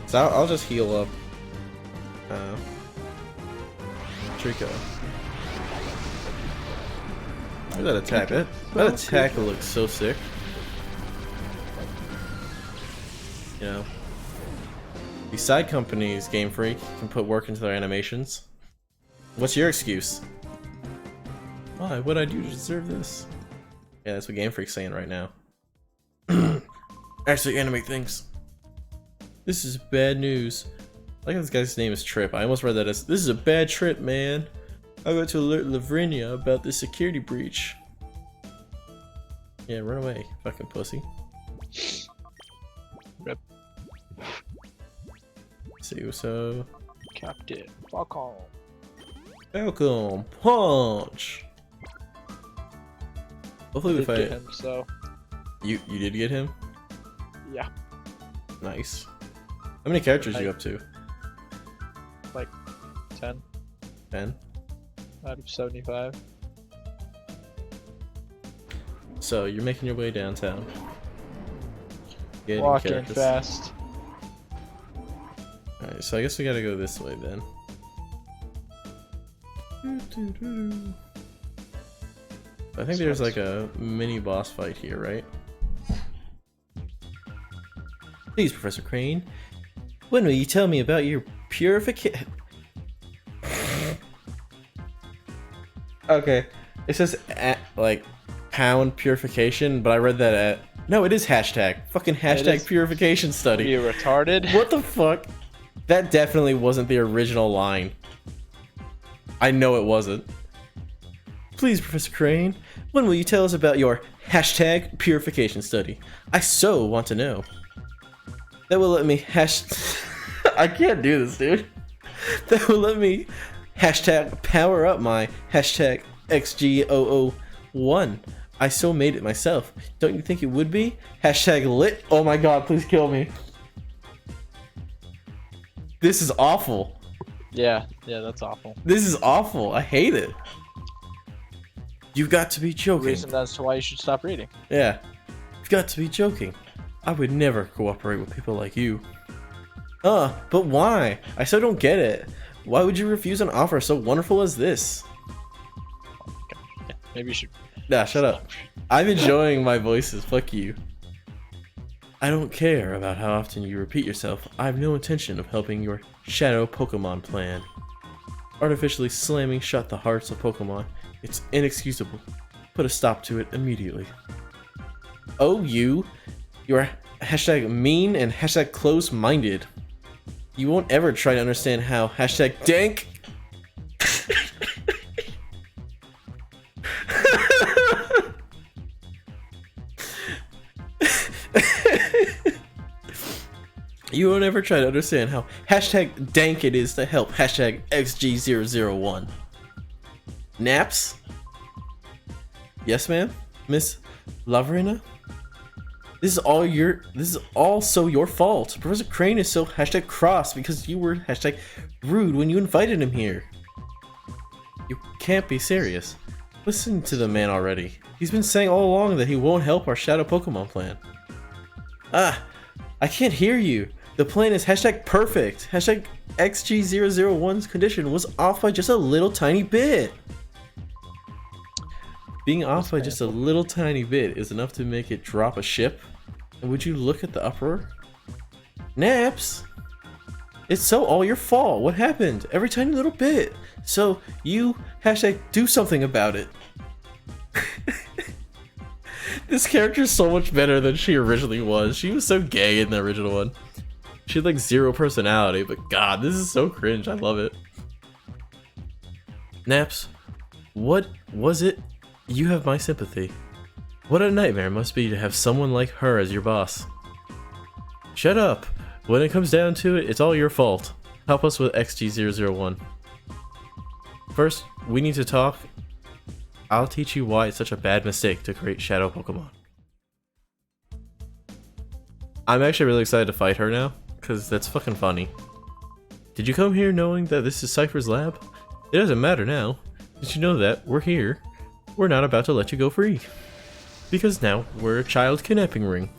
So I'll just heal up Trico. Look at that attack. That attack looks so sick. You know, these side companies, Game Freak, can put work into their animations. What's your excuse? Why? What'd I do to deserve this? Yeah, that's what Game Freak's saying right now. Actually animate things. This is bad news. I like how this guy's name is Trip. I almost read that as, this is a bad trip, man. I got to alert Lavrinia about this security breach. Yeah, run away, fucking pussy. Rip. See, so... Captain Falcon. Falcon Punch! Hopefully we fight... him, so... You did get him? Yeah. Nice. How many characters are you up to? Like 10 10? out of 75. So, you're making your way downtown. Getting Walking characters. fast. Alright, so I guess we gotta go this way then. I think there's like a mini boss fight here, right? Please, Professor Crane. When will you tell me about your purification? Okay, it says like pound purification, but I read that at no, it is hashtag fucking hashtag purification Are study. you retarded? What the fuck? That definitely wasn't the original line. I know it wasn't. Please, Professor Crane, when will you tell us about your hashtag purification study? I so want to know. That will let me I can't do this, dude. That will let me hashtag power up my hashtag XG001. I so made it myself. Don't you think it would be? Hashtag lit. Oh my god, please kill me. This is awful. Yeah, that's awful. This is awful. I hate it. You've got to be joking. Reason as to why you should stop reading. Yeah. You've got to be joking. I would never cooperate with people like you. But why? I so don't get it. Why would you refuse an offer so wonderful as this? Yeah, maybe you should. Nah, shut up. I'm enjoying my voices. Fuck you. I don't care about how often you repeat yourself. I have no intention of helping your shadow Pokemon plan. Artificially slamming shut the hearts of Pokemon. It's inexcusable. Put a stop to it immediately. Oh, you're hashtag mean and hashtag close-minded. You won't ever try to understand how hashtag dank You won't ever try to understand how hashtag dank it is to help hashtag XG001. Naps? Yes, ma'am? Miss Laverina? This is also your fault. Professor Crane is so hashtag cross because you were hashtag rude when you invited him here. You can't be serious. Listen to the man already. He's been saying all along that he won't help our Shadow Pokemon plan. Ah, I can't hear you. The plan is hashtag perfect. Hashtag XG001's condition was off by just a little tiny bit. Being off by just a little tiny bit is enough to make it drop a ship? And would you look at the uproar? Naps? It's so all your fault. What happened? Every tiny little bit. So you hashtag do something about it. This character is so much better than she originally was. She was so gay in the original one. She had like zero personality, but god, this is so cringe. I love it. Naps, what was it? You have my sympathy. What a nightmare it must be to have someone like her as your boss. Shut up. When it comes down to it, it's all your fault. Help us with XG001. First, we need to talk. I'll teach you why it's such a bad mistake to create Shadow Pokemon. I'm actually really excited to fight her now, because that's fucking funny. Did you come here knowing that this is Cypher's lab? It doesn't matter now. Did you know that? We're here. We're not about to let you go free. Because now, we're a child kidnapping ring.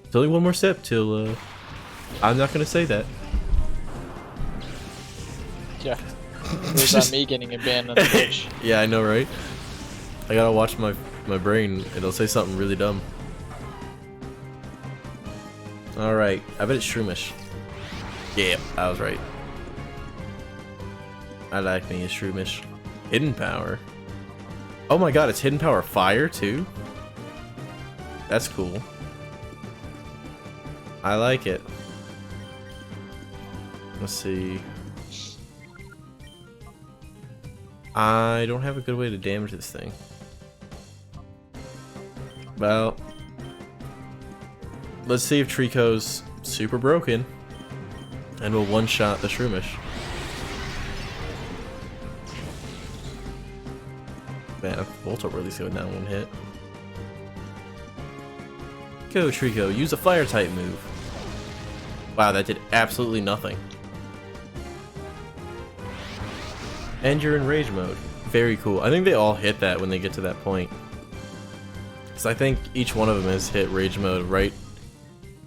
It's only one more step till, I'm not gonna say that. Yeah. It was on me getting abandoned on the pitch. Yeah, I know, right? I gotta watch my brain. It'll say something really dumb. Alright, I bet it's Shroomish. Yeah, I was right. I like me a Shroomish. Hidden power. Oh my god, it's hidden power fire too? That's cool. I like it. Let's see. I don't have a good way to damage this thing. Well, let's see if Trico's super broken and we'll one-shot the Shroomish. Man, Voltorb going down one hit. Go, Trico, use a fire type move. Wow, that did absolutely nothing. And you're in rage mode. Very cool. I think they all hit that when they get to that point. Because I think each one of them has hit rage mode right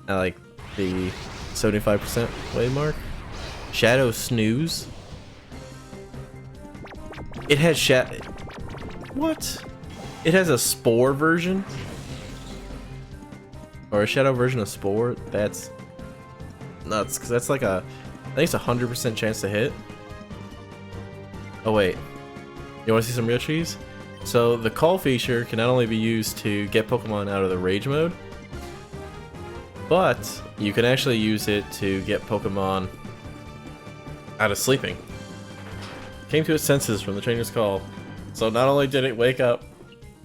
at like the 75% way mark. Shadow Snooze. It has What? It has a Spore version? Or a Shadow version of Spore? That's nuts, because that's like a... I think it's a 100% chance to hit. Oh wait. You want to see some real cheese? So the call feature can not only be used to get Pokemon out of the rage mode, but you can actually use it to get Pokemon out of sleeping. Came to its senses from the trainer's call. So not only did it wake up,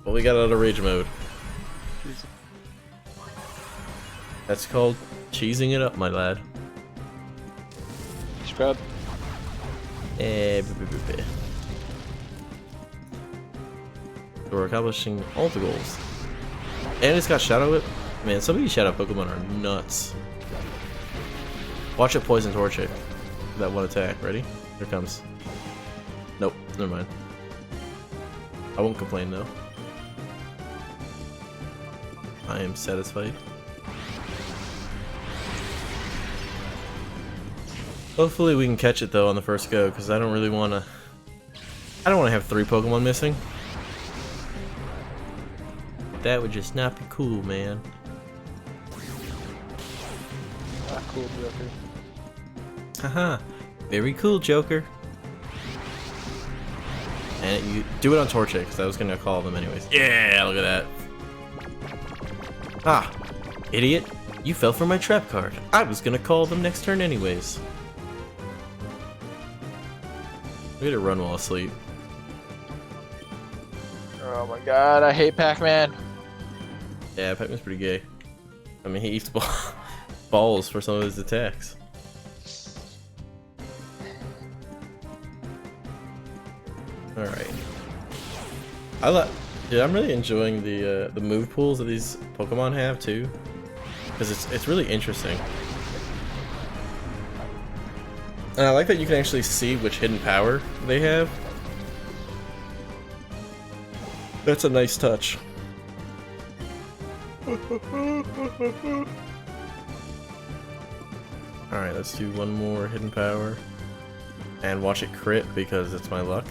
but we got out of rage mode. That's called cheesing it up, my lad. Scrub. We're accomplishing all the goals. And it's got Shadow Whip. Man, some of these Shadow Pokemon are nuts. Watch it Poison Torch it. That one attack. Ready? Here it comes. Nope, never mind. I won't complain though. I am satisfied. Hopefully we can catch it though on the first go, because I don't really want to... I don't want to have 3 Pokemon missing. That would just not be cool, man. Not cool, Joker. Haha, very cool, Joker. And you do it on Torchic, because I was going to call them anyways. Yeah, look at that. Ah, idiot. You fell for my trap card. I was going to call them next turn anyways. We had to run while asleep. Oh my god, I hate Pac-Man. Yeah, Pac-Man's pretty gay. I mean, he eats balls for some of his attacks. Alright. Dude, I'm really enjoying the move pools that these Pokemon have too, because it's really interesting. And I like that you can actually see which hidden power they have. That's a nice touch. Alright, let's do one more hidden power. And watch it crit because it's my luck.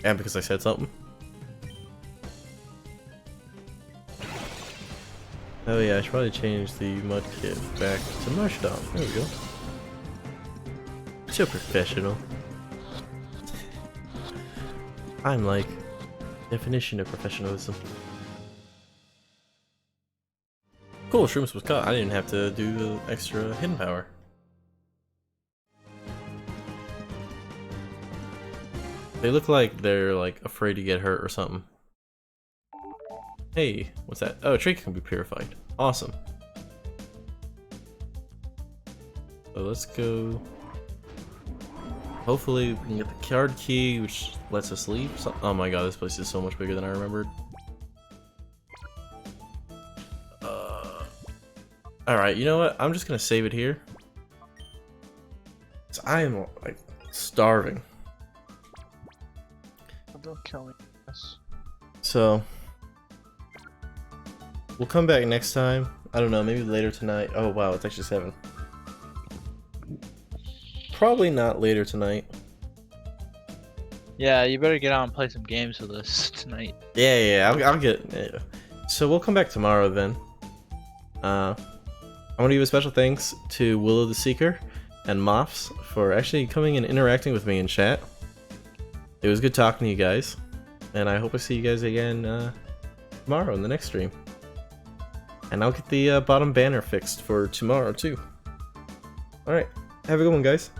And because I said something. Oh yeah, I should probably change the Mudkip back to Marshtomp. There we go. So professional. I'm like, definition of professionalism. Cool, Shrooms was caught. I didn't have to do the extra hidden power. They look like they're like afraid to get hurt or something. Hey, what's that? Oh, Drake can be purified. Awesome. So let's go. Hopefully we can get the card key, which lets us leave. Oh my god, this place is so much bigger than I remembered. Alright, you know what? I'm just gonna save it here. 'Cause I am like starving. Don't kill me. Yes. So we'll come back next time. I don't know, maybe later tonight. Oh wow, it's actually 7. Probably not later tonight. Yeah, you better get out and play some games with us tonight. Yeah, I'll get. Yeah. So we'll come back tomorrow then. I want to give a special thanks to Willow the Seeker and Moffs for actually coming and interacting with me in chat. It was good talking to you guys, and I hope I see you guys again tomorrow in the next stream. And I'll get the bottom banner fixed for tomorrow too. Alright, have a good one, guys.